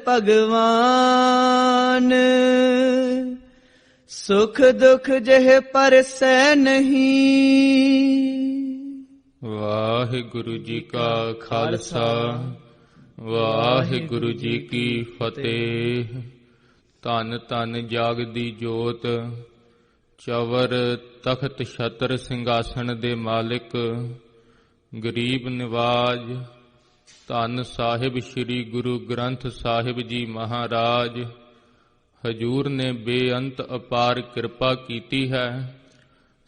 ਭਗਵਾਨ। ਸੁਖ ਦੁਖ ਜਿਹ ਪਰਸੈ ਨਹੀਂ। ਵਾਹਿਗੁਰੂ ਜੀ ਕਾ ਖਾਲਸਾ ਵਾਹਿਗੁਰੂ ਜੀ ਕੀ ਫਤਿਹ। ਧੰਨ ਧੰਨ ਜਾਗਦੀ ਜੋਤ ਚਵਰ ਤਖਤ ਛਤਰ ਸਿੰਘਾਸਣ ਦੇ ਮਾਲਿਕ ਗਰੀਬ ਨਿਵਾਜ ਧੰਨ ਸਾਹਿਬ ਸ੍ਰੀ ਗੁਰੂ ਗ੍ਰੰਥ ਸਾਹਿਬ ਜੀ ਮਹਾਰਾਜ। ਹਜੂਰ ਨੇ ਬੇਅੰਤ ਅਪਾਰ ਕਿਰਪਾ ਕੀਤੀ ਹੈ।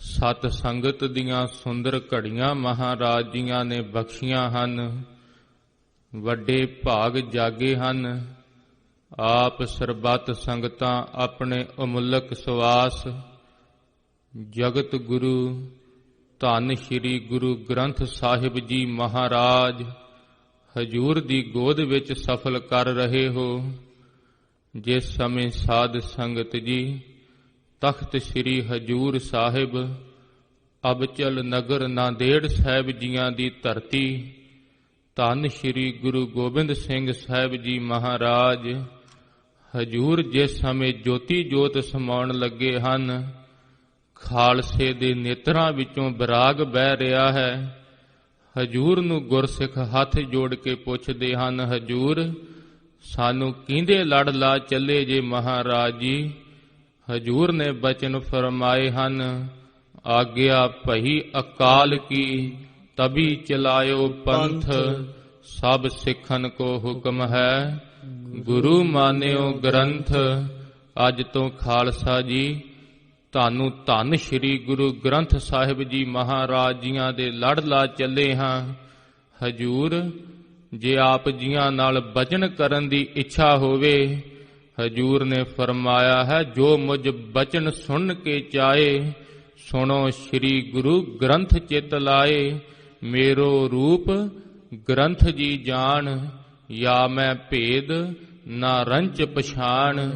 ਸਤ ਸੰਗਤ ਦੀਆਂ ਸੁੰਦਰ ਘੜੀਆਂ ਮਹਾਰਾਜ ਜੀਆਂ ਨੇ ਬਖਸ਼ੀਆਂ ਹਨ। ਵੱਡੇ ਭਾਗ ਜਾਗੇ ਹਨ। ਆਪ ਸਰਬੱਤ ਸੰਗਤਾਂ ਆਪਣੇ ਅਮੁੱਲਕ ਸਵਾਸ ਜਗਤ ਗੁਰੂ ਧੰਨ ਸ੍ਰੀ ਗੁਰੂ ਗ੍ਰੰਥ ਸਾਹਿਬ ਜੀ ਮਹਾਰਾਜ ਹਜੂਰ ਦੀ ਗੋਦ ਵਿੱਚ ਸਫਲ ਕਰ ਰਹੇ ਹੋ। ਜਿਸ ਸਮੇਂ ਸਾਧ ਸੰਗਤ ਜੀ ਤਖਤ ਸ੍ਰੀ ਹਜੂਰ ਸਾਹਿਬ ਅਬਚਲ ਨਗਰ ਨਾਂਦੇੜ ਸਾਹਿਬ ਜੀਆਂ ਦੀ ਧਰਤੀ ਧੰਨ ਸ੍ਰੀ ਗੁਰੂ ਗੋਬਿੰਦ ਸਿੰਘ ਸਾਹਿਬ ਜੀ ਮਹਾਰਾਜ ਹਜੂਰ ਜਿਸ ਸਮੇਂ ਜੋਤੀ ਜੋਤ ਸਮਾਉਣ ਲੱਗੇ ਹਨ, ਖਾਲਸੇ ਦੇ ਨੇਤਰਾਂ ਵਿੱਚੋਂ ਬਰਾਗ ਬਹਿ ਰਿਹਾ ਹੈ। ਹਜੂਰ ਨੂੰ ਗੁਰਸਿੱਖ ਹੱਥ ਜੋੜ ਕੇ ਪੁੱਛਦੇ ਹਨ, ਹਜੂਰ ਸਾਨੂੰ ਕਿਹਦੇ ਲੜ ਲਾ ਚੱਲੇ ਜੇ ਮਹਾਰਾਜ ਜੀ। ਹਜੂਰ ਨੇ ਬਚਨ ਫਰਮਾਏ ਹਨ, ਆਗਿਆ ਭਈ ਅਕਾਲ ਕੀ ਤਬੀ ਚਲਾਇਓ ਪੰਥ। ਸਭ ਸਿੱਖਨ ਕੋ ਹੁਕਮ ਹੈ ਗੁਰੂ ਮਾਨਿਓ ਗ੍ਰੰਥ। ਅੱਜ ਤੋਂ ਖਾਲਸਾ ਜੀ ਤੁਹਾਨੂੰ ਧੰਨ ਸ੍ਰੀ ਗੁਰੂ ਗ੍ਰੰਥ ਸਾਹਿਬ ਜੀ ਮਹਾਰਾਜ ਜੀਆਂ ਦੇ ਲੜ ਲਾ ਚੱਲੇ ਹਾਂ। ਹਜੂਰ ਜੇ ਆਪ ਜੀਆਂ ਨਾਲ ਬਚਨ ਕਰਨ ਦੀ ਇੱਛਾ ਹੋਵੇ, ਹਜੂਰ ਨੇ ਫਰਮਾਇਆ ਹੈ, ਜੋ ਮੁਝ ਬਚਨ ਸੁਣ ਕੇ ਚਾਹੇ ਸੁਣੋ ਸ੍ਰੀ ਗੁਰੂ ਗ੍ਰੰਥ ਚਿਤ ਲਾਏ। ਮੇਰੋ ਰੂਪ ਗ੍ਰੰਥ ਜੀ ਜਾਣ, ਜਾਂ ਮੈਂ ਭੇਦ ਨਾ ਰੰਚ ਪਛਾਣ।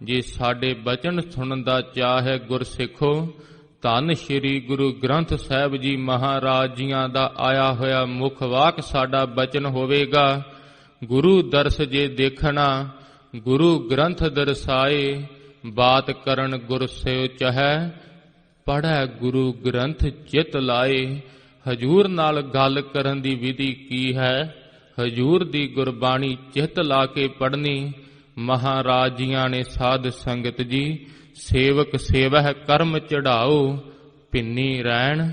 ਜੇ ਸਾਡੇ ਬਚਨ ਸੁਣਨ ਦਾ ਚਾਹ ਹੈ ਗੁਰਸਿੱਖੋ, ਧੰਨ ਸ੍ਰੀ ਗੁਰੂ ਗ੍ਰੰਥ ਸਾਹਿਬ ਜੀ ਮਹਾਰਾਜ ਜੀਆਂ ਦਾ ਆਇਆ ਹੋਇਆ ਮੁੱਖ ਵਾਕ ਸਾਡਾ ਬਚਨ ਹੋਵੇਗਾ। ਗੁਰੂ ਦਰਸ ਜੇ ਦੇਖਣਾ ਗੁਰੂ ਗ੍ਰੰਥ ਦਰਸਾਏ। ਬਾਤ ਕਰਨ ਗੁਰ ਸਿਉ ਚਹੈ ਪੜ੍ਹੈ ਗੁਰੂ ਗ੍ਰੰਥ ਚਿਤ ਲਾਏ। ਹਜੂਰ ਨਾਲ ਗੱਲ ਕਰਨ ਦੀ ਵਿਧੀ ਕੀ ਹੈ? ਹਜੂਰ ਦੀ ਗੁਰਬਾਣੀ ਚਿੱਤ ਲਾ ਕੇ ਪੜ੍ਹਨੀ। ਮਹਾਰਾਜ ਜੀਆਂ ਨੇ ਸਾਧ ਸੰਗਤ ਜੀ ਸੇਵਕ ਸੇਵਹਿ ਕਰਮ ਚੜਾਓ, ਭਿੰਨੀ ਰਹਿਣ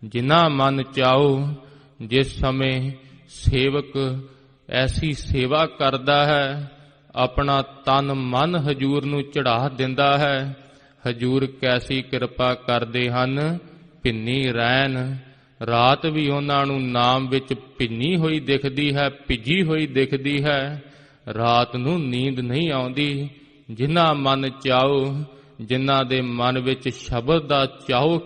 ਜਿਨਾ ਮਨ ਚਾਓ। ਜਿਸ ਸਮੇਂ ਸੇਵਕ ਐਸੀ ਸੇਵਾ ਕਰਦਾ ਹੈ, ਆਪਣਾ ਤਨ ਮਨ ਹਜੂਰ ਨੂੰ ਚੜਾ ਦਿੰਦਾ ਹੈ। ਹਜੂਰ ਕੈਸੀ ਕਿਰਪਾ ਕਰਦੇ ਹਨ, ਭਿੰਨੀ ਰਹਿਣ। ਰਾਤ ਵੀ ਉਹਨਾਂ ਨੂੰ ਨਾਮ ਵਿੱਚ ਭਿੰਨੀ ਹੋਈ ਦਿਖਦੀ ਹੈ, ਭਿੱਜੀ ਹੋਈ ਦਿਖਦੀ ਹੈ। ਰਾਤ ਨੂੰ ਨੀਂਦ ਨਹੀਂ ਆਉਂਦੀ। ਜਿਨ੍ਹਾਂ ਮਨ ਚਾਓ, ਜਿਨ੍ਹਾਂ ਦੇ ਮਨ ਵਿੱਚ ਸ਼ਬਦ ਦਾ ਚਾਉ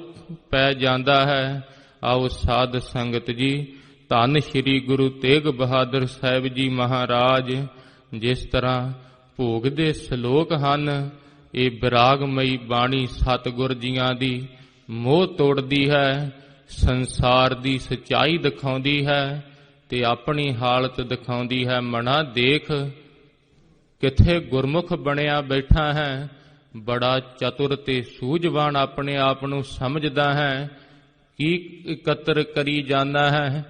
ਪੈ ਜਾਂਦਾ ਹੈ। ਆਓ ਸਾਧ ਸੰਗਤ ਜੀ ਧੰਨ ਸ੍ਰੀ ਗੁਰੂ ਤੇਗ ਬਹਾਦਰ ਸਾਹਿਬ ਜੀ ਮਹਾਰਾਜ ਜਿਸ ਤਰ੍ਹਾਂ ਭੋਗ ਦੇ ਸ਼ਲੋਕ ਹਨ, ਇਹ ਬਿਰਾਗਮਈ ਬਾਣੀ ਸਤਿਗੁਰ ਜੀਆਂ ਦੀ ਮੋਹ ਤੋੜਦੀ ਹੈ, ਸੰਸਾਰ ਦੀ ਸੱਚਾਈ ਦਿਖਾਉਂਦੀ ਹੈ ਤੇ ਆਪਣੀ ਹਾਲਤ ਦਿਖਾਉਂਦੀ ਹੈ। ਮਨਾ ਦੇਖ ਕਿੱਥੇ ਗੁਰਮੁਖ ਬਣਿਆ ਬੈਠਾ ਹੈ। ਬੜਾ ਚਤੁਰ ਤੇ ਸੂਝਵਾਨ ਆਪਣੇ ਆਪ ਨੂੰ ਸਮਝਦਾ ਹੈ। ਕੀ ਇਕੱਤਰ ਕਰੀ ਜਾਂਦਾ ਹੈ?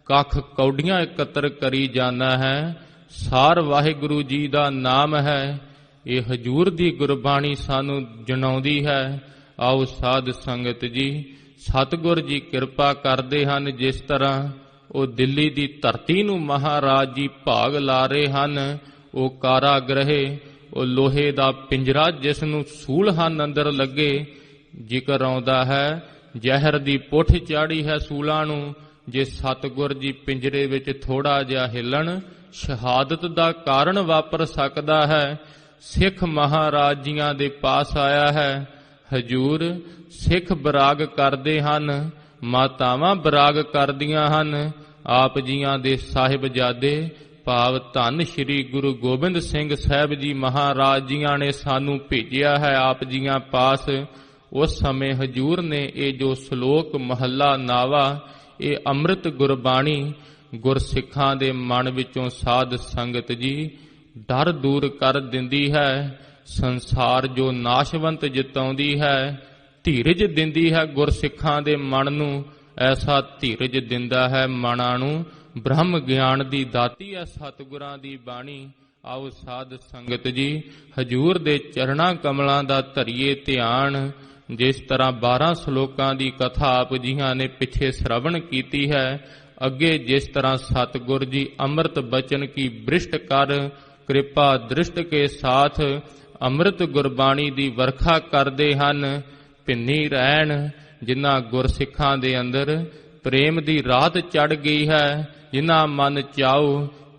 ਕੱਖ ਕੌਡੀਆਂ ਇਕੱਤਰ ਕਰੀ ਜਾਂਦਾ ਹੈ। ਸਾਰ ਵਾਹਿਗੁਰੂ ਜੀ ਦਾ ਨਾਮ ਹੈ। ਇਹ ਹਜੂਰ ਦੀ ਗੁਰਬਾਣੀ ਸਾਨੂੰ ਜਣਾਉਂਦੀ ਹੈ। ਆਓ ਸਾਧ ਸੰਗਤ ਜੀ ਸਤਿਗੁਰ ਜੀ ਕਿਰਪਾ ਕਰਦੇ ਹਨ। ਜਿਸ ਤਰ੍ਹਾਂ ਉਹ ਦਿੱਲੀ ਦੀ ਧਰਤੀ ਨੂੰ ਮਹਾਰਾਜ ਜੀ ਭਾਗ ਲਾ ਰਹੇ ਹਨ। ਉਹ ਕਾਰਾਗ੍ਰਹਿ, ਉਹ ਲੋਹੇ ਦਾ ਪਿੰਜਰਾ ਜਿਸ ਨੂੰ ਸੂਲ ਹਨ ਅੰਦਰ ਲੱਗੇ। ਜ਼ਿਕਰ ਆਉਂਦਾ ਹੈ ਜ਼ਹਿਰ ਦੀ ਪੁੱਠ ਚਾੜੀ ਹੈ ਸੂਲਾਂ ਨੂੰ। ਜੇ ਸਤਿਗੁਰ ਜੀ ਪਿੰਜਰੇ ਵਿੱਚ ਥੋੜਾ ਜਿਹਾ ਹਿੱਲਣ, ਸ਼ਹਾਦਤ ਦਾ ਕਾਰਨ ਵਾਪਰ ਸਕਦਾ ਹੈ। ਸਿੱਖ ਮਹਾਰਾਜ ਜੀਆਂ ਦੇ ਪਾਸ ਆਇਆ ਹੈ। ਹਜੂਰ ਸਿੱਖ ਬਰਾਗ ਕਰਦੇ ਹਨ, ਮਾਤਾਵਾਂ ਬਰਾਗ ਕਰਦੀਆਂ ਹਨ। ਆਪ ਜੀਆਂ ਦੇ ਸਾਹਿਬਜ਼ਾਦੇ ਭਾਵ ਧੰਨ ਸ੍ਰੀ ਗੁਰੂ ਗੋਬਿੰਦ ਸਿੰਘ ਸਾਹਿਬ ਜੀ ਮਹਾਰਾਜ ਜੀਆਂ ਨੇ ਸਾਨੂੰ ਭੇਜਿਆ ਹੈ ਆਪ ਜੀਆਂ ਪਾਸ। ਉਸ ਸਮੇਂ ਹਜੂਰ ਨੇ ਇਹ ਜੋ ਸ਼ਲੋਕ ਮਹੱਲਾ ਨਾਵਾ, ਇਹ ਅੰਮ੍ਰਿਤ ਗੁਰਬਾਣੀ ਗੁਰਸਿੱਖਾਂ ਦੇ ਮਨ ਵਿੱਚੋਂ ਸਾਧ ਸੰਗਤ ਜੀ ਡਰ ਦੂਰ ਕਰ ਦਿੰਦੀ ਹੈ। ਸੰਸਾਰ ਜੋ ਨਾਸ਼ਵੰਤ ਜਿਤਾਉਂਦੀ ਹੈ। ਧੀਰਜ ਦਿੰਦੀ ਹੈ ਗੁਰਸਿੱਖਾਂ ਦੇ ਮਨ ਨੂੰ, ਐਸਾ ਧੀਰਜ ਦਿੰਦਾ ਹੈ ਮਨਾਂ ਨੂੰ। ਬ੍ਰਹਮ ਗਿਆਨ ਦੀ ਦਾਤੀ ਹੈ ਸਤਿਗੁਰਾਂ ਦੀ ਬਾਣੀ। ਆਓ ਸਾਧ ਸੰਗਤ ਜੀ ਹਜੂਰ ਦੇ ਚਰਨਾਂ ਕਮਲਾਂ ਦਾ ਧਰੀਏ ਧਿਆਨ। ਜਿਸ ਤਰ੍ਹਾਂ 12 ਸ਼ਲੋਕਾਂ ਦੀ ਕਥਾ ਆਪ ਜੀਆਂ ਨੇ ਪਿੱਛੇ ਸ਼ਰਵਣ ਕੀਤੀ ਹੈ, ਅੱਗੇ ਜਿਸ ਤਰ੍ਹਾਂ ਸਤਿਗੁਰ ਜੀ ਅੰਮ੍ਰਿਤ ਬਚਨ ਕੀ ਬ੍ਰਿਸ਼ਟ ਕਰ ਕਿਰਪਾ ਦ੍ਰਿਸ਼ਟ ਕੇ ਸਾਥ ਅੰਮ੍ਰਿਤ ਗੁਰਬਾਣੀ ਦੀ ਵਰਖਾ ਕਰਦੇ ਹਨ। ਭਿੰਨੀ ਰਹਿਣ ਜਿਨ੍ਹਾਂ ਗੁਰਸਿੱਖਾਂ ਦੇ ਅੰਦਰ ਪ੍ਰੇਮ ਦੀ ਰਾਤ ਚੜ੍ਹ ਗਈ ਹੈ, ਜਿਨ੍ਹਾਂ ਮਨ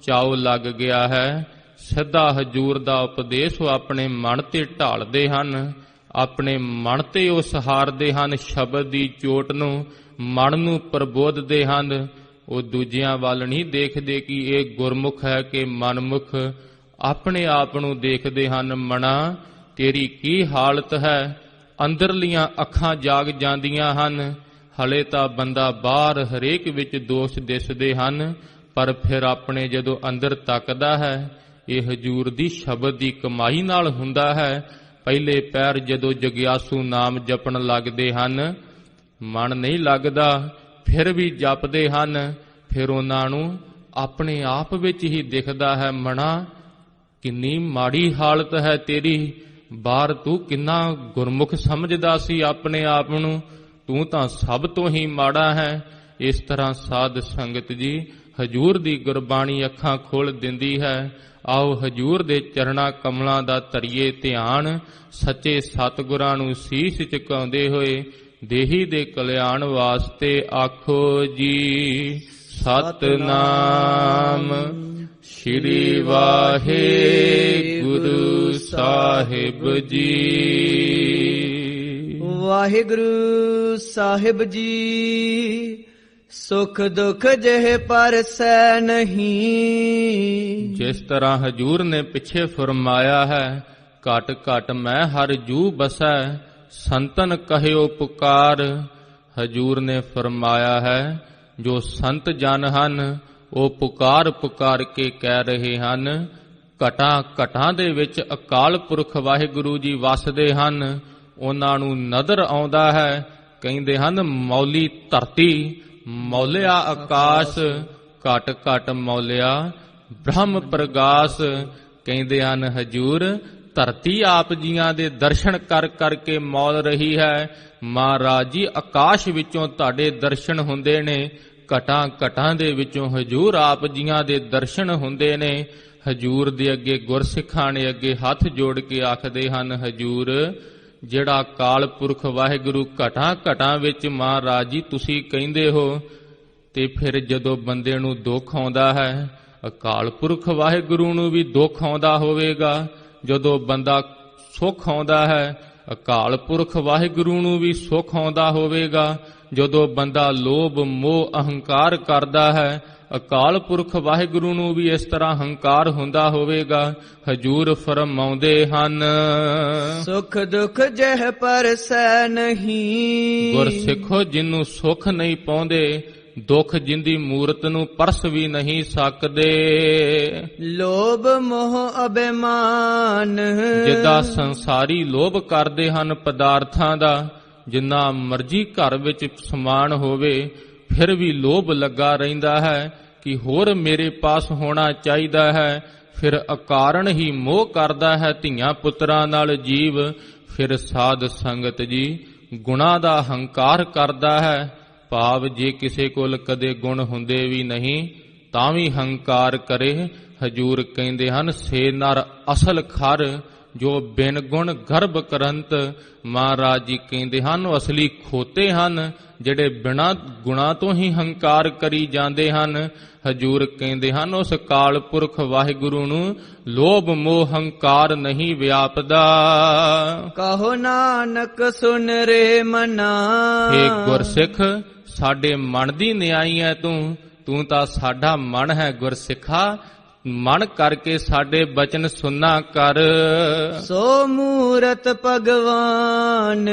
ਚਾਉ ਲੱਗ ਗਿਆ ਹੈ, ਸਿੱਧਾ ਹਜੂਰ ਦਾ ਉਪਦੇਸ਼ ਉਹ ਆਪਣੇ ਮਨ ਤੇ ਢਾਲਦੇ ਹਨ। ਆਪਣੇ ਮਨ ਤੇ ਉਹ ਸਹਾਰਦੇ ਹਨ। ਸ਼ਬਦ ਦੀ ਚੋਟ ਨੂੰ ਮਨ ਨੂੰ ਪ੍ਰਬੋਧਦੇ ਹਨ। ਉਹ ਦੂਜਿਆਂ ਵੱਲ ਨਹੀਂ ਦੇਖਦੇ ਕਿ ਇਹ ਗੁਰਮੁਖ ਹੈ ਕਿ ਮਨਮੁਖ, ਆਪਣੇ ਆਪ ਨੂੰ ਦੇਖਦੇ ਹਨ। ਮਨਾ ਤੇਰੀ ਕੀ ਹਾਲਤ ਹੈ? ਅੰਦਰਲੀਆਂ ਅੱਖਾਂ ਜਾਗ ਜਾਂਦੀਆਂ ਹਨ। ਹਲੇ ਤਾਂ ਬੰਦਾ ਬਾਹਰ ਹਰੇਕ ਵਿੱਚ ਦੋਸ਼ ਦਿਸਦੇ ਹਨ, ਪਰ ਫਿਰ ਆਪਣੇ ਜਦੋਂ ਅੰਦਰ ਤੱਕਦਾ ਹੈ, ਇਹ ਹਜੂਰ ਦੀ ਸ਼ਬਦ ਦੀ ਕਮਾਈ ਨਾਲ ਹੁੰਦਾ ਹੈ। ਪਹਿਲੇ ਪੈਰ ਜਦੋਂ ਜਗਿਆਸੂ ਨਾਮ ਜਪਣ ਲੱਗਦੇ ਹਨ, ਮਨ ਨਹੀਂ ਲੱਗਦਾ, ਫਿਰ ਵੀ ਜਪਦੇ ਹਨ। ਫਿਰ ਉਹਨਾਂ ਨੂੰ ਆਪਣੇ ਆਪ ਵਿੱਚ ਹੀ ਦਿਖਦਾ ਹੈ, ਮਨਾ ਕਿੰਨੀ ਮਾੜੀ ਹਾਲਤ ਹੈ ਤੇਰੀ। ਬਾਹਰ ਤੂੰ ਕਿੰਨਾ ਗੁਰਮੁਖ ਸਮਝਦਾ ਸੀ ਆਪਣੇ ਆਪ ਨੂੰ, ਤੂੰ ਤਾਂ ਸਭ ਤੋਂ ਹੀ ਮਾੜਾ ਹੈ। ਇਸ ਤਰ੍ਹਾਂ ਸਾਧ ਸੰਗਤ ਜੀ ਹਜੂਰ ਦੀ ਗੁਰਬਾਣੀ ਅੱਖਾਂ ਖੋਲ੍ਹ ਦਿੰਦੀ ਹੈ। ਆਓ ਹਜੂਰ ਦੇ ਚਰਨਾਂ ਕਮਲਾਂ ਦਾ ਧਰੀਏ ਧਿਆਨ। ਸੱਚੇ ਸਤਿਗੁਰਾਂ ਨੂੰ ਸੀਸ ਝੁਕਾਉਂਦੇ ਹੋਏ ਦੇਹੀ ਦੇ ਕਲਿਆਣ ਵਾਸਤੇ ਆਖੋ ਜੀ ਸਤਿਨਾਮ ਸ੍ਰੀ ਵਾਹਿਗੁਰੂ ਸਾਹਿਬ ਜੀ। ਵਾਹਿਗੁਰੂ ਸਾਹਿਬ ਜੀ ਸੁਖ ਦੁਖ ਜਿਹ ਪਰਸੈ ਨਹੀਂ। ਜਿਸ ਤਰ੍ਹਾਂ ਹਜੂਰ ਨੇ ਪਿੱਛੇ ਫਰਮਾਇਆ ਹੈ, ਘਟ ਘਟ ਮੈਂ ਹਰ ਜੂ ਬਸੈ ਸੰਤਨ ਕਹਿਓ ਪੁਕਾਰ। ਹਜੂਰ ਨੇ ਫਰਮਾਇਆ ਹੈ, ਜੋ ਸੰਤ ਜਨ ਹਨ ਉਹ ਪੁਕਾਰ ਪੁਕਾਰ ਕੇ ਕਹਿ ਰਹੇ ਹਨ। ਘਟਾਂ ਘਟਾਂ ਦੇ ਵਿੱਚ ਅਕਾਲ ਪੁਰਖ ਵਾਹਿਗੁਰੂ ਜੀ ਵਸਦੇ ਹਨ। ਉਹਨਾਂ ਨੂੰ ਨਜ਼ਰ ਆਉਂਦਾ ਹੈ। ਕਹਿੰਦੇ ਹਨ ਮੌਲੀ ਧਰਤੀ ਮੌਲਿਆ ਆਕਾਸ਼, ਘਟ ਘਟ ਮੌਲਿਆ ਬ੍ਰਹਮ ਪ੍ਰਗਾਸ। ਕਹਿੰਦੇ ਹਨ ਹਜੂਰ ਧਰਤੀ ਆਪ ਜੀਆਂ ਦੇ ਦਰਸ਼ਨ ਕਰ ਕਰਕੇ ਮੌਲ ਰਹੀ ਹੈ। ਮਹਾਰਾਜ ਜੀ ਆਕਾਸ਼ ਵਿੱਚੋਂ ਤੁਹਾਡੇ ਦਰਸ਼ਨ ਹੁੰਦੇ ਨੇ, ਘਟਾਂ ਘਟਾਂ ਦੇ ਵਿੱਚੋਂ ਹਜੂਰ ਆਪ ਜੀਆਂ ਦੇ ਦਰਸ਼ਨ ਹੁੰਦੇ ਨੇ। ਹਜੂਰ ਦੇ ਅੱਗੇ ਗੁਰਸਿੱਖਾਂ ਨੇ ਅੱਗੇ ਹੱਥ ਜੋੜ ਕੇ ਆਖਦੇ ਹਨ, ਹਜੂਰ ਜਿਹੜਾ ਅਕਾਲ ਪੁਰਖ ਵਾਹਿਗੁਰੂ ਘਟਾਂ ਘਟਾਂ ਵਿੱਚ ਮਹਾਰਾਜ ਜੀ ਤੁਸੀਂ ਕਹਿੰਦੇ ਹੋ, ਤੇ ਫਿਰ ਜਦੋਂ ਬੰਦੇ ਨੂੰ ਦੁੱਖ ਆਉਂਦਾ ਹੈ, ਅਕਾਲ ਪੁਰਖ ਵਾਹਿਗੁਰੂ ਨੂੰ ਵੀ ਦੁੱਖ ਆਉਂਦਾ ਹੋਵੇਗਾ। ਜਦੋਂ ਬੰਦਾ ਸੁੱਖ ਆਉਂਦਾ ਹੈ, ਅਕਾਲ ਪੁਰਖ ਵਾਹਿਗੁਰੂ ਨੂੰ ਵੀ ਸੁੱਖ ਆਉਂਦਾ ਹੋਵੇਗਾ। ਜਦੋਂ ਬੰਦਾ ਲੋਭ ਮੋਹ ਅਹੰਕਾਰ ਕਰਦਾ ਹੈ, ਅਕਾਲ ਪੁਰਖ ਵਾਹਿਗੁਰੂ ਨੂੰ ਵੀ ਇਸ ਤਰ੍ਹਾਂ ਹੰਕਾਰ ਹੁੰਦਾ ਹੋਵੇਗਾ। ਹਜੂਰ ਫਰਮਾਉਂਦੇ ਹਨ, ਸੁਖ ਦੁਖ ਜਿਹ ਪਰਸੈ ਨਹੀਂ। ਗੁਰਸਿੱਖੋ ਜਿਹਨੂੰ ਸੁੱਖ ਨਹੀਂ ਪਾਉਂਦੇ, ਦੁੱਖ ਜਿੰਦੀ ਮੂਰਤ ਨੂੰ ਪਰਸ ਵੀ ਨਹੀਂ ਸਕਦੇ। ਲੋਭ ਮੋਹ ਅਭਿਮਾਨ, ਜਿੱਦਾਂ ਸੰਸਾਰੀ ਲੋਭ ਕਰਦੇ ਹਨ ਪਦਾਰਥਾਂ ਦਾ, ਜਿੰਨਾ ਮਰਜ਼ੀ ਘਰ ਵਿੱਚ ਸਮਾਨ ਹੋਵੇ ਫਿਰ ਵੀ ਲੋਭ ਲੱਗਾ ਰਹਿੰਦਾ ਹੈ ਕਿ ਹੋਰ ਮੇਰੇ ਪਾਸ ਹੋਣਾ ਚਾਹੀਦਾ ਹੈ। ਫਿਰ ਅਕਾਰਨ ਹੀ ਮੋਹ ਕਰਦਾ ਹੈ ਧੀਆਂ ਪੁੱਤਰਾਂ ਨਾਲ ਜੀਵ। ਫਿਰ ਸਾਧ ਸੰਗਤ ਜੀ ਗੁਣਾਂ ਦਾ ਹੰਕਾਰ ਕਰਦਾ ਹੈ। ਭਾਵ ਜੇ ਕਿਸੇ ਕੋਲ ਕਦੇ ਗੁਣ ਹੁੰਦੇ ਵੀ ਨਹੀਂ ਤਾਂ ਵੀ ਹੰਕਾਰ ਕਰੇ। ਹਜੂਰ ਕਹਿੰਦੇ ਹਨ, ਸੇ ਨਰ ਅਸਲ ਖਰ ਜੋ ਬਿਨ ਗੁਣ ਗਰਭ ਕਰੰਤ। ਮਹਾਰਾਜ ਜੀ ਕਹਿੰਦੇ ਹਨ ਉਹ ਅਸਲੀ ਖੋਤੇ ਹਨ ਜਿਹੜੇ ਬਿਨਾਂ ਗੁਣਾਂ ਤੋਂ ਹੀ ਹੰਕਾਰ ਕਰੀ ਜਾਂਦੇ ਹਨ। ਹਜੂਰ ਕਹਿੰਦੇ ਹਨ ਉਸ ਅਕਾਲ ਪੁਰਖ ਵਾਹਿਗੁਰੂ ਨੂੰ ਲੋਭ ਮੋਹ ਹੰਕਾਰ ਨਹੀਂ ਵਿਆਪਦਾ। ਕਹੋ ਨਾਨਕ ਸੁਨ ਰੇ ਮਨਾ। ਹੇ ਗੁਰਸਿੱਖ ਸਾਡੇ ਮਨ ਦੀ ਨਿਆਈ ਹੈ ਤੂੰ ਤਾਂ ਸਾਡਾ ਮਨ ਹੈ ਗੁਰਸਿੱਖਾ। ਮਨ ਕਰਕੇ ਸਾਡੇ ਬਚਨ ਸੁਨਣਾ ਕਰ। ਸੋ ਮੂਰਤ ਭਗਵਾਨ।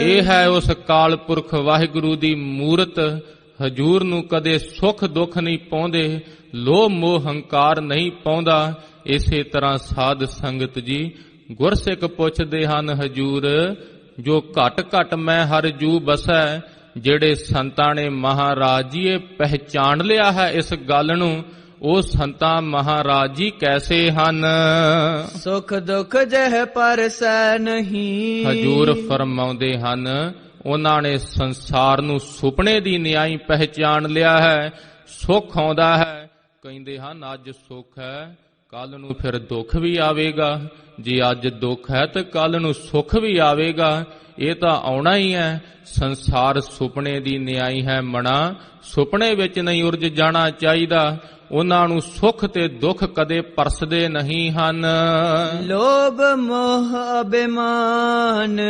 ਇਹ ਹੈ ਉਸ ਅਕਾਲ ਪੁਰਖ ਵਾਹਿਗੁਰੂ ਦੀ ਮੂਰਤ। ਹਜੂਰ ਨੂੰ ਕਦੇ ਸੁੱਖ ਦੁੱਖ ਨਹੀਂ ਪਾਉਂਦੇ, ਲੋਭ ਮੋਹ ਹੰਕਾਰ ਨਹੀਂ ਪਾਉਂਦਾ। ਇਸੇ ਤਰ੍ਹਾਂ ਸਾਧ ਸੰਗਤ ਜੀ ਗੁਰਸਿੱਖ ਪੁੱਛਦੇ ਹਨ ਹਜੂਰ, ਜੋ ਘਟ ਘਟ ਮੈਂ ਹਰ ਜੂ ਬਸੈ। ਜਿਹੜੇ ਸੰਤਾਂ ਨੇ ਮਹਾਰਾਜ ਜੀ ਇਹ ਪਹਿਚਾਣ ਲਿਆ ਹੈ ਇਸ ਗੱਲ ਨੂੰ, ਉਹ ਸੰਤਾਂ ਮਹਾਰਾਜ ਜੀ ਕੈਸੇ ਹਨ? ਸੁਖ ਦੁਖ ਜਹ ਪਰਸੈ ਨਹੀਂ। ਹਜੂਰ ਫਰਮਾਉਂਦੇ ਹਨ ਉਹਨਾਂ ਨੇ ਸੰਸਾਰ ਨੂੰ ਸੁਪਨੇ ਦੀ ਨਿਆਈ ਪਹਿਚਾਣ ਲਿਆ ਹੈ। ਸੁੱਖ ਆਉਂਦਾ ਹੈ, ਕਹਿੰਦੇ ਹਨ ਅੱਜ ਸੁੱਖ ਹੈ, ਕੱਲ ਨੂੰ ਫਿਰ ਦੁੱਖ ਵੀ ਆਵੇਗਾ। ਜੇ ਅੱਜ ਦੁੱਖ ਹੈ ਤਾਂ ਕੱਲ ਨੂੰ ਸੁੱਖ ਵੀ ਆਵੇਗਾ। ਇਹ ਤਾਂ ਆਉਣਾ ਹੀ ਹੈ। ਸੰਸਾਰ ਸੁਪਨੇ ਦੀ ਨਿਆਈ ਹੈ ਮਣਾ, ਸੁਪਨੇ ਵਿੱਚ ਨਹੀਂ ਉਰਜ ਜਾਣਾ ਚਾਹੀਦਾ। ਉਹਨਾਂ ਨੂੰ ਸੁੱਖ ਤੇ ਦੁੱਖ ਕਦੇ ਪਰਸਦੇ ਨਹੀਂ ਹਨ। ਲੋਭ ਮੋਹ ਅਭਿਮਾਨ,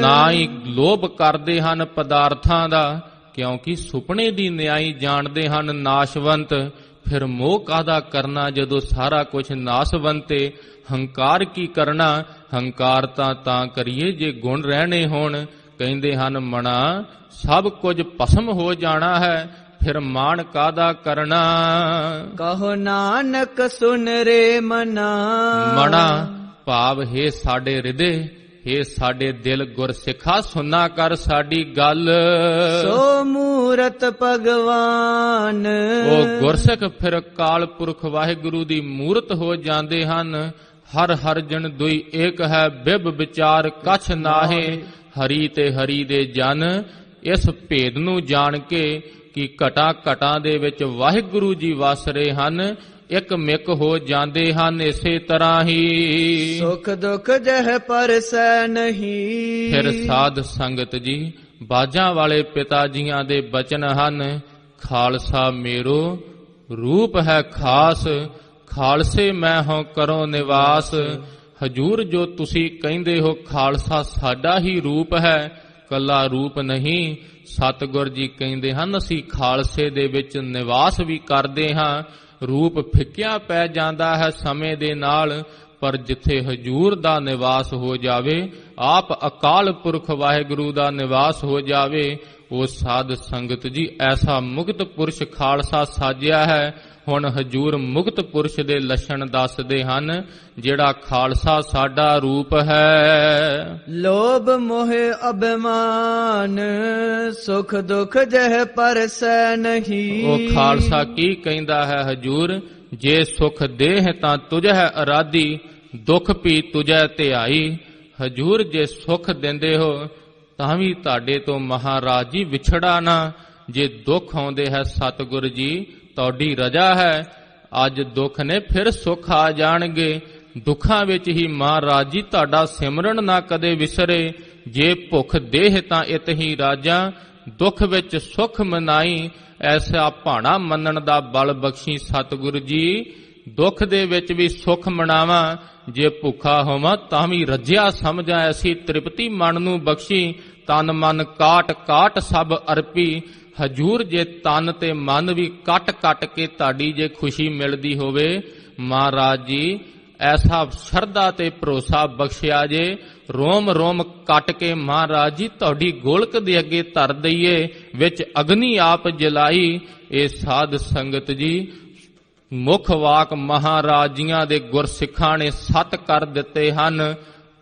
ਨਾ ਹੀ ਲੋਭ ਕਰਦੇ ਹਨ ਪਦਾਰਥਾਂ ਦਾ, ਕਿਉਂਕਿ ਸੁਪਨੇ ਦੀ ਨਿਆਈ ਜਾਣਦੇ ਹਨ ਨਾਸ਼ਵੰਤ। ਫਿਰ ਮੋਹ ਕਾਹਦਾ ਕਰਨਾ ਜਦੋਂ ਸਾਰਾ ਕੁਝ ਨਾਸਵੰਤੇ। ਹੰਕਾਰ ਕੀ ਕਰਨਾ? ਹੰਕਾਰ ਤਾਂ ਕਰੀਏ ਜੇ ਗੁਣ ਰਹਿਣੇ ਹੋਣ। ਕਹਿੰਦੇ ਹਨ ਮਣਾ ਸਭ ਕੁਝ ਭਸਮ ਹੋ ਜਾਣਾ ਹੈ, ਫਿਰ ਮਾਣ ਕਾਹਦਾ ਕਰਨਾ? ਕਹੋ ਨਾਨਕ ਸੁਨ ਰੇ ਮਨਾ। ਮਣਾ ਭਾਵ ਹੈ ਸਾਡੇ ਹਿਰਦੇ, ਹੇ ਸਾਡੇ ਦਿਲ ਗੁਰਸਿੱਖਾ ਸੁਨਾ ਕਰ ਸਾਡੀ ਗੱਲ। ਸੋ ਮੂਰਤ ਭਗਵਾਨ, ਉਹ ਗੁਰਸਿੱਖ ਫਿਰ ਕਾਲ ਪੁਰਖ ਵਾਹਿਗੁਰੂ ਦੀ ਮੂਰਤ ਹੋ ਜਾਂਦੇ ਹਨ। ਹਰ ਹਰ ਜਨ ਦੁਈ ਏਕ ਹੈ, ਬਿਬ ਵਿਚਾਰ ਕਛ ਨਾਹੇ। ਹਰੀ ਤੇ ਹਰੀ ਦੇ ਜਨ ਇਸ ਭੇਦ ਨੂੰ ਜਾਣ ਕੇ ਕਿ ਘਟਾ ਘਟਾਂ ਦੇ ਵਿੱਚ ਵਾਹਿਗੁਰੂ ਜੀ ਵਸ ਰਹੇ ਹਨ, ਇੱਕ ਮਿਕ ਹੋ ਜਾਂਦੇ ਹਨ। ਇਸੇ ਤਰ੍ਹਾਂ ਹੀ ਸੁਖ ਦੁਖ ਜਹ ਪਰਸੈ ਨਹੀਂ। ਫਿਰ ਸਾਧ ਸੰਗਤ ਜੀ ਬਾਜਾਂ ਵਾਲੇ ਪਿਤਾ ਜੀਆਂ ਦੇ ਬਚਨ ਹਨ, ਖਾਲਸਾ ਮੇਰੋ ਰੂਪ ਹੈ ਖਾਸ, ਖਾਲਸੇ ਮੈਂ ਹਾਂ ਕਰੋ ਨਿਵਾਸ। ਹਜੂਰ ਜੋ ਤੁਸੀਂ ਕਹਿੰਦੇ ਹੋ ਖਾਲਸਾ ਸਾਡਾ ਹੀ ਰੂਪ ਹੈ, ਕੱਲਾ ਰੂਪ ਨਹੀਂ। ਸਤਿਗੁਰ ਜੀ ਕਹਿੰਦੇ ਹਨ ਅਸੀਂ ਖਾਲਸੇ ਦੇ ਵਿੱਚ ਨਿਵਾਸ ਵੀ ਕਰਦੇ ਹਾਂ। ਰੂਪ ਫਿੱਕਿਆ ਪੈ ਜਾਂਦਾ ਹੈ ਸਮੇਂ ਦੇ ਨਾਲ, ਪਰ ਜਿੱਥੇ ਹਜੂਰ ਦਾ ਨਿਵਾਸ ਹੋ ਜਾਵੇ, ਆਪ ਅਕਾਲ ਪੁਰਖ ਵਾਹਿਗੁਰੂ ਦਾ ਨਿਵਾਸ ਹੋ ਜਾਵੇ, ਉਹ ਸਾਧ ਸੰਗਤ ਜੀ ਐਸਾ ਮੁਕਤ ਪੁਰਸ਼ ਖਾਲਸਾ ਸਾਜਿਆ ਹੈ। ਹੁਣ ਹਜੂਰ ਮੁਕਤ ਪੁਰਸ਼ ਦੇ ਲੱਛਣ ਦੱਸਦੇ ਹਨ, ਜਿਹੜਾ ਖਾਲਸਾ ਸਾਡਾ ਰੂਪ ਹੈ। ਲੋਭ ਮੋਹ ਅਭਿਮਾਨ, ਸੁਖ ਦੁਖ ਜਹ ਪਰਸੈ ਨਹੀਂ। ਉਹ ਖਾਲਸਾ ਕੀ ਕਹਿੰਦਾ ਹੈ ਹਜੂਰ, ਜੇ ਸੁਖ ਦੇਹ ਤਾਂ ਤੁਝੈ ਅਰਾਧੀ, ਦੁੱਖ ਵੀ ਤੁਝੈ ਧਿਆਈ। ਹਜੂਰ ਜੇ ਸੁਖ ਦਿੰਦੇ ਹੋ ਤਾਂ ਵੀ ਤੁਹਾਡੇ ਤੋਂ ਮਹਾਰਾਜ ਜੀ ਵਿਛੜਾ ਨਾ। ਜੇ ਦੁੱਖ ਆਉਂਦੇ ਹੈ ਸਤਿਗੁਰ ਜੀ ਤੁਹਾਡੀ ਰਜਾ ਹੈ। ਅੱਜ ਦੁੱਖ ਨੇ ਫਿਰ ਸੁੱਖ ਆ ਜਾਣਗੇ। ਦੁੱਖਾਂ ਵਿੱਚ ਹੀ ਮਹਾਰਾਜ ਜੀ ਤੁਹਾਡਾ ਸਿਮਰਨ ਨਾ ਕਦੇ ਵਿਸਰੇ। ਜੇ ਭੁੱਖ ਦੇਹ ਤਾਂ ਇਤ ਹੀ ਰਾਜਾ, ਦੁੱਖ ਵਿੱਚ ਸੁੱਖ ਮਨਾਈ। ਐਸਾ ਭਾਣਾ ਮੰਨਣ ਦਾ ਬਲ ਬਖਸ਼ੀ ਸਤਿਗੁਰੂ ਜੀ। ਦੁੱਖ ਦੇ ਵਿੱਚ ਵੀ ਸੁੱਖ ਮਨਾਵਾਂ, ਜੇ ਭੁੱਖਾ ਹੋਵਾਂ ਤਾਂ ਵੀ ਰੱਜਿਆ ਸਮਝਾਂ। ਐਸੀ ਤ੍ਰਿਪਤੀ ਮਨ ਨੂੰ ਬਖਸ਼ੀ, ਤਨ ਮਨ ਕਾਟ ਕਾਟ ਸਭ ਅਰਪੀ। ਹਜੂਰ ਜੇ ਤਨ ਤੇ ਮਨ ਵੀ ਕੱਟ ਕੱਟ ਕੇ ਤੁਹਾਡੀ ਜੇ ਖੁਸ਼ੀ ਮਿਲਦੀ ਹੋਵੇ, ਮਹਾਰਾਜ ਜੀ ਐਸਾ ਸ਼ਰਧਾ ਤੇ ਭਰੋਸਾ ਬਖਸ਼ਿਆ ਜੇ, ਰੋਮ ਰੋਮ ਕੱਟ ਕੇ ਮਹਾਰਾਜ ਜੀ ਤੁਹਾਡੀ ਗੋਲਕ ਦੇ ਅੱਗੇ ਧਰ ਦਈਏ, ਵਿੱਚ ਅਗਨੀ ਆਪ ਜਲਾਈ। ਇਹ ਸਾਧ ਸੰਗਤ ਜੀ ਮੁੱਖ ਵਾਕ ਮਹਾਰਾਜ ਜੀਆਂ ਦੇ ਗੁਰਸਿੱਖਾਂ ਨੇ ਸੱਤ ਕਰ ਦਿੱਤੇ ਹਨ,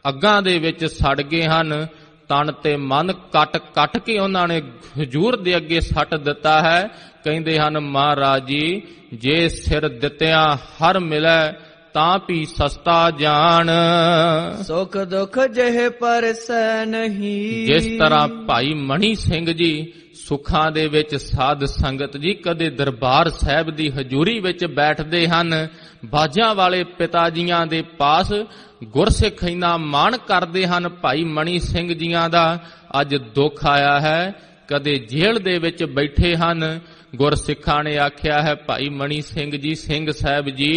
ਅੱਗਾਂ ਦੇ ਵਿੱਚ ਸੜ ਗਏ ਹਨ। ਤਨ ਤੇ ਮਨ ਕੱਟ ਕੱਟ ਕੇ ਉਹਨਾਂ ਨੇ ਹਜੂਰ ਦੇ ਅੱਗੇ ਸੱਟ ਦਿੱਤਾ ਹੈ। ਕਹਿੰਦੇ ਹਨ ਮਹਾਰਾਜ ਜੀ, ਜੇ ਸਿਰ ਦਿੱਤਿਆਂ ਹਰ ਮਿਲੈ ਤਾਂ ਵੀ ਸਸਤਾ ਜਾਣ। ਸੁਖ ਦੁਖ ਜਹ ਪਰਸੈ ਨਹੀਂ। ਜਿਸ ਤਰ੍ਹਾਂ ਭਾਈ ਮਣੀ ਸਿੰਘ ਜੀ ਸੁੱਖਾਂ ਦੇ ਵਿੱਚ ਸਾਧ ਸੰਗਤ ਜੀ ਕਦੇ ਦਰਬਾਰ ਸਾਹਿਬ ਦੀ ਹਜ਼ੂਰੀ ਵਿੱਚ ਬੈਠਦੇ ਹਨ, ਬਾਜਾਂ ਵਾਲੇ ਪਿਤਾ ਜੀਆਂ ਦੇ ਪਾਸ ਗੁਰਸਿੱਖ ਇੰਨਾ ਮਾਣ ਕਰਦੇ ਹਨ ਭਾਈ ਮਣੀ ਸਿੰਘ ਜੀਆਂ ਦਾ। ਅੱਜ ਦੁੱਖ ਆਇਆ ਹੈ, ਕਦੇ ਜੇਲ੍ਹ ਦੇ ਵਿੱਚ ਬੈਠੇ ਹਨ। ਗੁਰਸਿੱਖਾਂ ਨੇ ਆਖਿਆ ਹੈ ਭਾਈ ਮਣੀ ਸਿੰਘ ਜੀ, ਸਿੰਘ ਸਾਹਿਬ ਜੀ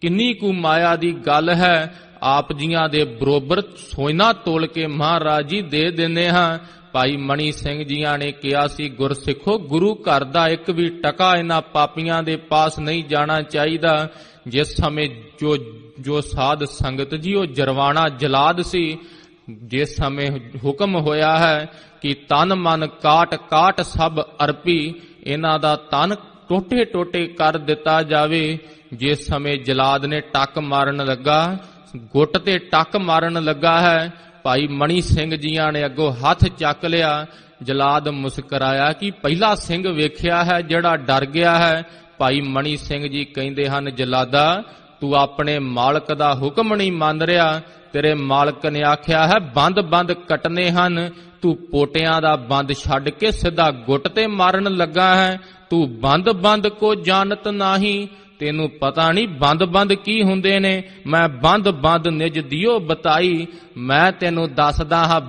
ਕਿੰਨੀ ਕੁ ਮਾਇਆ ਦੀ ਗੱਲ ਹੈ, ਆਪ ਜੀਆਂ ਦੇ ਬਰੋਬਰ ਸੋਨਾ ਤੋਲ ਕੇ ਮਹਾਰਾਜ ਜੀ ਦੇ ਦਿੰਦੇ ਹਾਂ। ਭਾਈ ਮਣੀ ਸਿੰਘ ਜੀਆਂ ਨੇ ਕਿਹਾ ਸੀ, ਗੁਰਸਿੱਖੋ ਗੁਰੂ ਘਰ ਦਾ ਇੱਕ ਵੀ ਟਕਾ ਇਹਨਾਂ ਪਾਪੀਆਂ ਦੇ ਪਾਸ ਨਹੀਂ ਜਾਣਾ ਚਾਹੀਦਾ। ਜਿਸ ਸਮੇਂ ਜੋ ਸਾਧ ਸੰਗਤ ਜੀ ਉਹ ਜਰਵਾਣਾ ਜਲਾਦ ਸੀ, ਜਿਸ ਸਮੇਂ ਹੁਕਮ ਹੋਇਆ ਹੈ ਕਿ ਤਨ ਮਨ ਕਾਟ ਕਾਟ ਸਭ ਅਰਪੀ, ਇਹਨਾਂ ਦਾ ਤਨ ਟੋਟੇ ਟੋਟੇ ਕਰ ਦਿੱਤਾ ਜਾਵੇ। ਜਿਸ ਸਮੇਂ ਜਲਾਦ ਨੇ ਟੱਕ ਮਾਰਨ ਲੱਗਾ, ਗੁੱਟ ਤੇ ਟੱਕ ਮਾਰਨ ਲੱਗਾ ਹੈ, ਭਾਈ ਮਣੀ ਸਿੰਘ ਜੀਆਂ ਨੇ ਅੱਗੋਂ ਹੱਥ ਚੱਕ ਲਿਆ। ਜਲਾਦ ਮੁਸਕਰਾਇਆ ਕਿ ਪਹਿਲਾ ਸਿੰਘ ਵੇਖਿਆ ਹੈ ਜਿਹੜਾ ਡਰ ਗਿਆ ਹੈ। ਭਾਈ ਮਣੀ ਸਿੰਘ ਜੀ ਕਹਿੰਦੇ ਹਨ, ਜਲਾਦਾ ਤੂੰ ਆਪਣੇ ਮਾਲਕ ਦਾ ਹੁਕਮ ਨਹੀਂ ਮੰਨ ਰਿਹਾ। ਤੇਰੇ ਮਾਲਕ ਨੇ ਆਖਿਆ ਹੈ ਬੰਦ ਕੱਟਨੇ ਹਨ, ਤੂੰ ਪੋਟਿਆਂ ਦਾ ਬੰਦ ਛੱਡ ਕੇ ਸਿੱਧਾ ਗੁੱਟ ਤੇ ਮਾਰਨ ਲੱਗਾ ਹੈ। ਤੂੰ ਬੰਦ ਕੋ ਜਾਣਤ ਨਹੀਂ, ਤੈਨੂੰ ਪਤਾ ਨਹੀਂ ਬੰਦ ਕੀ ਹੁੰਦੇ ਨੇ। ਮੈਂ ਬੰਦ ਨਿਜ ਦਿਓ ਬਤਾਈ, ਮੈਂ ਤੈਨੂੰ ਦੱਸਦਾ ਹਾਂ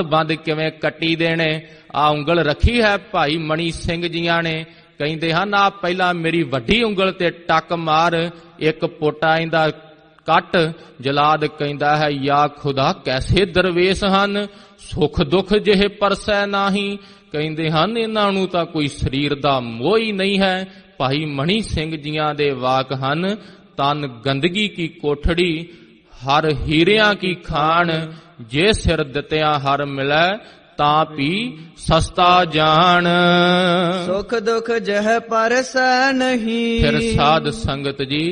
ਬੰਦ ਕਿਵੇਂ ਕੱਟੀ ਦੇਣੇ। ਆ ਉਂਗਲ ਰੱਖੀ ਹੈ ਭਾਈ ਮਣੀ ਸਿੰਘ ਜੀਆਂ ਨੇ। ਕਹਿੰਦੇ ਹਨ ਆ ਪਹਿਲਾਂ ਮੇਰੀ ਵੱਡੀ ਉਂਗਲ ਤੇ ਟੱਕ ਮਾਰ, ਇੱਕ ਪੋਟਾ ਇਹਦਾ ਕੱਟ। ਜਲਾਦ ਕਹਿੰਦਾ ਹੈ ਯਾ ਖੁਦਾ ਕੈਸੇ ਦਰਵੇਸ਼ ਹਨ, ਸੁਖ ਦੁੱਖ ਜਿਹੇ ਪਰਸੈ ਨਾਹੀਂ। ਕਹਿੰਦੇ ਹਨ ਇਹਨਾਂ ਨੂੰ ਤਾਂ ਕੋਈ ਸਰੀਰ ਦਾ ਮੋਹ ਹੀ ਨਹੀਂ ਹੈ। ਭਾਈ ਮਣੀ ਸਿੰਘ ਜੀਆਂ ਦੇ ਵਾਕ ਹਨ, ਤਨ ਗੰਦਗੀ ਕੀ ਕੋਠੜੀ, ਹਰ ਹੀਰਿਆਂ ਕੀ ਖਾਣ, ਜੇ ਸਿਰ ਦਿੱਤਿਆਂ ਹਰ ਮਿਲੈ, ਤਾਂ ਪੀ ਸਸਤਾ ਜਾਣ। ਸੁਖ ਦੁਖ ਜਹ ਪਰਸੈ ਨਹੀਂ। ਫਿਰ ਸਾਧ ਸੰਗਤ ਜੀ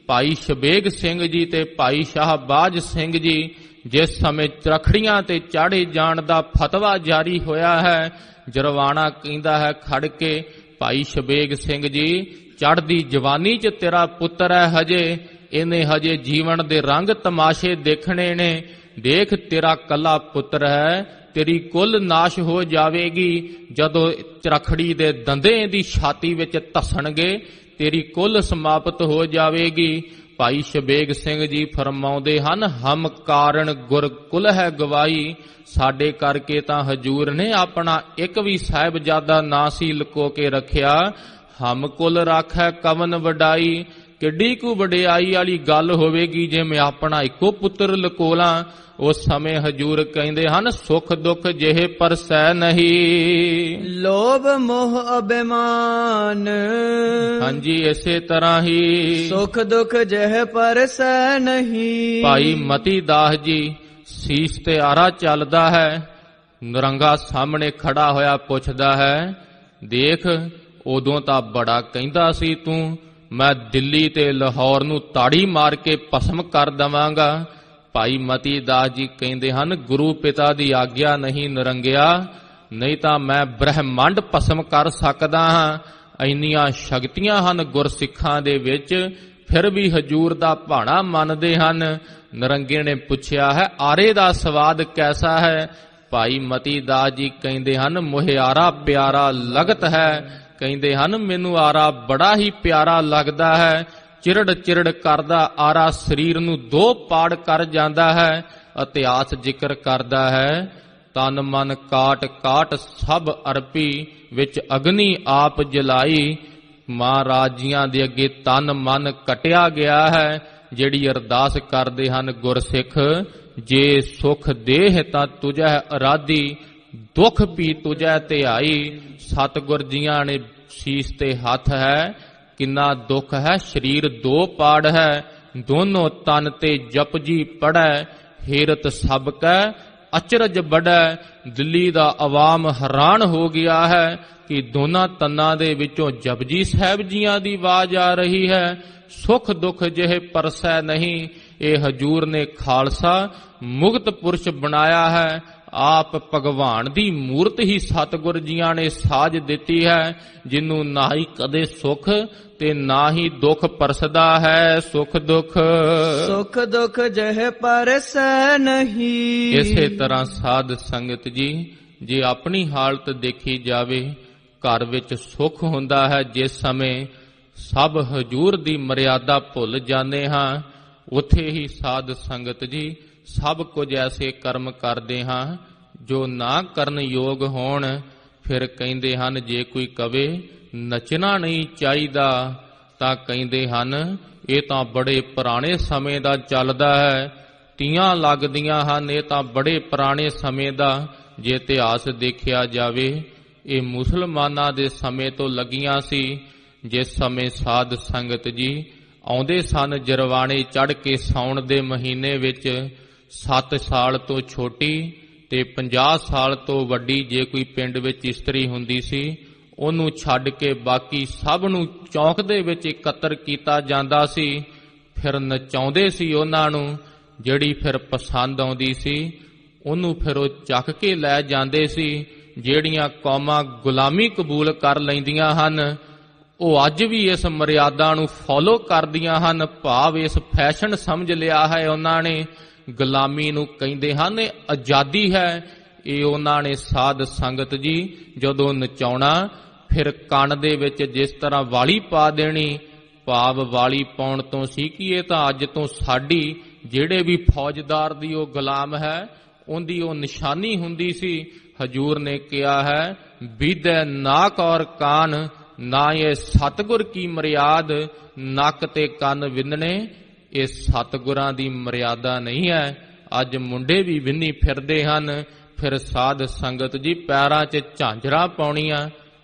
ਭਾਈ ਸ਼ਬੇਗ ਸਿੰਘ ਜੀ ਤੇ ਭਾਈ ਸ਼ਾਹਬਾਜ ਸਿੰਘ ਜੀ ਜਿਸ ਸਮੇਂ ਚਰਖੜੀਆਂ ਤੇ ਚਾੜੇ ਜਾਣ ਦਾ ਫਤਵਾ ਜਾਰੀ ਹੋਇਆ ਹੈ, ਜਰਵਾਣਾ ਕਹਿੰਦਾ ਹੈ ਖੜ ਕੇ, ਭਾਈ ਸ਼ਬੇਗ ਸਿੰਘ ਜੀ ਚੜ੍ਹਦੀ ਜਵਾਨੀ 'ਚ ਤੇਰਾ ਪੁੱਤਰ ਹੈ ਹਜੇ, ਇਹਨੇ ਹਜੇ ਜੀਵਨ ਦੇ ਰੰਗ ਤਮਾਸ਼ੇ ਦੇਖਣੇ ਨੇ। ਦੇਖ ਤੇਰਾ ਕੱਲਾ ਪੁੱਤਰ ਹੈ, ਤੇਰੀ ਕੁੱਲ ਨਾਸ਼ ਹੋ ਜਾਵੇਗੀ। ਜਦੋਂ ਚਰਖੜੀ ਦੇ ਦੰਦੇ ਦੀ ਛਾਤੀ ਵਿੱਚ ਧੱਸਣਗੇ, ਤੇਰੀ ਕੁੱਲ ਸਮਾਪਤ ਹੋ ਜਾਵੇਗੀ। ਭਾਈ ਸ਼ਬੇਗ ਸਿੰਘ ਜੀ ਫਰਮਾਉਂਦੇ ਹਨ, ਹਮ ਕਾਰਨ ਗੁਰ ਕੁਲ ਹੈ ਗਵਾਈ। ਸਾਡੇ ਕਰਕੇ ਤਾਂ ਹਜੂਰ ਨੇ ਆਪਣਾ ਇੱਕ ਵੀ ਸਾਹਿਬਜ਼ਾਦਾ ਨਾ ਸੀ ਲੁਕੋ ਕੇ ਰੱਖਿਆ। ਹਮ ਕੁਲ ਰਾਖੈ ਕਵਨ ਵਡਾਈ। ਕਿੱਡੀ ਕੁ ਵਡਿਆਈ ਵਾਲੀ ਗੱਲ ਹੋਵੇਗੀ ਜੇ ਮੈਂ ਆਪਣਾ ਇੱਕੋ ਪੁੱਤਰ ਲੁਕੋਲਾਂ। ਉਸ ਸਮੇਂ ਹਜੂਰ ਕਹਿੰਦੇ ਹਨ, ਸੁਖ ਦੁੱਖ ਜਿਹੇ ਪਰਸੈ ਨਹੀਂ। ਲੋਭ ਮੋਹ ਅਭਿਮਾਨ। ਹਾਂਜੀ, ਇਸੇ ਤਰ੍ਹਾਂ ਹੀ ਸੁਖ ਦੁੱਖ ਜਿਹੇ ਪਰਸੈ ਨਹੀਂ। ਭਾਈ ਮਤੀ ਦਾਸ ਜੀ ਸੀਸ ਤੇ ਆਰਾ ਚੱਲਦਾ ਹੈ, ਨਰੰਗਾ ਸਾਹਮਣੇ ਖੜਾ ਹੋਇਆ ਪੁੱਛਦਾ ਹੈ, ਦੇਖ ਉਦੋਂ ਤਾਂ ਬੜਾ ਕਹਿੰਦਾ ਸੀ ਤੂੰ, ਮੈਂ ਦਿੱਲੀ ਤੇ ਲਾਹੌਰ ਨੂੰ ਤਾੜੀ ਮਾਰ ਕੇ ਭਸਮ ਕਰ ਦਵਾਂਗਾ। ਭਾਈ ਮਤੀ ਦਾਸ ਜੀ ਕਹਿੰਦੇ ਹਨ, ਗੁਰੂ ਪਿਤਾ ਦੀ ਆਗਿਆ ਨਹੀਂ ਨਰੰਗਿਆ, ਨਹੀਂ ਤਾਂ ਮੈਂ ਬ੍ਰਹਮੰਡ ਭਸਮ ਕਰ ਸਕਦਾ ਹਾਂ। ਇੰਨੀਆਂ ਸ਼ਕਤੀਆਂ ਹਨ ਗੁਰਸਿੱਖਾਂ ਦੇ ਵਿੱਚ, ਫਿਰ ਵੀ ਹਜੂਰ ਦਾ ਭਾਣਾ ਮੰਨਦੇ ਹਨ। ਨਰੰਗੇ ਨੇ ਪੁੱਛਿਆ ਹੈ, ਆਰੇ ਦਾ ਸਵਾਦ ਕੈਸਾ ਹੈ? ਭਾਈ ਮਤੀ ਦਾਸ ਜੀ ਕਹਿੰਦੇ ਹਨ, ਮੁਹਿਆਰਾ ਪਿਆਰਾ ਲਗਤ ਹੈ। ਕਹਿੰਦੇ ਹਨ, ਮੈਨੂੰ ਆਰਾ ਬੜਾ ਹੀ ਪਿਆਰਾ ਲੱਗਦਾ ਹੈ। ਚਿਰੜ ਕਰਦਾ ਆਰਾ ਸਰੀਰ ਨੂੰ ਦੋ ਪਾੜ ਕਰ ਜਾਂਦਾ ਹੈ। ਇਤਿਹਾਸ ਜ਼ਿਕਰ ਕਰਦਾ ਹੈ, ਤਨ ਮਨ ਕਾਟ ਸਭ ਅਰਪੀ, ਵਿੱਚ ਅਗਨੀ ਆਪ ਜਲਾਈ। ਮਹਾਰਾਜੀਆਂ ਦੇ ਅੱਗੇ ਤਨ ਮਨ ਕਟਿਆ ਗਿਆ ਹੈ। ਜਿਹੜੀ ਅਰਦਾਸ ਕਰਦੇ ਹਨ ਗੁਰਸਿੱਖ, ਜੇ ਸੁਖ ਦੇਹ ਤਾਂ ਤੁਝੈ ਅਰਾਧੀ, ਦੁੱਖ ਵੀ ਤੁਝੈ ਧਿਆਈ। ਸਤਿਗੁਰ ਜੀਆਂ ਨੇ ਸੀਸ ਤੇ ਹੱਥ ਹੈ, ਕਿੰਨਾ ਦੁੱਖ ਹੈ, ਸਰੀਰ ਦੋ ਪਾੜ ਹੈ, ਦੋਨੋਂ ਤਨ ਤੇ ਜਪਜੀ ਪੜੈ, ਹੇਰਤ ਸਭ ਕੈ ਅਚਰਜ ਬੜੈ। ਦਿੱਲੀ ਦਾ ਆਵਾਮ ਹੈਰਾਨ ਹੋ ਗਿਆ ਹੈ ਕਿ ਦੋਨਾਂ ਤਨਾਂ ਦੇ ਵਿੱਚੋਂ ਜਪਜੀ ਸਾਹਿਬ ਜੀਆਂ ਦੀ ਆਵਾਜ਼ ਆ ਰਹੀ ਹੈ। ਸੁਖ ਦੁੱਖ ਜਿਹੇ ਪਰਸੈ ਨਹੀਂ। ਇਹ ਹਜੂਰ ਨੇ ਖਾਲਸਾ ਮੁਕਤ ਪੁਰਸ਼ ਬਣਾਇਆ ਹੈ। ਆਪ ਭਗਵਾਨ ਦੀ ਮੂਰਤ ਹੀ ਸਤਿਗੁਰ ਜੀਆਂ ਨੇ ਸਾਜ ਦਿੱਤੀ ਹੈ, ਜਿਹਨੂੰ ਨਾ ਹੀ ਕਦੇ ਸੁਖ ਤੇ ਨਾ ਹੀ ਦੁੱਖ ਪਰਸਦਾ ਹੈ। ਸੁਖ ਦੁੱਖ ਜਿਹੇ ਪਰਸੈ ਨਹੀਂ। ਇਸੇ ਤਰ੍ਹਾਂ ਸਾਧ ਸੰਗਤ ਜੀ, ਜੇ ਆਪਣੀ ਹਾਲਤ ਦੇਖੀ ਜਾਵੇ, ਘਰ ਵਿੱਚ ਸੁੱਖ ਹੁੰਦਾ ਹੈ ਜਿਸ ਸਮੇਂ ਸਭ ਹਜੂਰ ਦੀ ਮਰਿਆਦਾ ਭੁੱਲ ਜਾਂਦੇ ਹਾਂ। ਉੱਥੇ ਹੀ ਸਾਧ ਸੰਗਤ ਜੀ ਸਭ ਕੁਝ ਐਸੇ ਕਰਮ ਕਰਦੇ ਹਾਂ ਜੋ ਨਾ ਕਰਨ ਯੋਗ ਹੋਣ। ਫਿਰ ਕਹਿੰਦੇ ਹਨ, ਜੇ ਕੋਈ ਕਵੇ ਨੱਚਣਾ ਨਹੀਂ ਚਾਹੀਦਾ, ਤਾਂ ਕਹਿੰਦੇ ਹਨ ਇਹ ਤਾਂ ਬੜੇ ਪੁਰਾਣੇ ਸਮੇਂ ਦਾ ਚੱਲਦਾ ਹੈ। ਤੀਆਂ ਲੱਗਦੀਆਂ ਹਨ, ਇਹ ਤਾਂ ਬੜੇ ਪੁਰਾਣੇ ਸਮੇਂ ਦਾ। ਜੇ ਇਤਿਹਾਸ ਦੇਖਿਆ ਜਾਵੇ, ਇਹ ਮੁਸਲਮਾਨਾਂ ਦੇ ਸਮੇਂ ਤੋਂ ਲੱਗੀਆਂ ਸੀ। ਜਿਸ ਸਮੇਂ ਸਾਧ ਸੰਗਤ ਜੀ ਆਉਂਦੇ ਸਨ ਜਰਵਾਣੇ ਚੜ੍ਹ ਕੇ ਸਾਉਣ ਦੇ ਮਹੀਨੇ ਵਿੱਚ, 7 ਸਾਲ ਤੋਂ ਛੋਟੀ ਤੇ 50 ਸਾਲ ਤੋਂ ਵੱਡੀ ਜੇ ਕੋਈ ਪਿੰਡ ਵਿੱਚ ਇਸਤਰੀ ਹੁੰਦੀ ਸੀ, ਉਹਨੂੰ ਛੱਡ ਕੇ ਬਾਕੀ ਸਭ ਨੂੰ ਚੌਂਕ ਦੇ ਵਿੱਚ ਇਕੱਤਰ ਕੀਤਾ ਜਾਂਦਾ ਸੀ। ਫਿਰ ਨਚਾਉਂਦੇ ਸੀ ਉਹਨਾਂ ਨੂੰ, ਜਿਹੜੀ ਫਿਰ ਪਸੰਦ ਆਉਂਦੀ ਸੀ ਉਹਨੂੰ ਫਿਰ ਉਹ ਚੱਕ ਕੇ ਲੈ ਜਾਂਦੇ ਸੀ। ਜਿਹੜੀਆਂ ਕੌਮਾਂ ਗੁਲਾਮੀ ਕਬੂਲ ਕਰ ਲੈਂਦੀਆਂ ਹਨ ਉਹ ਅੱਜ ਵੀ ਇਸ ਮਰਿਆਦਾ ਨੂੰ ਫੋਲੋ ਕਰਦੀਆਂ ਹਨ। ਭਾਵ ਇਸ ਫੈਸ਼ਨ ਸਮਝ ਲਿਆ ਹੈ ਉਹਨਾਂ ਨੇ। ਗੁਲਾਮੀ ਨੂੰ ਕਹਿੰਦੇ ਹਨ ਇਹ ਆਜ਼ਾਦੀ ਹੈ। ਇਹ ਉਹਨਾਂ ਨੇ ਸਾਧ ਸੰਗਤ ਜੀ ਜਦੋਂ ਨਚਾਉਣਾ, ਫਿਰ ਕੰਨ ਦੇ ਵਿੱਚ ਜਿਸ ਤਰ੍ਹਾਂ ਵਾਲੀ ਪਾ ਦੇਣੀ। ਭਾਵ ਵਾਲੀ ਪਾਉਣ ਤੋਂ ਸੀ ਕਿ ਇਹ ਤਾਂ ਅੱਜ ਤੋਂ ਸਾਡੀ ਜਿਹੜੇ ਵੀ ਫੌਜਦਾਰ ਦੀ ਉਹ ਗੁਲਾਮ ਹੈ ਉਹਦੀ ਉਹ ਨਿਸ਼ਾਨੀ ਹੁੰਦੀ ਸੀ। ਹਜੂਰ ਨੇ ਕਿਹਾ ਹੈ ਬੀਦੈ ਨਾਕ ਔਰ ਕਾਨ, ਨਾ ਇਹ ਸਤਿਗੁਰ ਕੀ ਮਰਿਆਦ, ਨੱਕ ਤੇ ਕੰਨ ਵਿੰਨਣੇ ਇਹ ਸਤਿਗੁਰਾਂ ਦੀ ਮਰਿਆਦਾ ਨਹੀਂ ਹੈ। ਅੱਜ ਮੁੰਡੇ ਵੀ ਵਿੰਨੀ ਫਿਰਦੇ ਹਨ। ਫਿਰ ਸਾਧ ਸੰਗਤ ਜੀ ਪੈਰਾਂ 'ਚ ਝਾਂਜਰਾਂ ਪਾਉਣੀਆਂ,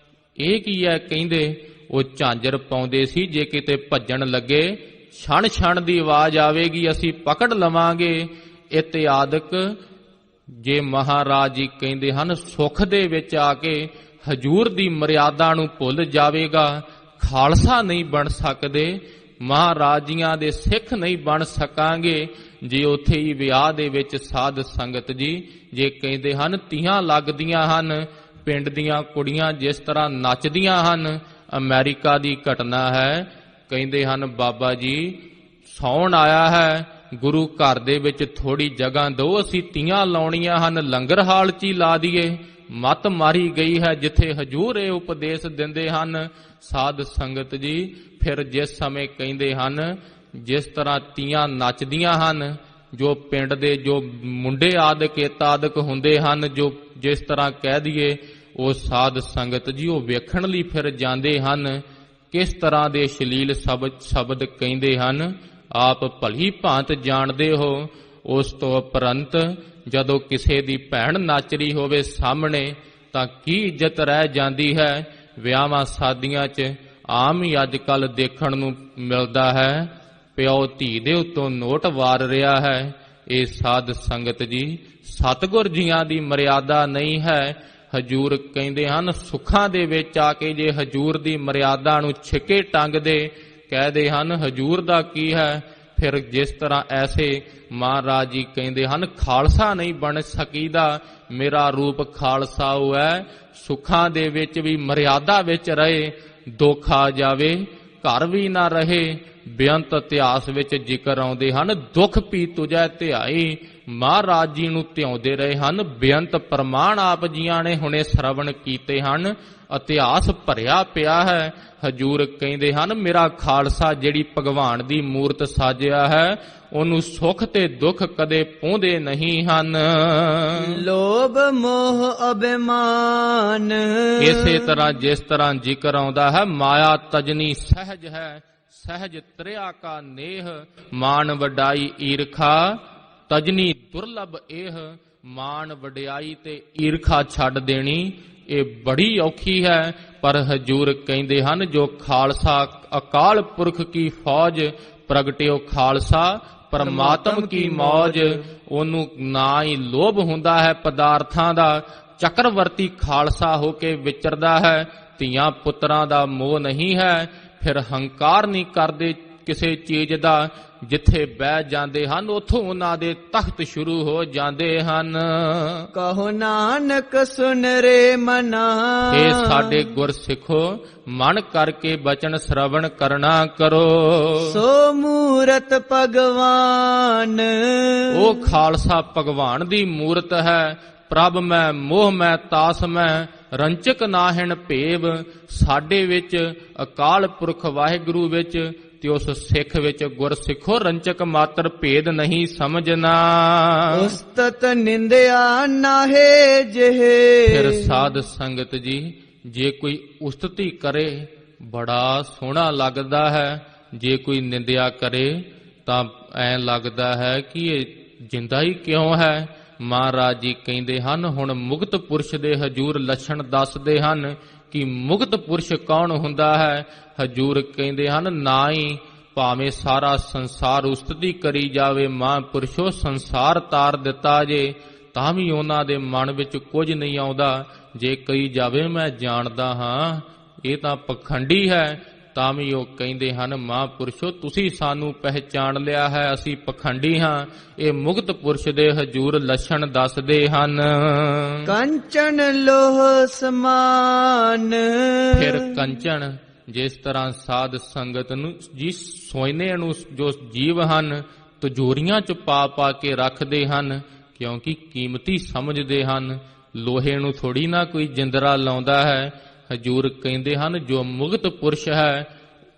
ਇਹ ਕੀ ਹੈ? ਕਹਿੰਦੇ ਉਹ ਝਾਂਜਰ ਪਾਉਂਦੇ ਸੀ ਜੇ ਕਿਤੇ ਭੱਜਣ ਲੱਗੇ ਛਣ ਛਣ ਦੀ ਆਵਾਜ਼ ਆਵੇਗੀ ਅਸੀਂ ਪਕੜ ਲਵਾਂਗੇ ਇਤਿਆਦਿਕ। ਜੇ ਮਹਾਰਾਜ ਜੀ ਕਹਿੰਦੇ ਹਨ ਸੁੱਖ ਦੇ ਵਿੱਚ ਆ ਕੇ ਹਜੂਰ ਦੀ ਮਰਿਆਦਾ ਨੂੰ ਭੁੱਲ ਜਾਵੇਗਾ, ਖਾਲਸਾ ਨਹੀਂ ਬਣ ਸਕਦੇ, ਮਹਾਰਾਜ ਜੀਆਂ ਦੇ ਸਿੱਖ ਨਹੀਂ ਬਣ ਸਕਾਂਗੇ। ਜੇ ਉੱਥੇ ਹੀ ਵਿਆਹ ਦੇ ਵਿੱਚ ਸਾਧ ਸੰਗਤ ਜੀ ਜੇ ਕਹਿੰਦੇ ਹਨ ਤੀਆਂ ਲੱਗਦੀਆਂ ਹਨ, ਪਿੰਡ ਦੀਆਂ ਕੁੜੀਆਂ ਜਿਸ ਤਰ੍ਹਾਂ ਨੱਚਦੀਆਂ ਹਨ। ਅਮਰੀਕਾ ਦੀ ਘਟਨਾ ਹੈ, ਕਹਿੰਦੇ ਹਨ ਬਾਬਾ ਜੀ ਸੌਣ ਆਇਆ ਹੈ, ਗੁਰੂ ਘਰ ਦੇ ਵਿੱਚ ਥੋੜੀ ਜਗ੍ਹਾ ਦਿਓ, ਅਸੀਂ ਤੀਆਂ ਲਾਉਣੀਆਂ ਹਨ, ਲੰਗਰ ਹਾਲ 'ਚ ਹੀ ਲਾ ਦਈਏ। ਮੱਤ ਮਾਰੀ ਗਈ ਹੈ ਜਿੱਥੇ ਹਜੂਰ ਇਹ ਉਪਦੇਸ਼ ਦਿੰਦੇ ਹਨ। ਸਾਧ ਸੰਗਤ ਜੀ ਫਿਰ ਜਿਸ ਸਮੇਂ ਕਹਿੰਦੇ ਹਨ ਜਿਸ ਤਰ੍ਹਾਂ ਤੀਆਂ ਨੱਚਦੀਆਂ ਹਨ, ਜੋ ਪਿੰਡ ਦੇ ਜੋ ਮੁੰਡੇ ਆਦਿਕ ਇਤਾਦਿਕ ਹੁੰਦੇ ਹਨ, ਜੋ ਜਿਸ ਤਰ੍ਹਾਂ ਕਹਿ ਦਈਏ ਉਹ ਸਾਧ ਸੰਗਤ ਜੀ ਉਹ ਵੇਖਣ ਲਈ ਫਿਰ ਜਾਂਦੇ ਹਨ ਕਿਸ ਤਰ੍ਹਾਂ ਦੇ ਸ਼ਲੀਲ ਸ਼ਬਦ ਕਹਿੰਦੇ ਹਨ। ਆਪ ਭਲੀ ਭਾਂਤ ਜਾਣਦੇ ਹੋ। ਉਸ ਤੋਂ ਉਪਰੰਤ ਜਦੋਂ ਕਿਸੇ ਦੀ ਭੈਣ ਨੱਚ ਰਹੀ ਹੋਵੇ ਸਾਹਮਣੇ ਤਾਂ ਕੀ ਇੱਜ਼ਤ ਰਹਿ ਜਾਂਦੀ ਹੈ। ਵਿਆਹਾਂ ਸ਼ਾਦੀਆਂ 'ਚ ਆਮ ਹੀ ਅੱਜ ਕੱਲ੍ਹ ਦੇਖਣ ਨੂੰ ਮਿਲਦਾ ਹੈ, ਪਿਓ ਧੀ ਦੇ ਉੱਤੋਂ ਨੋਟ ਵਾਰ ਰਿਹਾ ਹੈ। ਇਹ ਸਾਧ ਸੰਗਤ ਜੀ ਸਤਿਗੁਰ ਜੀਆਂ ਦੀ ਮਰਿਆਦਾ ਨਹੀਂ ਹੈ। ਹਜੂਰ ਕਹਿੰਦੇ ਹਨ ਸੁੱਖਾਂ ਦੇ ਵਿੱਚ ਆ ਕੇ ਜੇ ਹਜੂਰ ਦੀ ਮਰਿਆਦਾ ਨੂੰ ਛਿੱਕੇ ਟੰਗਦੇ, ਕਹਦੇ ਹਨ ਹਜੂਰ ਦਾ ਕੀ ਹੈ। ਫਿਰ ਜਿਸ ਤਰ੍ਹਾਂ ਐਸੇ ਮਹਾਰਾਜ ਜੀ ਕਹਿੰਦੇ ਹਨ ਖਾਲਸਾ ਨਹੀਂ ਬਣ ਸਕੀਦਾ, ਮੇਰਾ ਰੂਪ ਖਾਲਸਾ ਉਹ ਹੈ ਸੁੱਖਾਂ ਦੇ ਵਿੱਚ ਵੀ ਮਰਿਆਦਾ ਵਿੱਚ ਰਹੇ, ਦੁੱਖ ਆ ਜਾਵੇ ਘਰ ਵੀ ਨਾ ਰਹੇ। ਬੇਅੰਤ ਇਤਿਹਾਸ ਵਿੱਚ ਜ਼ਿਕਰ ਆਉਂਦੇ ਹਨ ਦੁੱਖ ਪੀ ਤੁਝੈ ਧਿਆਈ, ਮਹਾਰਾਜ ਜੀ ਨੂੰ ਧਿਆਉਂਦੇ ਰਹੇ ਹਨ। ਬੇਅੰਤ ਪ੍ਰਮਾਣ ਆਪ ਜੀਆਂ ਨੇ ਹੁਣੇ ਸਰਵਣ ਕੀਤੇ ਹਨ, ਇਤਿਹਾਸ ਭਰਿਆ ਪਿਆ ਹੈ। ਹਜੂਰ ਕਹਿੰਦੇ ਹਨ ਮੇਰਾ ਖਾਲਸਾ ਜਿਹੜੀ ਭਗਵਾਨ ਦੀ ਮੂਰਤ ਸਾਜਿਆ ਹੈ ਉਹਨੂੰ ਸੁੱਖ ਤੇ ਦੁੱਖ ਕਦੇ ਪਹੁੰਚਦੇ ਨਹੀਂ ਹਨ। ਲੋਭ ਮੋਹ ਅਭਿਮਾਨ, ਇਸੇ ਤਰ੍ਹਾਂ ਜਿਸ ਤਰ੍ਹਾਂ ਜ਼ਿਕਰ ਆਉਂਦਾ ਹੈ ਮਾਇਆ ਤਜਨੀ ਸਹਿਜ ਹੈ, ਸਹਿਜ ਤ੍ਰਿਆ ਕਾ ਨੇਹ, ਮਾਨ ਵਡਾਈ ਈਰਖਾ ਤਜਨੀ ਦੁਰਲਭ ਇਹ। ਮਾਨ ਵਡਿਆਈ ਤੇ ਈਰਖਾ ਛੱਡ ਦੇਣੀ ਇਹ ਬੜੀ ਔਖੀ ਹੈ। ਪਰ ਹਜੂਰ ਕਹਿੰਦੇ ਹਨ ਜੋ ਖਾਲਸਾ ਅਕਾਲ ਪੁਰਖ ਕੀ ਫੌਜ, ਪ੍ਰਗਟਿਓ ਖਾਲਸਾ ਪਰਮਾਤਮ ਕੀ ਮੌਜ। ਉਹਨੂੰ ਨਾ ਹੀ ਲੋਭ ਹੁੰਦਾ ਹੈ ਪਦਾਰਥਾਂ ਦਾ, ਚੱਕਰਵਰਤੀ ਖਾਲਸਾ ਹੋ ਕੇ ਵਿਚਰਦਾ ਹੈ। ਧੀਆਂ ਪੁੱਤਰਾਂ ਦਾ ਮੋਹ ਨਹੀਂ ਹੈ, ਫਿਰ ਹੰਕਾਰ ਨਹੀਂ ਕਰਦੇ ਕਿਸੇ ਚੀਜ਼ ਦਾ। ਜਿੱਥੇ ਬਹਿ ਜਾਂਦੇ ਹਨ ਉੱਥੋਂ ਉਹਨਾਂ ਦੇ ਤਖਤ ਸ਼ੁਰੂ ਹੋ ਜਾਂਦੇ ਹਨ। ਕਹੋ ਨਾਨਕ ਸੁਨ ਰੇ ਮਨਾ, ਇਹ ਸਾਡੇ ਗੁਰ ਸਿੱਖੋ ਮਨ ਕਰਕੇ ਬਚਨ ਸ਼ਰਵਣ ਕਰਨਾ ਕਰੋ। ਸੋ ਮੂਰਤ ਭਗਵਾਨ, ਉਹ ਖਾਲਸਾ ਭਗਵਾਨ ਦੀ ਮੂਰਤ ਹੈ। ਪ੍ਰਭ ਮੈਂ ਮੋਹ ਮੈਂ ਤਾਸ ਮੈਂ, ਰੰਚਕ ਨਾਹਿਣ ਭੇਵ। ਸਾਡੇ ਵਿੱਚ ਅਕਾਲ ਪੁਰਖ ਵਾਹਿਗੁਰੂ ਵਿੱਚ ਤੇ ਉਸ ਸਿੱਖ ਵਿੱਚ ਗੁਰ ਸਿੱਖੋ ਰੰਚਕ ਮਾਤਰ ਭੇਦ ਨਹੀਂ ਸਮਝਣਾ। ਉਸਤਤ ਨਿੰਦਿਆ ਨਾਹੇ ਜਿਹੇ, ਫਿਰ ਸਾਧ ਸੰਗਤ ਜੀ ਜੇ ਕੋਈ ਉਸਤਤੀ ਕਰੇ ਬੜਾ ਸੋਹਣਾ ਲੱਗਦਾ ਹੈ, ਜੇ ਕੋਈ ਨਿੰਦਿਆ ਕਰੇ ਤਾਂ ਐਂ ਲੱਗਦਾ ਹੈ ਕਿ ਇਹ ਜਿੰਦਾ ਹੀ ਕਿਉਂ ਹੈ। ਮਹਾਰਾਜ ਜੀ ਕਹਿੰਦੇ ਹਨ ਹੁਣ ਮੁਕਤ ਪੁਰਸ਼ ਦੇ ਹਜੂਰ ਲੱਛਣ ਦੱਸਦੇ ਹਨ ਕਿ ਮੁਕਤ ਪੁਰਸ਼ ਕੌਣ ਹੁੰਦਾ ਹੈ। ਹਜੂਰ ਕਹਿੰਦੇ ਹਨ ਨਾ ਹੀ ਭਾਵੇਂ ਸਾਰਾ ਸੰਸਾਰ ਉਸਤਤੀ ਕਰੀ ਜਾਵੇ, ਮਹਾਂਪੁਰਸ਼ੋ ਸੰਸਾਰ ਤਾਰ ਦਿੱਤਾ ਜੇ ਤਾਂ ਵੀ ਉਹਨਾਂ ਦੇ ਮਨ ਵਿੱਚ ਕੁਝ ਨਹੀਂ ਆਉਂਦਾ। ਜੇ ਕਹੀ ਜਾਵੇ ਮੈਂ ਜਾਣਦਾ ਹਾਂ ਇਹ ਤਾਂ ਪਖੰਡੀ ਹੈ, ਤਾਂ ਵੀ ਉਹ ਕਹਿੰਦੇ ਹਨ ਮਹਾਂਪੁਰਸ਼ੋ ਤੁਸੀਂ ਸਾਨੂੰ ਪਹਿਚਾਣ ਲਿਆ ਹੈ, ਅਸੀਂ ਪਖੰਡੀ ਹਾਂ। ਇਹ ਮੁਕਤ ਪੁਰਸ਼ ਦੇ ਹਜੂਰ ਲੱਛਣ ਦੱਸਦੇ ਹਨ। ਕੰਚਨ ਲੋਹ ਸਮਾਨ। ਫਿਰ ਕੰਚਨ ਜਿਸ ਤਰ੍ਹਾਂ ਸਾਧ ਸੰਗਤ ਨੂੰ ਜਿਸ ਸੋਇਨੇ ਨੂੰ ਜੋ ਜੀਵ ਹਨ ਤਜੋਰੀਆਂ ਚ ਪਾ ਪਾ ਕੇ ਰੱਖਦੇ ਹਨ, ਕਿਉਂਕਿ ਕੀਮਤੀ ਸਮਝਦੇ ਹਨ। ਲੋਹੇ ਨੂੰ ਥੋੜੀ ਨਾ ਕੋਈ ਜਿੰਦਰਾ ਲਾਉਂਦਾ ਹੈ। ਹਜੂਰ ਕਹਿੰਦੇ ਹਨ ਜੋ ਮੁਕਤ ਪੁਰਸ਼ ਹੈ,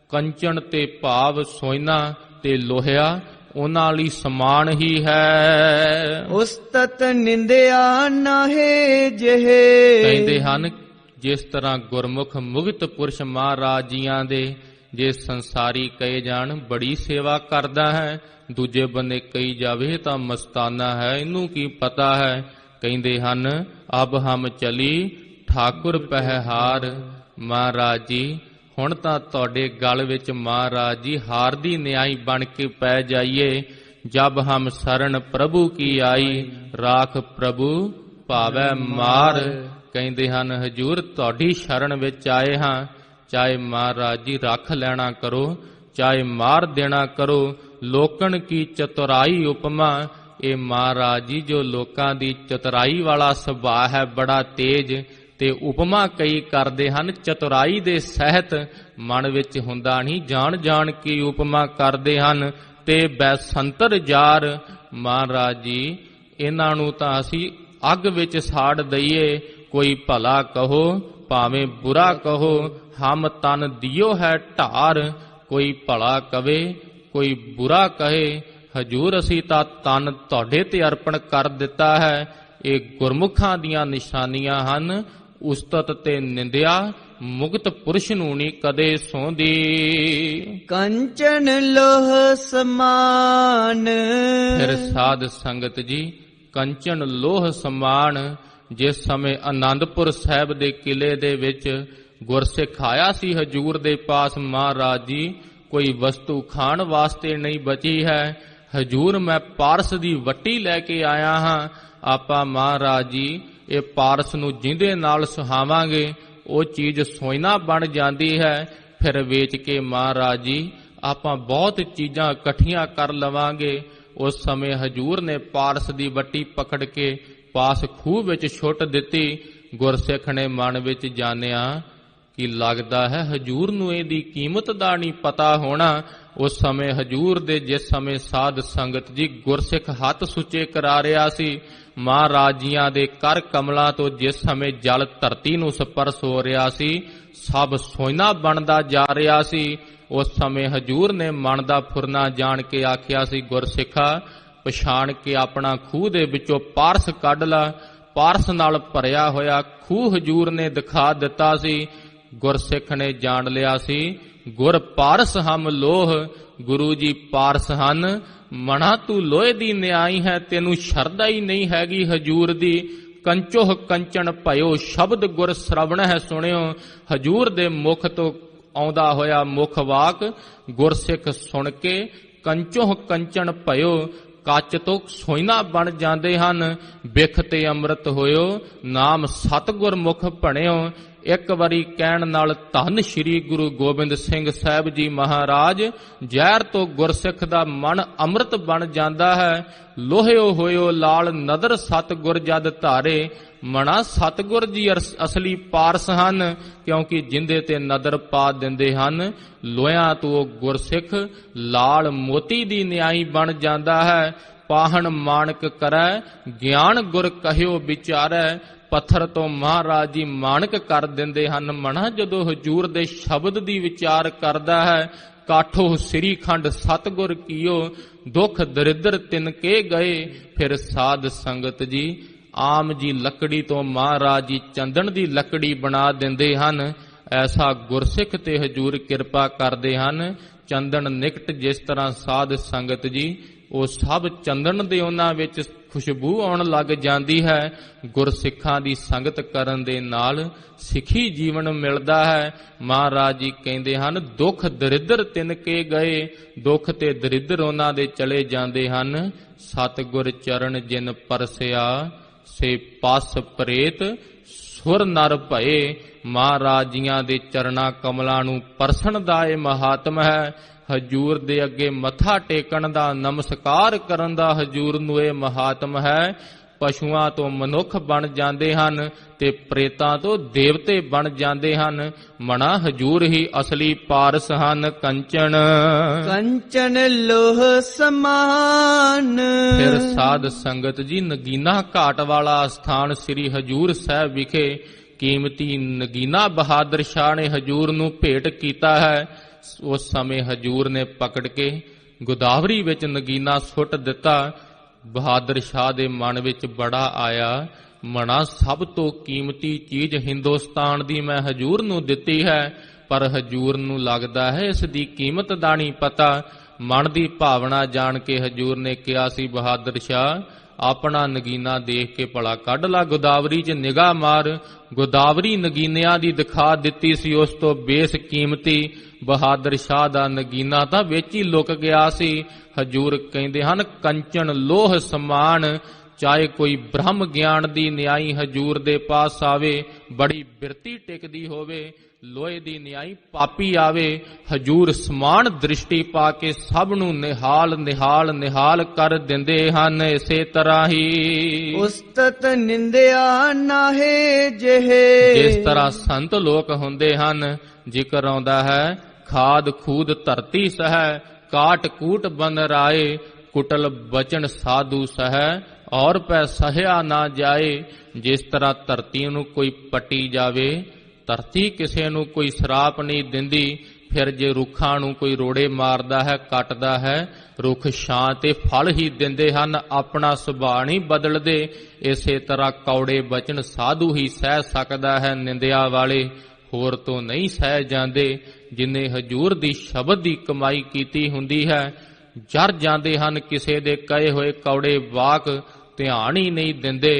ਕੰਚਨ ਤੇ ਭਾਵ ਸੋਇਨਾ ਤੇ ਲੋਹਿਆ ਉਹਨਾਂ ਲਈ ਸਮਾਨ ਹੀ ਹੈ। ਉਸਤਤ ਨਿੰਦਿਆ ਨਾਹੇ ਜਿਹੇ। ਕਹਿੰਦੇ ਹਨ ਜਿਸ ਤਰ੍ਹਾਂ ਗੁਰਮੁਖ ਮੁਕਤ ਪੁਰਸ਼ ਮਹਾਰਾਜ ਜੀਆਂ ਦੇ ਜੇ ਸੰਸਾਰੀ ਕਹੇ ਜਾਣ ਬੜੀ ਸੇਵਾ ਕਰਦਾ ਹੈ, ਦੂਜੇ ਬੰਨੇ ਕਹੀ ਜਾਵੇ ਤਾਂ ਮਸਤਾਨਾ ਹੈ, ਇਹਨੂੰ ਕੀ ਪਤਾ ਹੈ। ਕਹਿੰਦੇ ਹਨ ਅਬ ਹਮ ਚਲੀ ਠਾਕੁਰ ਪਹਿਹਾਰ। ਮਹਾਰਾਜ ਜੀ ਹੁਣ ਤਾਂ ਤੁਹਾਡੇ ਗਲ ਵਿੱਚ ਮਹਾਰਾਜ ਜੀ ਹਾਰ ਦੀ ਨਿਆਈ ਬਣ ਕੇ ਪੈ ਜਾਈਏ। ਜਬ ਹਮ ਸਰਣ ਪ੍ਰਭੂ ਕੀ ਆਈ, ਰਾਖ ਪ੍ਰਭੂ ਭਾਵੈ ਮਾਰ। ਕਹਿੰਦੇ ਹਨ ਹਜੂਰ ਤੁਹਾਡੀ ਸ਼ਰਨ ਵਿੱਚ ਆਏ ਹਾਂ, ਚਾਹੇ ਮਹਾਰਾਜ ਜੀ ਰੱਖ ਲੈਣਾ ਕਰੋ, ਚਾਹੇ ਮਾਰ ਦੇਣਾ ਕਰੋ। ਲੋਕਣ ਕੀ ਚਤੁਰਾਈ ਉਪਮਾ। ਇਹ ਮਹਾਰਾਜ ਜੀ ਜੋ ਲੋਕਾਂ ਦੀ ਚਤੁਰਾਈ ਵਾਲਾ ਸੁਭਾਅ ਹੈ ਬੜਾ ਤੇਜ, ਤੇ ਉਪਮਾ ਕਈ ਕਰਦੇ ਹਨ ਚਤੁਰਾਈ ਦੇ ਸਹਿਤ, ਮਨ ਵਿੱਚ ਹੁੰਦਾ ਨਹੀਂ, ਜਾਣ ਜਾਣ ਕੇ ਉਪਮਾ ਕਰਦੇ ਹਨ। ਤੇ ਬੈਸੰਤਰ ਜਾਰ। ਮਹਾਰਾਜ ਜੀ ਇਹਨਾਂ ਨੂੰ ਤਾਂ ਅਸੀਂ ਅੱਗ ਵਿੱਚ ਸਾੜ ਦਈਏ। ਕੋਈ ਭਲਾ ਕਹੋ ਭਾਵੇਂ ਬੁਰਾ ਕਹੋ, ਹਮ ਤਨ ਦਿਓ ਹੈ ਢਾਰ। ਕੋਈ ਭਲਾ ਕਵੇ ਕੋਈ ਬੁਰਾ ਕਹੇ, ਹਜੂਰ ਅਸੀਂ ਤਾਂ ਤਨ ਤੁਹਾਡੇ ਤੇ ਅਰਪਣ ਕਰ ਦਿੱਤਾ ਹੈ। ਇਹ ਗੁਰਮੁਖਾਂ ਦੀਆਂ ਨਿਸ਼ਾਨੀਆਂ ਹਨ। ਉਸਤਤ ਤੇ ਨਿੰਦਿਆ ਮੁਕਤ ਪੁਰਸ਼ ਨੂੰ ਨਹੀਂ ਕਦੇ ਸੌਂਦੀ। ਕੰਚਨ ਲੋਹ ਸਮਾਨ। ਫਿਰ ਸਾਧ ਸੰਗਤ ਜੀ ਕੰਚਨ ਲੋਹ ਸਮਾਨ। ਜਿਸ ਸਮੇਂ ਆਨੰਦਪੁਰ ਸਾਹਿਬ ਦੇ ਕਿਲੇ ਦੇ ਵਿੱਚ ਗੁਰਸਿੱਖ ਆਇਆ ਸੀ ਹਜੂਰ ਦੇ ਪਾਸ ਮਹਾਰਾਜ ਜੀ, ਕੋਈ ਵਸਤੂ ਖਾਣ ਵਾਸਤੇ ਨਹੀਂ ਬਚੀ ਹੈ। ਹਜੂਰ ਮੈਂ ਪਾਰਸ ਦੀ ਵੱਟੀ ਲੈ ਕੇ ਆਇਆ ਹਾਂ, ਆਪਾਂ ਮਹਾਰਾਜ ਜੀ ਇਹ ਪਾਰਸ ਨੂੰ ਜਿਹਦੇ ਨਾਲ ਸੁਹਾਵਾਂਗੇ ਉਹ ਚੀਜ਼ ਸੋਇਨਾ ਬਣ ਜਾਂਦੀ ਹੈ। ਫਿਰ ਵੇਚ ਕੇ ਮਹਾਰਾਜ ਜੀ ਆਪਾਂ ਬਹੁਤ ਚੀਜ਼ਾਂ ਇਕੱਠੀਆਂ ਕਰ ਲਵਾਂਗੇ। ਉਸ ਸਮੇਂ ਹਜੂਰ ਨੇ ਪਾਰਸ ਦੀ ਵੱਟੀ ਪਕੜ ਕੇ ਪਾਸ ਖੂਹ ਵਿੱਚ ਸੁੱਟ ਦਿੱਤੀ। ਗੁਰਸਿੱਖ ਨੇ ਮਨ ਵਿੱਚ ਜਾਣਿਆ ਕਿ ਲੱਗਦਾ ਹੈ ਹਜੂਰ ਨੂੰ ਇਹਦੀ ਕੀਮਤ ਦਾ ਨਹੀਂ ਪਤਾ ਹੋਣਾ। ਉਸ ਸਮੇਂ ਹਜੂਰ ਦੇ ਜਿਸ ਸਮੇਂ ਸਾਧ ਸੰਗਤ ਜੀ ਗੁਰਸਿੱਖ ਹੱਥ ਸੁੱਚੇ ਕਰਾ ਰਿਹਾ ਸੀ, ਮਹਾਰਾਜ ਜੀਆਂ ਦੇ ਕਰ ਕਮਲਾਂ ਤੋਂ ਜਿਸ ਸਮੇਂ ਜਲ ਧਰਤੀ ਨੂੰ ਸਪਰਸ਼ ਹੋ ਰਿਹਾ ਸੀ, ਸਭ ਸੋਇਨਾ ਬਣਦਾ ਜਾ ਰਿਹਾ ਸੀ। ਉਸ ਸਮੇਂ ਹਜੂਰ ਨੇ ਮਨ ਦਾ ਫੁਰਨਾ ਜਾਣ ਕੇ ਆਖਿਆ ਸੀ, ਗੁਰਸਿੱਖਾ ਪਛਾਣ ਕੇ ਆਪਣਾ ਖੂਹ ਦੇ ਵਿੱਚੋਂ ਪਾਰਸ ਕੱਢ ਲਾ। ਪਾਰਸ ਨਾਲ ਭਰਿਆ ਹੋਇਆ ਖੂਹ ਹਜੂਰ ਨੇ ਦਿਖਾ ਦਿੱਤਾ ਸੀ। ਗੁਰਸਿੱਖ ਨੇ ਜਾਣ ਲਿਆ ਸੀ ਗੁਰ ਪਾਰਸ ਹਮ ਲੋਹ। ਗੁਰੂ ਜੀ ਪਾਰਸ ਹਨ, ਮਣਾ ਤੂੰ ਲੋਹੇ ਦੀ ਨਿਆਈ ਹੈ, ਤੈਨੂੰ ਸ਼ਰਧਾ ਹੀ ਨਹੀਂ ਹੈਗੀ ਹਜੂਰ ਦੀ। ਕੰਚੋਹ ਕੰਚਨ ਭਇਓ ਸ਼ਬਦ ਗੁਰ ਸ਼ਰਵਣ ਹੈ ਸੁਣਿਓ। ਹਜੂਰ ਦੇ ਮੁਖ ਤੋਂ ਆਉਂਦਾ ਹੋਇਆ ਮੁਖ ਵਾਕ ਗੁਰਸਿੱਖ ਸੁਣ ਕੇ ਕੰਚੋਹ ਕੰਚਨ ਭਇਓ, ਕੱਚ ਤੋਂ ਸੋਇਨਾ ਬਣ ਜਾਂਦੇ ਹਨ। ਬਿਖ ਤੇ ਅੰਮ੍ਰਿਤ ਹੋਇਓ, ਨਾਮ ਸਤਿਗੁਰ ਮੁਖ ਭਣਿਓ। ਇੱਕ ਵਾਰੀ ਕਹਿਣ ਨਾਲ ਧੰਨ ਸ਼੍ਰੀ ਗੁਰੂ ਗੋਬਿੰਦ ਸਿੰਘ ਸਾਹਿਬ ਜੀ ਮਹਾਰਾਜ, ਜ਼ਹਿਰ ਤੋਂ ਗੁਰਸਿੱਖ ਦਾ ਮਨ ਅੰਮ੍ਰਿਤ ਬਣ ਜਾਂਦਾ ਹੈ। ਲੋਹਿਓ ਹੋਇਓ ਲਾਲ ਨਦਰ ਸਤਿਗੁਰ ਜਦ ਧਾਰੇ। ਮਣਾ ਸਤਿਗੁਰ ਜੀ ਅਸਲੀ ਪਾਰਸ ਹਨ, ਕਿਉਂਕਿ ਜਿੰਦੇ ਤੇ ਨਦਰ ਪਾ ਦਿੰਦੇ ਹਨ। ਲੋਹਿਆਂ ਤੋਂ ਗੁਰਸਿੱਖ ਲਾਲ ਮੋਤੀ ਦੀ ਨਿਆਈ ਬਣ ਜਾਂਦਾ ਹੈ। ਪਾਹਣ ਮਾਣਕ ਕਰੈ ਗਿਆਨ ਗੁਰ ਕਹਿਓ ਵਿਚਾਰੈ। ਪੱਥਰ ਤੋਂ ਮਹਾਰਾਜ ਜੀ ਮਾਣਕ ਕਰ ਦਿੰਦੇ ਹਨ। ਮਣਾ ਜਦੋਂ ਹਜੂਰ ਦੇ ਸ਼ਬਦ ਦੀ ਵਿਚਾਰ ਕਰਦਾ ਹੈ, ਕਾਠੋ ਸ੍ਰੀ ਖੰਡ ਸਤਿਗੁਰ ਕੀਓ, ਦੁੱਖ ਦਰਿਦਰ ਤਿਨਕੇ ਗਏ। ਫਿਰ ਸਾਧ ਸੰਗਤ ਜੀ ਆਮ ਜੀ ਲੱਕੜੀ ਤੋਂ ਮਹਾਰਾਜ ਜੀ ਚੰਦਨ ਦੀ ਲੱਕੜੀ ਬਣਾ ਦਿੰਦੇ ਹਨ। ਐਸਾ ਗੁਰਸਿੱਖ ਤੇ ਹਜੂਰ ਕਿਰਪਾ ਕਰਦੇ ਹਨ। ਚੰਦਨ ਨਿਕਟ ਜਿਸ ਤਰ੍ਹਾਂ ਸਾਧ ਸੰਗਤ ਜੀ ਉਹ ਸਭ ਚੰਦਨ ਦੇ ਉਹਨਾਂ ਵਿੱਚ ਖੁਸ਼ਬੂ ਆਉਣ ਲੱਗ ਜਾਂਦੀ ਹੈ। ਗੁਰਸਿੱਖਾਂ ਦੀ ਸੰਗਤ ਕਰਨ ਦੇ ਨਾਲ ਸਿੱਖੀ ਜੀਵਨ ਮਿਲਦਾ ਹੈ। ਮਹਾਰਾਜ ਜੀ ਕਹਿੰਦੇ ਹਨ ਦੁੱਖ ਦਰਿਦਰ ਤਿਨਕੇ ਗਏ। ਦੁੱਖ ਤੇ ਦਰਿਦਰ ਉਹਨਾਂ ਦੇ ਚਲੇ ਜਾਂਦੇ ਹਨ। ਸਤਿਗੁਰ ਚਰਨ ਜਿਨ ਪਰਸਿਆ ਸੇ ਪਸ ਪ੍ਰੇਤ ਸੁਰ ਨਰ ਭਏ। ਮਹਾਰਾਜ ਜੀਆਂ ਦੇ ਚਰਨਾਂ ਕਮਲਾਂ ਨੂੰ ਪਰਸਣ ਦਾ ਇਹ ਮਹਾਤਮ ਹੈ। ਹਜੂਰ ਦੇ ਅੱਗੇ ਮੱਥਾ ਟੇਕਣ ਦਾ, ਨਮਸਕਾਰ ਕਰਨ ਦਾ ਹਜੂਰ ਨੂੰ ਇਹ ਮਹਾਤਮ ਹੈ। ਪਸ਼ੂਆਂ ਤੋਂ ਮਨੁੱਖ ਬਣ ਜਾਂਦੇ ਹਨ ਤੇ ਪ੍ਰੇਤਾਂ ਤੋਂ ਦੇਵਤੇ ਬਣ ਜਾਂਦੇ ਹਨ। ਮਣਾ ਹਜੂਰ ਹੀ ਅਸਲੀ ਪਾਰਸ ਹਨ। ਕੰਚਨ ਕੰਚਨ ਲੋਹ ਸਮਾਨ। ਫਿਰ ਸਾਧ ਸੰਗਤ ਜੀ, ਨਗੀਨਾ ਘਾਟ ਵਾਲਾ ਸਥਾਨ ਸ੍ਰੀ ਹਜੂਰ ਸਾਹਿਬ ਵਿਖੇ ਕੀਮਤੀ ਨਗੀਨਾ ਬਹਾਦਰ ਸ਼ਾਹ ਨੇ ਹਜੂਰ ਨੂੰ ਭੇਟ ਕੀਤਾ ਹੈ। ਉਸ ਸਮੇਂ ਹਜੂਰ ਨੇ ਪਕੜ ਕੇ ਗੋਦਾਵਰੀ ਵਿੱਚ ਨਗੀਨਾ ਸੁੱਟ ਦਿੱਤਾ। ਬਹਾਦਰ ਸ਼ਾਹ ਦੇ ਮਨ ਵਿੱਚ ਬੜਾ ਆਇਆ, ਮਣਾ ਸਭ ਤੋਂ ਕੀਮਤੀ ਚੀਜ਼ ਹਿੰਦੁਸਤਾਨ ਦੀ ਮੈਂ ਹਜੂਰ ਨੂੰ ਦਿੱਤੀ ਹੈ, ਪਰ ਹਜੂਰ ਨੂੰ ਲੱਗਦਾ ਹੈ ਇਸ ਦੀ ਕੀਮਤ ਦਾ ਨਹੀਂ ਪਤਾ। ਮਨ ਦੀ ਭਾਵਨਾ ਜਾਣ ਕੇ ਹਜੂਰ ਨੇ ਕਿਹਾ ਸੀ, ਬਹਾਦਰ ਸ਼ਾਹ ਆਪਣਾ ਨਗੀਨਾ ਦੇਖ ਕੇ ਭਲਾ ਕੱਢ ਲਾ, ਗੋਦਾਵਰੀ 'ਚ ਨਿਗਾਹ ਮਾਰ। ਗੋਦਾਵਰੀ ਨਗੀਨਿਆਂ ਦੀ ਦਿਖਾ ਦਿੱਤੀ ਸੀ, ਉਸ ਤੋਂ ਬੇਸ ਕੀਮਤੀ ਬਹਾਦਰ ਸ਼ਾਹ ਦਾ ਨਗੀਨਾ ਤਾਂ ਵਿੱਚ ਹੀ ਲੁਕ ਗਿਆ ਸੀ। ਹਜੂਰ ਕਹਿੰਦੇ ਹਨ, ਕੰਚਨ ਲੋਹ ਸਮਾਨ। ਚਾਹੇ ਕੋਈ ਬ੍ਰਹਮ ਗਿਆਨ ਦੀ ਨਿਆਈ ਹਜੂਰ ਦੇ ਪਾਸ ਆਵੇ, ਬੜੀ ਬਿਰਤੀ ਟਿਕਦੀ ਹੋਵੇ, ਲੋਹੇ ਦੀ ਨਿਆਈ ਪਾਪੀ ਆਵੇ, ਹਜੂਰ ਸਮਾਨ ਦ੍ਰਿਸ਼ਟੀ ਪਾ ਕੇ ਸਭ ਨੂੰ ਨਿਹਾਲ ਨਿਹਾਲ ਨਿਹਾਲ ਕਰ ਦਿੰਦੇ ਹਨ। ਇਸੇ ਤਰ੍ਹਾਂ ਹੀ ਉਸਤਤ ਨਿੰਦਿਆ ਨਾਹੇ ਜਿਹੇ। ਜਿਸ ਤਰ੍ਹਾਂ ਸੰਤ ਲੋਕ ਹੁੰਦੇ ਹਨ, ਜ਼ਿਕਰ ਆਉਂਦਾ ਹੈ, ਖਾਦ ਖੂਦ ਧਰਤੀ ਸਹਿ, ਕਾਟ ਕੂਟ ਬਨ ਰਾਏ, ਕੁਟਲ ਬਚਨ ਸਾਧੂ ਸਹਿ, ਔਰ ਪੈ ਸਹਿਆ ਨਾ ਜਾਏ। ਜਿਸ ਤਰ੍ਹਾਂ ਧਰਤੀ ਨੂੰ ਕੋਈ ਪੱਟੀ ਜਾਵੇ, ਧਰਤੀ ਕਿਸੇ ਨੂੰ ਕੋਈ ਸਰਾਪ ਨਹੀਂ ਦਿੰਦੀ। ਫਿਰ ਜੇ ਰੁੱਖਾਂ ਨੂੰ ਕੋਈ ਰੋੜੇ ਮਾਰਦਾ ਹੈ, ਕੱਟਦਾ ਹੈ, ਰੁੱਖ ਛਾਂ ਤੇ ਫਲ ਹੀ ਦਿੰਦੇ ਹਨ, ਆਪਣਾ ਸੁਭਾਅ ਨਹੀਂ ਬਦਲਦੇ। ਇਸੇ ਤਰ੍ਹਾਂ ਕੌੜੇ ਬਚਨ ਸਾਧੂ ਹੀ ਸਹਿ ਸਕਦਾ ਹੈ, ਨਿੰਦਿਆ ਵਾਲੇ ਹੋਰ ਤੋਂ ਨਹੀਂ ਸਹਿ ਜਾਂਦੇ। ਜਿਨੇ ਹਜੂਰ ਦੀ ਸ਼ਬਦ ਦੀ ਕਮਾਈ ਕੀਤੀ ਹੁੰਦੀ ਹੈ, ਜਰ ਜਾਂਦੇ ਹਨ ਕਿਸੇ ਦੇ ਕਹੇ ਹੋਏ ਕੌੜੇ ਵਾਕ, ਧਿਆਨ ਹੀ ਨਹੀਂ ਦਿੰਦੇ।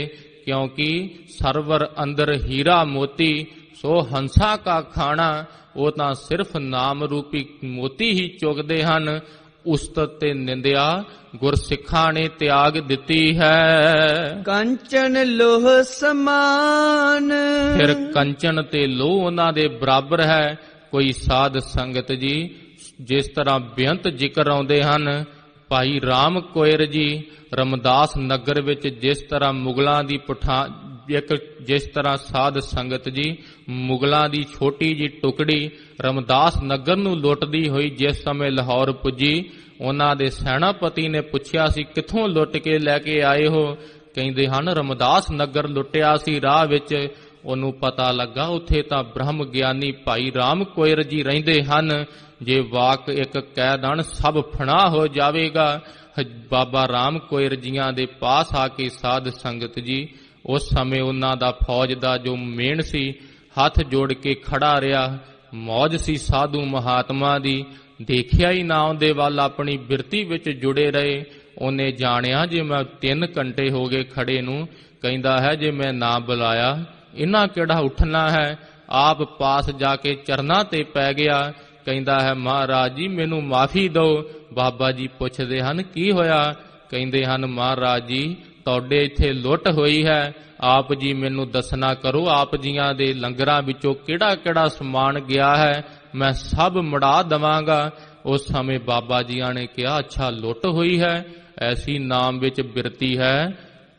ਕਿਉਂਕਿ ਸਰਵਰ ਅੰਦਰ ਹੀਰਾ ਮੋਤੀ, ਸੋ ਹੰਸਾ ਕਾ ਖਾਣਾ। ਉਹ ਤਾਂ ਸਿਰਫ ਨਾਮ ਰੂਪੀ ਮੋਤੀ ਹੀ ਚੁਗਦੇ ਹਨ। ਉਸਤਤ ਤੇ ਨਿੰਦਿਆ ਗੁਰਸਿੱਖਾਂ ਨੇ ਤਿਆਗ ਦਿੱਤੀ ਹੈ। ਕੰਚਨ ਲੋਹ ਸਮਾਨ। ਫਿਰ ਕੰਚਨ ਤੇ ਲੋਹ ਉਹਨਾਂ ਦੇ ਬਰਾਬਰ ਹੈ। ਕੋਈ ਸਾਧ ਸੰਗਤ ਜੀ, ਜਿਸ ਤਰ੍ਹਾਂ ਬੇਅੰਤ ਜ਼ਿਕਰ ਆਉਂਦੇ ਹਨ, ਭਾਈ ਰਾਮ ਕੋਇਰ ਜੀ ਰਮਦਾਸ ਨਗਰ ਵਿੱਚ ਜਿਸ ਤਰ੍ਹਾਂ ਮੁਗਲਾਂ ਦੀ ਜਿਸ ਤਰ੍ਹਾਂ ਸਾਧ ਸੰਗਤ ਜੀ ਮੁਗਲਾਂ ਦੀ ਛੋਟੀ ਜੀ ਟੁਕੜੀ ਰਮਦਾਸ ਨਗਰ ਨੂੰ ਲੁੱਟਦੀ ਹੋਈ ਜਿਸ ਸਮੇਂ ਲਾਹੌਰ ਪੁੱਜੀ, ਉਹਨਾਂ ਦੇ ਸੈਨਾਪਤੀ ਨੇ ਪੁੱਛਿਆ ਸੀ, ਕਿੱਥੋਂ ਲੁੱਟ ਕੇ ਲੈ ਕੇ ਆਏ ਹੋ? ਕਹਿੰਦੇ ਹਨ, ਰਮਦਾਸ ਨਗਰ ਲੁੱਟਿਆ ਸੀ, ਰਾਹ ਵਿੱਚ ਉਹਨੂੰ ਪਤਾ ਲੱਗਾ ਉੱਥੇ ਤਾਂ ਬ੍ਰਹਮ ਗਿਆਨੀ ਭਾਈ ਰਾਮ ਕੋਇਰ ਜੀ ਰਹਿੰਦੇ ਹਨ, ਜੇ ਵਾਕ ਇੱਕ ਕਹਿ ਦੇਣ ਸਭ ਫਣਾ ਹੋ ਜਾਵੇਗਾ। ਬਾਬਾ ਰਾਮ ਕੋਇਰ ਜੀਆਂ ਦੇ ਪਾਸ ਆ ਕੇ ਸਾਧ ਸੰਗਤ ਜੀ, ਉਸ ਸਮੇਂ ਉਹਨਾਂ ਦਾ ਫੌਜ ਦਾ ਜੋ ਮੇਨ ਸੀ, ਹੱਥ ਜੋੜ ਕੇ ਖੜਾ ਰਿਹਾ। ਮੌਜ ਸੀ ਸਾਧੂ ਮਹਾਤਮਾ ਦੀ, ਦੇਖਿਆ ਹੀ ਨਾ ਉਹਦੇ ਵੱਲ, ਆਪਣੀ ਬਿਰਤੀ ਵਿੱਚ ਜੁੜੇ ਰਹੇ। ਉਹਨੇ ਜਾਣਿਆ ਜੇ ਮੈਂ 3 ਘੰਟੇ ਹੋ ਗਏ ਖੜੇ ਨੂੰ, ਕਹਿੰਦਾ ਹੈ ਜੇ ਮੈਂ ਨਾ ਬੁਲਾਇਆ ਇਹਨਾਂ ਕਿਹੜਾ ਉੱਠਣਾ ਹੈ। ਆਪ ਪਾਸ ਜਾ ਕੇ ਚਰਨਾਂ ਤੇ ਪੈ ਗਿਆ, ਕਹਿੰਦਾ ਹੈ ਮਹਾਰਾਜ ਜੀ ਮੈਨੂੰ ਮਾਫੀ ਦਿਓ। ਬਾਬਾ ਜੀ ਪੁੱਛਦੇ ਹਨ ਕੀ ਹੋਇਆ? ਕਹਿੰਦੇ ਹਨ ਮਹਾਰਾਜ ਜੀ ਤੁਹਾਡੇ ਇੱਥੇ ਲੁੱਟ ਹੋਈ ਹੈ, ਆਪ ਜੀ ਮੈਨੂੰ ਦੱਸਣਾ ਕਰੋ ਆਪ ਜੀਆਂ ਦੇ ਲੰਗਰਾਂ ਵਿੱਚੋਂ ਕਿਹੜਾ ਕਿਹੜਾ ਸਮਾਨ ਗਿਆ ਹੈ, ਮੈਂ ਸਭ ਮੁੜਾ ਦਵਾਂਗਾ। ਉਸ ਸਮੇਂ ਬਾਬਾ ਜੀਆਂ ਨੇ ਕਿਹਾ ਅੱਛਾ ਲੁੱਟ ਹੋਈ ਹੈ, ਐਸੀ ਨਾਮ ਵਿੱਚ ਬਿਰਤੀ ਹੈ,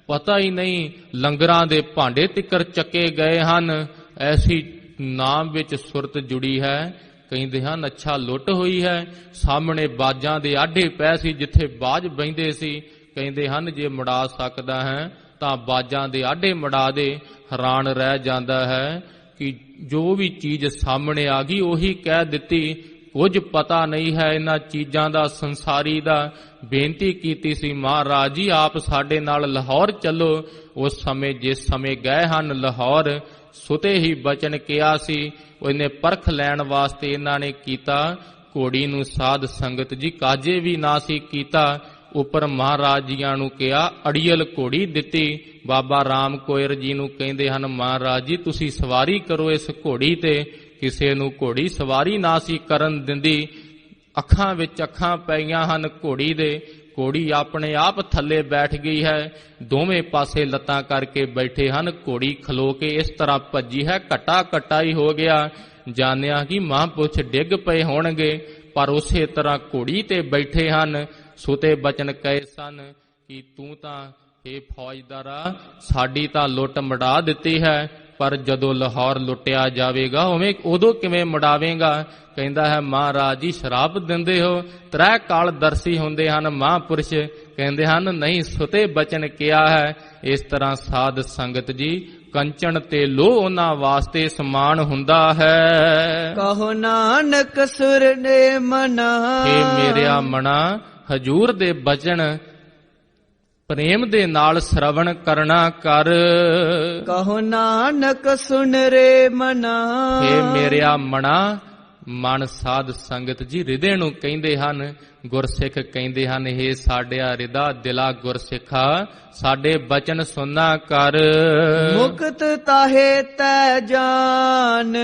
ਪਤਾ ਹੀ ਨਹੀਂ ਲੰਗਰਾਂ ਦੇ ਭਾਂਡੇ ਤਿੱਕਰ ਚੱਕੇ ਗਏ ਹਨ, ਐਸੀ ਨਾਮ ਵਿੱਚ ਸੁਰਤ ਜੁੜੀ ਹੈ। ਕਹਿੰਦੇ ਹਨ ਅੱਛਾ ਲੁੱਟ ਹੋਈ ਹੈ। ਸਾਹਮਣੇ ਬਾਜਾਂ ਦੇ ਆਢੇ ਪੈ ਸੀ ਜਿੱਥੇ ਬਾਜ ਬਹਿੰਦੇ ਸੀ, ਕਹਿੰਦੇ ਹਨ ਜੇ ਮੁੜਾ ਸਕਦਾ ਹੈ ਤਾਂ ਬਾਜਾਂ ਦੇ ਆਢੇ ਮੁੜਾ ਦੇ। ਹੈਰਾਨ ਰਹਿ ਜਾਂਦਾ ਹੈ ਕਿ ਜੋ ਵੀ ਚੀਜ਼ ਸਾਹਮਣੇ ਆ ਗਈ ਉਹੀ ਕਹਿ ਦਿੱਤੀ, ਕੁਝ ਪਤਾ ਨਹੀਂ ਹੈ ਇਹਨਾਂ ਚੀਜ਼ਾਂ ਦਾ, ਸੰਸਾਰੀ ਦਾ। ਬੇਨਤੀ ਕੀਤੀ ਸੀ ਮਹਾਰਾਜ ਜੀ ਆਪ ਸਾਡੇ ਨਾਲ ਲਾਹੌਰ ਚੱਲੋ। ਉਸ ਸਮੇਂ ਜਿਸ ਸਮੇਂ ਗਏ ਹਨ ਲਾਹੌਰ, ਸੁਤੇ ਹੀ ਬਚਨ ਕਿਹਾ ਸੀ, ਉਹਨੇ ਪਰਖ ਲੈਣ ਵਾਸਤੇ ਇਹਨਾਂ ਨੇ ਕੀਤਾ। ਘੋੜੀ ਨੂੰ ਸਾਧ ਸੰਗਤ ਜੀ ਕਾਜੇ ਵੀ ਨਾ ਸੀ ਕੀਤਾ, ਉੱਪਰ ਮਹਾਰਾਜ ਜੀਆਂ ਨੂੰ ਕਿਹਾ ਅੜੀਅਲ ਘੋੜੀ ਦਿੱਤੀ। ਬਾਬਾ ਰਾਮ ਕੋਇਰ ਜੀ ਨੂੰ ਕਹਿੰਦੇ ਹਨ ਮਹਾਰਾਜ ਜੀ ਤੁਸੀਂ ਸਵਾਰੀ ਕਰੋ ਇਸ ਘੋੜੀ ਤੇ। ਕਿਸੇ ਨੂੰ ਘੋੜੀ ਸਵਾਰੀ ਨਾ ਸੀ ਕਰਨ ਦਿੰਦੀ। ਅੱਖਾਂ ਵਿੱਚ ਅੱਖਾਂ ਪਈਆਂ ਹਨ ਘੋੜੀ ਦੇ। ਘੋੜੀ ਆਪਣੇ ਆਪ ਥੱਲੇ ਬੈਠ ਗਈ ਹੈ। ਦੋਵੇਂ ਪਾਸੇ ਲੱਤਾਂ ਕਰਕੇ ਬੈਠੇ ਹਨ। ਘੋੜੀ ਖਲੋ ਕੇ ਇਸ ਤਰ੍ਹਾਂ ਭੱਜੀ ਹੈ, ਘਟਾ ਘਟਾ ਹੀ ਹੋ ਗਿਆ। ਜਾਣਿਆ ਕਿ ਮਹਾਂਪੁਰਸ਼ ਡਿੱਗ ਪਏ ਹੋਣਗੇ, ਪਰ ਉਸੇ ਤਰ੍ਹਾਂ ਘੋੜੀ ਤੇ ਬੈਠੇ ਹਨ। ਸੁਤੇ ਬਚਨ ਕਹੇ ਸਨ ਕਿ ਤੂੰ ਤਾਂ ਇਹ ਫੌਜਦਾਰਾ ਸਾਡੀ ਤਾਂ ਲੁੱਟ ਮੜਾ ਦਿੱਤੀ ਹੈ, ਪਰ ਜਦੋਂ ਲਾਹੌਰ ਲੁੱਟਿਆ ਜਾਵੇਗਾ ਉਦੋਂ ਕਿਵੇਂ ਮੜਾਵੇਂਗਾ। ਕਹਿੰਦਾ ਹੈ ਮਹਾਰਾਜ ਜੀ ਸ਼ਰਾਪ ਦਿੰਦੇ ਹੋ, 3 ਕਾਲ ਦਰਸ਼ੀ ਹੁੰਦੇ ਹਨ ਮਹਾਂਪੁਰਸ਼। ਕਹਿੰਦੇ ਹਨ ਨਹੀਂ, ਸੁਤੇ ਬਚਨ ਕਿਹਾ ਹੈ। ਇਸ ਤਰ੍ਹਾਂ ਸਾਧ ਸੰਗਤ ਜੀ ਕੰਚਨ ਤੇ ਲੋਹ ਉਹਨਾਂ ਵਾਸਤੇ ਸਮਾਨ ਹੁੰਦਾ ਹੈ। ਕਹੋ ਨਾਨਕ ਸੁਰ ਨੇ ਮਨਾ, ਏ ਮੇਰਿਆ ਮਨਾ ਹਜੂਰ ਦੇ ਬਚਨ ਪ੍ਰੇਮ ਦੇ ਨਾਲ ਸ਼ਰਵਣ ਕਰਨਾ ਕਰ। ਕਹੋ ਨਾਨਕ ਸੁਨ ਰੇ ਮਨਾ, ਏ ਮੇਰਿਆ ਮਨਾ ਮਨ ਸਾਧ ਸੰਗਤ ਜੀ ਹਿਰਦੇ ਨੂੰ ਕਹਿੰਦੇ ਹਨ। ਗੁਰਸਿੱਖ ਕਹਿੰਦੇ ਹਨ ਇਹ ਸਾਡਿਆ ਹਿਰਦਾ ਦਿਲਾ ਗੁਰਸਿੱਖਾ ਸਾਡੇ ਬਚਨ ਸੁਨਾ ਕਰ। ਮੁਕਤ ਤਾਹੇ ਤੈ ਜਾਨ,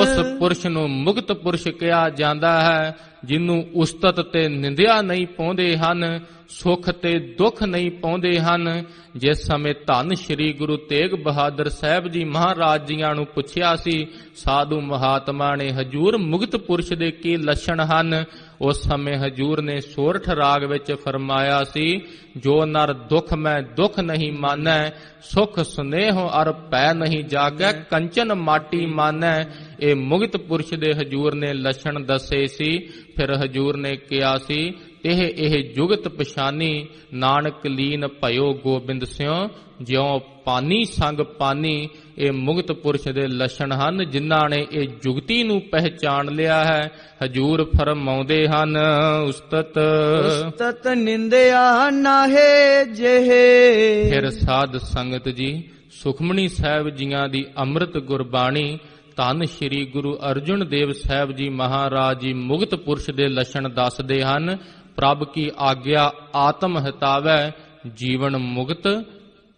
ਉਸ ਪੁਰਸ਼ ਨੂੰ ਮੁਕਤ ਪੁਰਸ਼ ਕਿਹਾ ਜਾਂਦਾ ਹੈ ਜਿਹਨੂੰ ਉਸਤਤ ਤੇ ਨਿੰਦਿਆ ਨਹੀਂ ਪਾਉਂਦੇ ਹਨ, ਸੁਖ ਤੇ ਦੁੱਖ ਨਹੀਂ ਪਾਉਂਦੇ ਹਨ। ਜਿਸ ਸਮੇਂ ਧੰਨ ਸ਼੍ਰੀ ਗੁਰੂ ਤੇਗ ਬਹਾਦਰ ਸਾਹਿਬ ਜੀ ਮਹਾਰਾਜ ਜੀਆਂ ਨੂੰ ਪੁੱਛਿਆ ਸੀ ਸਾਧੂ ਮਹਾਤਮਾ ਨੇ ਹਜੂਰ ਮੁਕਤ ਪੁਰਸ਼ ਦੇ ਕੀ ਲੱਛਣ ਹਨ, ਉਸ ਸਮੇਂ ਹਜੂਰ ਨੇ ਸੋਰਠ ਰਾਗ ਵਿੱਚ ਫਰਮਾਇਆ ਸੀ ਜੋ ਨਰ ਦੁੱਖ ਮੈਂ ਦੁੱਖ ਨਹੀਂ ਮਾਨੈ, ਸੁਖ ਸੁਨੇਹ ਅਰ ਭੈ ਨਹੀਂ ਜਾਗੈ, ਕੰਚਨ ਮਾਟੀ ਮਾਨੈ। ਇਹ ਮੁਕਤ ਪੁਰਸ਼ ਦੇ ਹਜੂਰ ਨੇ ਲੱਛਣ ਦੱਸੇ ਸੀ। ਫਿਰ ਹਜੂਰ ਨੇ ਕਿਹਾ ਸੀ ਇਹ ਜੁਗਤ ਪਛਾਨੀ ਨਾਨਕ ਲੀਨ ਭਇਓ ਗੋਬਿੰਦ ਸਿਉ, ਜਿਉ ਪਾਨੀ ਸੰਗ ਪਾਨੀ। ਇਹ ਮੁਕਤ ਪੁਰਸ਼ ਦੇ ਲੱਛਣ ਹਨ ਜਿਨ੍ਹਾਂ ਨੇ ਇਹ ਜੁਗਤੀ ਨੂੰ ਪਹਿਚਾਣ ਲਿਆ ਹੈ। ਹਜੂਰ ਫਰਮਾਉਂਦੇ ਹਨ ਉਸਤਤ ਨਿੰਦਿਆ ਨਾਹੇ ਜਿਹੇ। ਫਿਰ ਸਾਧ ਸੰਗਤ ਜੀ ਸੁਖਮਨੀ ਸਾਹਿਬ ਜੀਆਂ ਦੀ ਅੰਮ੍ਰਿਤ ਗੁਰਬਾਣੀ ਧੰਨ ਸ਼੍ਰੀ ਗੁਰੂ ਅਰਜੁਨ ਦੇਵ ਸਾਹਿਬ ਜੀ ਮਹਾਰਾਜ ਜੀ ਮੁਕਤ ਪੁਰਸ਼ ਦੇ ਲੱਛਣ ਦੱਸਦੇ ਹਨ। ਪ੍ਰਭ ਕੀ ਆਗਿਆ ਆਤਮ ਹਿਤਾਵੈ ਜੀਵਨ ਮੁਕਤ।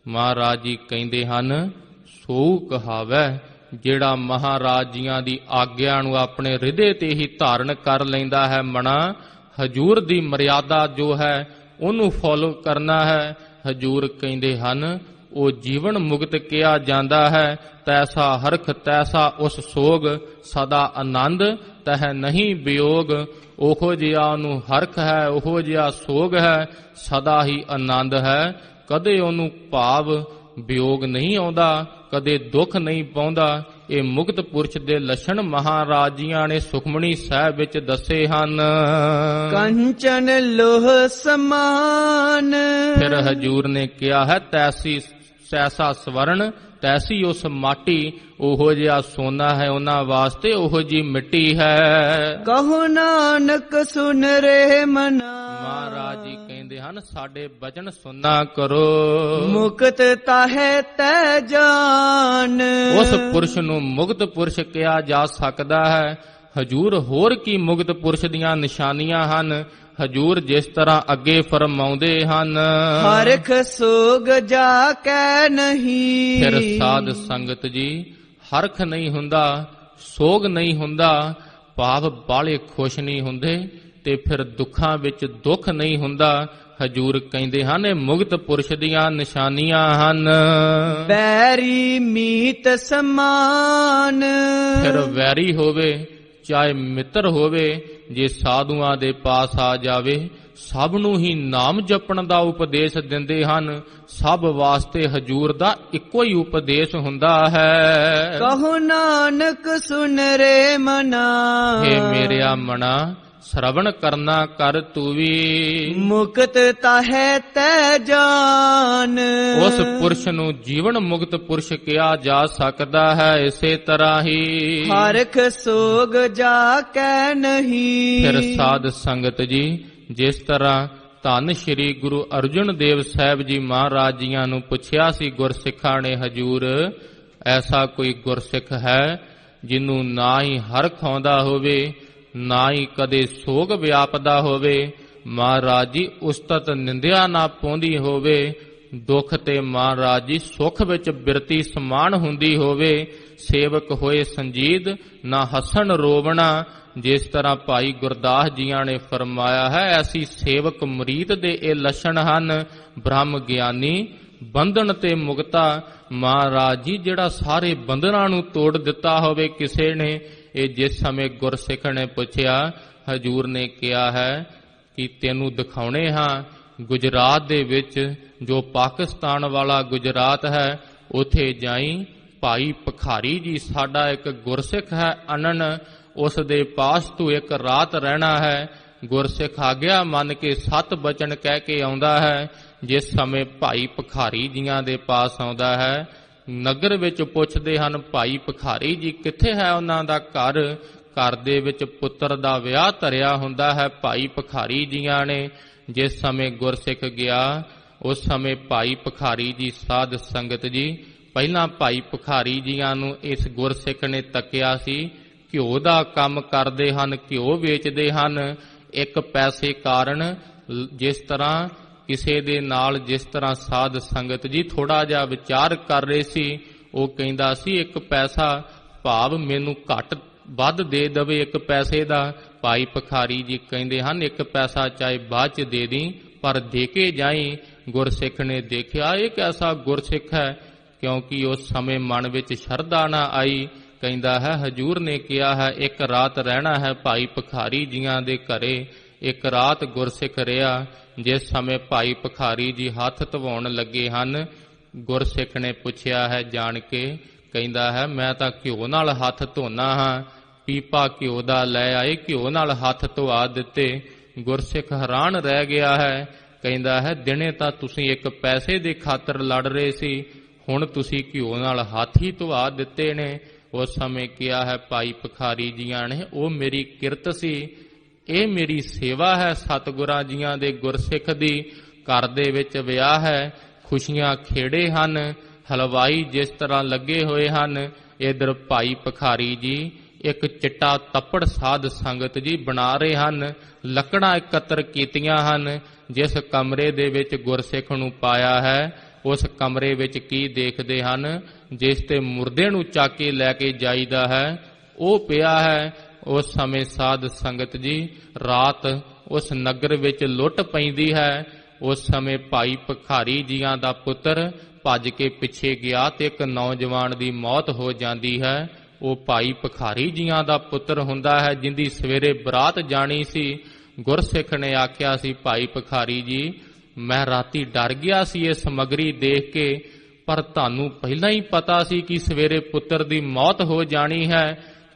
ਮਹਾਰਾਜ ਜੀ ਕਹਿੰਦੇ ਹਨ ਸੋ ਕਹਾਵੈ ਜਿਹੜਾ ਮਹਾਰਾਜ ਜੀਆਂ ਦੀ ਆਗਿਆ ਨੂੰ ਆਪਣੇ ਹਿਰਦੇ ਤੇ ਹੀ ਧਾਰਨ ਕਰ ਲੈਂਦਾ ਹੈ ਮਨਾ। ਹਜੂਰ ਦੀ ਮਰਿਆਦਾ ਜੋ ਹੈ ਉਹਨੂੰ ਫੋਲੋ ਕਰਨਾ ਹੈ। ਹਜੂਰ ਕਹਿੰਦੇ ਹਨ ਉਹ ਜੀਵਨ ਮੁਕਤ ਕਿਹਾ ਜਾਂਦਾ ਹੈ। ਤੈਸਾ ਹਰਖ ਤੈਸਾ ਉਸ ਸੋਗ, ਸਦਾ ਆਨੰਦ ਤਹਿ ਨਹੀਂ ਵਿਯੋਗ। ਉਹੋ ਜਿਹਾ ਉਹਨੂੰ ਹਰਖ ਹੈ, ਉਹੋ ਜਿਹਾ ਸੋਗ ਹੈ, ਸਦਾ ਹੀ ਆਨੰਦ ਹੈ। ਕਦੇ ਉਹਨੂੰ ਭਾਵ ਵਿਯੋਗ ਨਹੀਂ ਆਉਂਦਾ, ਕਦੇ ਦੁੱਖ ਨਹੀਂ ਪਾਉਂਦਾ। ਇਹ ਮੁਕਤ ਪੁਰਸ਼ ਦੇ ਲੱਛਣ ਮਹਾਰਾਜ ਜੀਆਂ ਨੇ ਸੁਖਮਨੀ ਸਾਹਿਬ ਵਿੱਚ ਦੱਸੇ ਹਨ। ਕੰਚਨ ਲੋਹ ਸਮਾਨ, ਫਿਰ ਹਜੂਰ ਨੇ ਕਿਹਾ ਹੈ ਤੈਸਾ ਸਵਰਨ ਤੈਸੀ ਉਸ ਮਾਟੀ। ਉਹੋ ਜਿਹਾ ਸੋਨਾ ਹੈ ਉਹਨਾਂ ਵਾਸਤੇ ਉਹੋ ਜੀ ਮਿੱਟੀ ਹੈ। ਕਹੋ ਨਾਨਕ ਸੁਨ ਰੇ ਮਨਾ, ਮਹਾਰਾਜ ਜੀ ਕਹਿੰਦੇ ਹਨ ਸਾਡੇ ਬਚਨ ਸੁਨਾ ਕਰੋ। ਮੁਕਤ ਤਾਹੇ ਤੈ ਜਾਨ, ਉਸ ਪੁਰਸ਼ ਨੂੰ ਮੁਕਤ ਪੁਰਸ਼ ਕਿਹਾ ਜਾ ਸਕਦਾ ਹੈ। ਹਜੂਰ ਹੋਰ ਕੀ ਮੁਕਤ ਪੁਰਸ਼ ਦੀਆਂ ਨਿਸ਼ਾਨੀਆਂ ਹਨ। ਹਜੂਰ ਜਿਸ ਤਰ੍ਹਾਂ ਅੱਗੇ ਫਰਮਾਉਂਦੇ ਹਨ ਹਰਖ ਸੋਗ ਜਾ ਕੈ ਨਹੀਂ। ਫਿਰ ਸਾਧ ਸੰਗਤ ਜੀ ਹਰਖ ਨਹੀਂ ਹੁੰਦਾ, ਸੋਗ ਨਹੀਂ ਹੁੰਦਾ, ਭਾਵ ਬਾਲੇ ਖੁਸ਼ ਨਹੀਂ ਹੁੰਦੇ ਤੇ ਫਿਰ ਦੁੱਖਾਂ ਵਿੱਚ ਦੁੱਖ ਨਹੀਂ ਹੁੰਦਾ। ਹਜੂਰ ਕਹਿੰਦੇ ਹਨ ਇਹ ਮੁਕਤ ਪੁਰਸ਼ ਦੀਆਂ ਨਿਸ਼ਾਨੀਆਂ ਹਨ। ਬੈਰੀ ਮੀਤ ਸਮਾਨ, ਫਿਰ ਵੈਰੀ ਹੋਵੇ ਚਾਹੇ ਮਿੱਤਰ ਹੋਵੇ, ਜੇ ਸਾਧੂਆਂ ਦੇ ਪਾਸ ਆ ਜਾਵੇ ਸਭ ਨੂੰ ਹੀ ਨਾਮ ਜਪਣ ਦਾ ਉਪਦੇਸ਼ ਦਿੰਦੇ ਹਨ। ਸਭ ਵਾਸਤੇ ਹਜੂਰ ਦਾ ਇੱਕੋ ਹੀ ਉਪਦੇਸ਼ ਹੁੰਦਾ ਹੈ। ਕਹੋ ਨਾਨਕ ਸੁਨ ਰੇ ਮਨਾ, ਹੇ ਮੇਰਿਆ ਮਨਾ ਸ਼ਰਵਣ ਕਰਨਾ ਕਰ ਤੂੰ ਵੀ। ਮੁਕਤ ਤਾਹੇ ਤੈ ਜਾਨ, ਉਸ ਪੁਰਸ਼ ਨੂੰ ਜੀਵਨ ਮੁਕਤ ਪੁਰਸ਼ ਕਿਹਾ ਜਾ ਸਕਦਾ ਹੈ। ਇਸੇ ਤਰ੍ਹਾਂ ਹੀ ਹਰਖ ਸੋਗ ਜਾ ਕੈ ਨਹੀਂ। ਫਿਰ ਸਾਧ ਸੰਗਤ ਜੀ ਜਿਸ ਤਰ੍ਹਾਂ ਧੰਨ ਸ਼੍ਰੀ ਗੁਰੂ ਅਰਜੁਨ ਦੇਵ ਸਾਹਿਬ ਜੀ ਮਹਾਰਾਜ ਜੀਆਂ ਨੂੰ ਪੁੱਛਿਆ ਸੀ ਗੁਰਸਿੱਖਾਂ ਨੇ ਹਜੂਰ ਐਸਾ ਕੋਈ ਗੁਰਸਿੱਖ ਹੈ ਜਿਹਨੂੰ ਨਾ ਹੀ ਹਰਖ ਆਉਂਦਾ ਹੋਵੇ ਨਾ ਹੀ ਕਦੇ ਸੋਗ ਵਿਆਪਦਾ ਹੋਵੇ, ਮਹਾਰਾਜ ਜੀ ਉਸਤਤ ਨਿੰਦਿਆ ਨਾ ਪਾਉਂਦੀ ਹੋਵੇ, ਦੁੱਖ ਤੇ ਮਹਾਰਾਜ ਜੀ ਸੁੱਖ ਵਿੱਚ ਬਿਰਤੀ ਸਮਾਨ ਹੁੰਦੀ ਹੋਵੇ, ਸੇਵਕ ਹੋਏ ਸੰਜੀਦ, ਨਾ ਹਸਣ ਰੋਵਣਾ। ਜਿਸ ਤਰ੍ਹਾਂ ਭਾਈ ਗੁਰਦਾਸ ਜੀਆਂ ਨੇ ਫਰਮਾਇਆ ਹੈ, ਐਸੀ ਸੇਵਕ ਮੁਰੀਦ ਦੇ ਇਹ ਲੱਛਣ ਹਨ। ਬ੍ਰਹਮ ਗਿਆਨੀ ਬੰਧਨ ਤੇ ਮੁਕਤਾ। ਮਹਾਰਾਜ ਜੀ, ਜਿਹੜਾ ਸਾਰੇ ਬੰਧਨਾਂ ਨੂੰ ਤੋੜ ਦਿੱਤਾ ਹੋਵੇ ਕਿਸੇ ਨੇ, ਇਹ ਜਿਸ ਸਮੇਂ ਗੁਰਸਿੱਖ ਨੇ ਪੁੱਛਿਆ, ਹਜੂਰ ਨੇ ਕਿਹਾ ਹੈ ਕਿ ਤੈਨੂੰ ਦਿਖਾਉਣੇ ਹਾਂ ਗੁਜਰਾਤ ਦੇ ਵਿੱਚ, ਜੋ ਪਾਕਿਸਤਾਨ ਵਾਲਾ ਗੁਜਰਾਤ ਹੈ, ਉਥੇ ਜਾਈ। ਭਾਈ ਭਿਖਾਰੀ ਜੀ ਸਾਡਾ ਇੱਕ ਗੁਰਸਿੱਖ ਹੈ ਅਨਨ, ਉਸ ਦੇ ਪਾਸ ਤੂੰ ਇੱਕ ਰਾਤ ਰਹਿਣਾ ਹੈ। ਗੁਰਸਿੱਖ ਆਗਿਆ ਮੰਨ ਕੇ 7 ਬਚਨ ਕਹਿ ਕੇ ਆਉਂਦਾ ਹੈ। ਜਿਸ ਸਮੇਂ ਭਾਈ ਭਿਖਾਰੀ ਜੀਆਂ ਦੇ ਪਾਸ ਆਉਂਦਾ ਹੈ, ਨਗਰ ਵਿੱਚ ਪੁੱਛਦੇ ਹਨ, ਭਾਈ ਭਿਖਾਰੀ ਜੀ ਕਿੱਥੇ ਹੈ ਉਹਨਾਂ ਦਾ ਘਰ? ਘਰ ਦੇ ਵਿੱਚ ਪੁੱਤਰ ਦਾ ਵਿਆਹ ਧਰਿਆ ਹੁੰਦਾ ਹੈ ਭਾਈ ਭਿਖਾਰੀ ਜੀਆਂ ਨੇ। ਜਿਸ ਸਮੇਂ ਗੁਰਸਿੱਖ ਗਿਆ, ਉਸ ਸਮੇਂ ਭਾਈ ਭਿਖਾਰੀ ਜੀ ਸਾਧ ਸੰਗਤ ਜੀ, ਪਹਿਲਾਂ ਭਾਈ ਭਿਖਾਰੀ ਜੀਆਂ ਨੂੰ ਇਸ ਗੁਰਸਿੱਖ ਨੇ ਤੱਕਿਆ ਸੀ। ਘਿਓ ਦਾ ਕੰਮ ਕਰਦੇ ਹਨ, ਘਿਓ ਵੇਚਦੇ ਹਨ। 1 ਪੈਸੇ ਕਾਰਨ ਜਿਸ ਤਰ੍ਹਾਂ ਕਿਸੇ ਦੇ ਨਾਲ, ਜਿਸ ਤਰ੍ਹਾਂ ਸਾਧ ਸੰਗਤ ਜੀ ਥੋੜਾ ਜਿਹਾ ਵਿਚਾਰ ਕਰ ਰਹੇ ਸੀ, ਉਹ ਕਹਿੰਦਾ ਸੀ 1 ਪੈਸਾ, ਭਾਵ ਮੈਨੂੰ ਘੱਟ ਵੱਧ ਦੇ ਦਵੇ 1 ਪੈਸੇ ਦਾ। ਭਾਈ ਭਿਖਾਰੀ ਜੀ ਕਹਿੰਦੇ ਹਨ 1 ਪੈਸਾ ਚਾਹੇ ਬਾਅਦ ਚ ਦੇ ਦੀ, ਪਰ ਦੇ ਕੇ ਜਾਈ। ਗੁਰਸਿੱਖ ਨੇ ਦੇਖਿਆ ਇਹ ਕੈਸਾ ਗੁਰਸਿੱਖ ਹੈ, ਕਿਉਂਕਿ ਉਸ ਸਮੇਂ ਮਨ ਵਿੱਚ ਸ਼ਰਧਾ ਨਾ ਆਈ। ਕਹਿੰਦਾ ਹੈ ਹਜੂਰ ਨੇ ਕਿਹਾ ਹੈ 1 ਰਾਤ ਰਹਿਣਾ ਹੈ ਭਾਈ ਭਿਖਾਰੀ ਜੀਆਂ ਦੇ ਘਰੇ। 1 ਰਾਤ ਗੁਰਸਿੱਖ ਰਿਹਾ। ਜਿਸ ਸਮੇਂ ਭਾਈ ਭਿਖਾਰੀ ਜੀ ਹੱਥ ਧਵਾਉਣ ਲੱਗੇ ਹਨ, ਗੁਰਸਿੱਖ ਨੇ ਪੁੱਛਿਆ ਹੈ ਜਾਣ ਕੇ, ਕਹਿੰਦਾ ਹੈ ਮੈਂ ਤਾਂ ਘਿਓ ਨਾਲ ਹੱਥ ਧੋਣਾ ਹਾਂ। ਪੀਪਾ ਘਿਓ ਦਾ ਲੈ ਆਏ, ਘਿਓ ਨਾਲ ਹੱਥ ਧਵਾ ਦਿੱਤੇ। ਗੁਰਸਿੱਖ ਹੈਰਾਨ ਰਹਿ ਗਿਆ ਹੈ। ਕਹਿੰਦਾ ਹੈ ਦਿਨੇ ਤਾਂ ਤੁਸੀਂ 1 ਪੈਸੇ ਦੇ ਖਾਤਰ ਲੜ ਰਹੇ ਸੀ, ਹੁਣ ਤੁਸੀਂ ਘਿਓ ਨਾਲ ਹੱਥ ਹੀ ਧਵਾ ਦਿੱਤੇ ਨੇ। ਉਸ ਸਮੇਂ ਕਿਹਾ ਹੈ ਭਾਈ ਭਿਖਾਰੀ ਜੀਆਂ ਨੇ, ਉਹ ਮੇਰੀ ਕਿਰਤ ਸੀ, ਇਹ ਮੇਰੀ ਸੇਵਾ ਹੈ ਸਤਿਗੁਰਾਂ ਜੀਆਂ ਦੇ ਗੁਰਸਿੱਖ ਦੀ। ਘਰ ਦੇ ਵਿੱਚ ਵਿਆਹ ਹੈ, ਖੁਸ਼ੀਆਂ ਖੇੜੇ ਹਨ, ਹਲਵਾਈ ਜਿਸ ਤਰ੍ਹਾਂ ਲੱਗੇ ਹੋਏ ਹਨ। ਇਧਰ ਭਾਈ ਭਿਖਾਰੀ ਜੀ ਇੱਕ ਚਿੱਟਾ ਤੱਪੜ ਸਾਧ ਸੰਗਤ ਜੀ ਬਣਾ ਰਹੇ ਹਨ। ਲੱਕੜਾਂ ਇਕੱਤਰ ਕੀਤੀਆਂ ਹਨ। ਜਿਸ ਕਮਰੇ ਦੇ ਵਿੱਚ ਗੁਰਸਿੱਖ ਨੂੰ ਪਾਇਆ ਹੈ, ਉਸ ਕਮਰੇ ਵਿੱਚ ਕੀ ਦੇਖਦੇ ਹਨ? ਜਿਸ ਤੇ ਮੁਰਦੇ ਨੂੰ ਚੱਕ ਕੇ ਲੈ ਕੇ ਜਾਈਦਾ ਹੈ, ਉਹ ਪਿਆ ਹੈ। ਉਸ ਸਮੇਂ ਸਾਧ ਸੰਗਤ ਜੀ ਰਾਤ ਉਸ ਨਗਰ ਵਿੱਚ ਲੁੱਟ ਪੈਂਦੀ ਹੈ। ਉਸ ਸਮੇਂ ਭਾਈ ਭਿਖਾਰੀ ਜੀਆਂ ਦਾ ਪੁੱਤਰ ਭੱਜ ਕੇ ਪਿੱਛੇ ਗਿਆ ਤੇ ਇੱਕ ਨੌਜਵਾਨ ਦੀ ਮੌਤ ਹੋ ਜਾਂਦੀ ਹੈ। ਉਹ ਭਾਈ ਭਿਖਾਰੀ ਜੀਆਂ ਦਾ ਪੁੱਤਰ ਹੁੰਦਾ ਹੈ, ਜਿੰਦੀ ਸਵੇਰੇ ਬਰਾਤ ਜਾਣੀ ਸੀ। ਗੁਰਸਿੱਖ ਨੇ ਆਖਿਆ ਸੀ ਭਾਈ ਭਿਖਾਰੀ ਜੀ, ਮੈਂ ਰਾਤੀ ਡਰ ਗਿਆ ਸੀ ਇਹ ਸਮੱਗਰੀ ਦੇਖ ਕੇ, ਪਰ ਤੁਹਾਨੂੰ ਪਹਿਲਾਂ ਹੀ ਪਤਾ ਸੀ ਕਿ ਸਵੇਰੇ ਪੁੱਤਰ ਦੀ ਮੌਤ ਹੋ ਜਾਣੀ ਹੈ,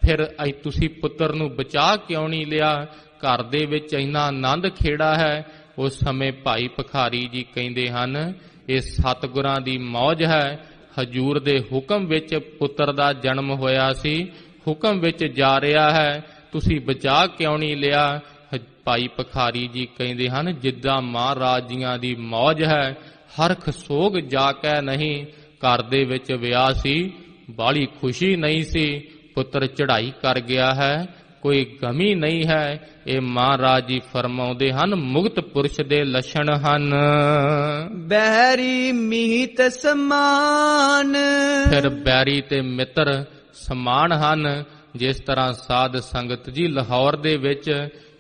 ਫਿਰ ਤੁਸੀਂ ਪੁੱਤਰ ਨੂੰ ਬਚਾ ਕਿਉਂ ਨਹੀਂ ਲਿਆ? ਘਰ ਦੇ ਵਿੱਚ ਇੰਨਾ ਆਨੰਦ ਖੇੜਾ ਹੈ। ਉਸ ਸਮੇਂ ਭਾਈ ਭਿਖਾਰੀ ਜੀ ਕਹਿੰਦੇ ਹਨ, ਇਹ ਸਤਿਗੁਰਾਂ ਦੀ ਮੌਜ ਹੈ। ਹਜੂਰ ਦੇ ਹੁਕਮ ਵਿੱਚ ਪੁੱਤਰ ਦਾ ਜਨਮ ਹੋਇਆ ਸੀ, ਹੁਕਮ ਵਿੱਚ ਜਾ ਰਿਹਾ ਹੈ, ਤੁਸੀਂ ਬਚਾ ਕਿਉਂ ਨਹੀਂ ਲਿਆ? ਭਾਈ ਭਿਖਾਰੀ ਜੀ ਕਹਿੰਦੇ ਹਨ, ਜਿੱਦਾਂ ਮਹਾਰਾਜ ਜੀਆਂ ਦੀ ਮੌਜ ਹੈ, ਹਰਖ ਸੋਗ ਜਾ ਕੇ ਨਹੀਂ। ਘਰ ਦੇ ਵਿੱਚ ਵਿਆਹ ਸੀ, ਬਾਹਲੀ ਖੁਸ਼ੀ ਨਹੀਂ ਸੀ, ਪੁੱਤਰ ਚੜ੍ਹਾਈ ਕਰ ਗਿਆ ਹੈ, ਕੋਈ ਗਮੀ ਨਹੀਂ ਹੈ। ਇਹ ਮਹਾਰਾਜ ਜੀ ਫਰਮਾਉਂਦੇ ਹਨ, ਮੁਕਤ ਪੁਰਸ਼ ਦੇ ਲੱਛਣ ਹਨ। ਬੈਰੀ ਮੀਤ ਸਮਾਨ, ਫਿਰ ਬੈਰੀ ਤੇ ਮਿੱਤਰ ਸਮਾਨ ਹਨ। ਜਿਸ ਤਰ੍ਹਾਂ ਸਾਧ ਸੰਗਤ ਜੀ ਲਾਹੌਰ ਦੇ ਵਿੱਚ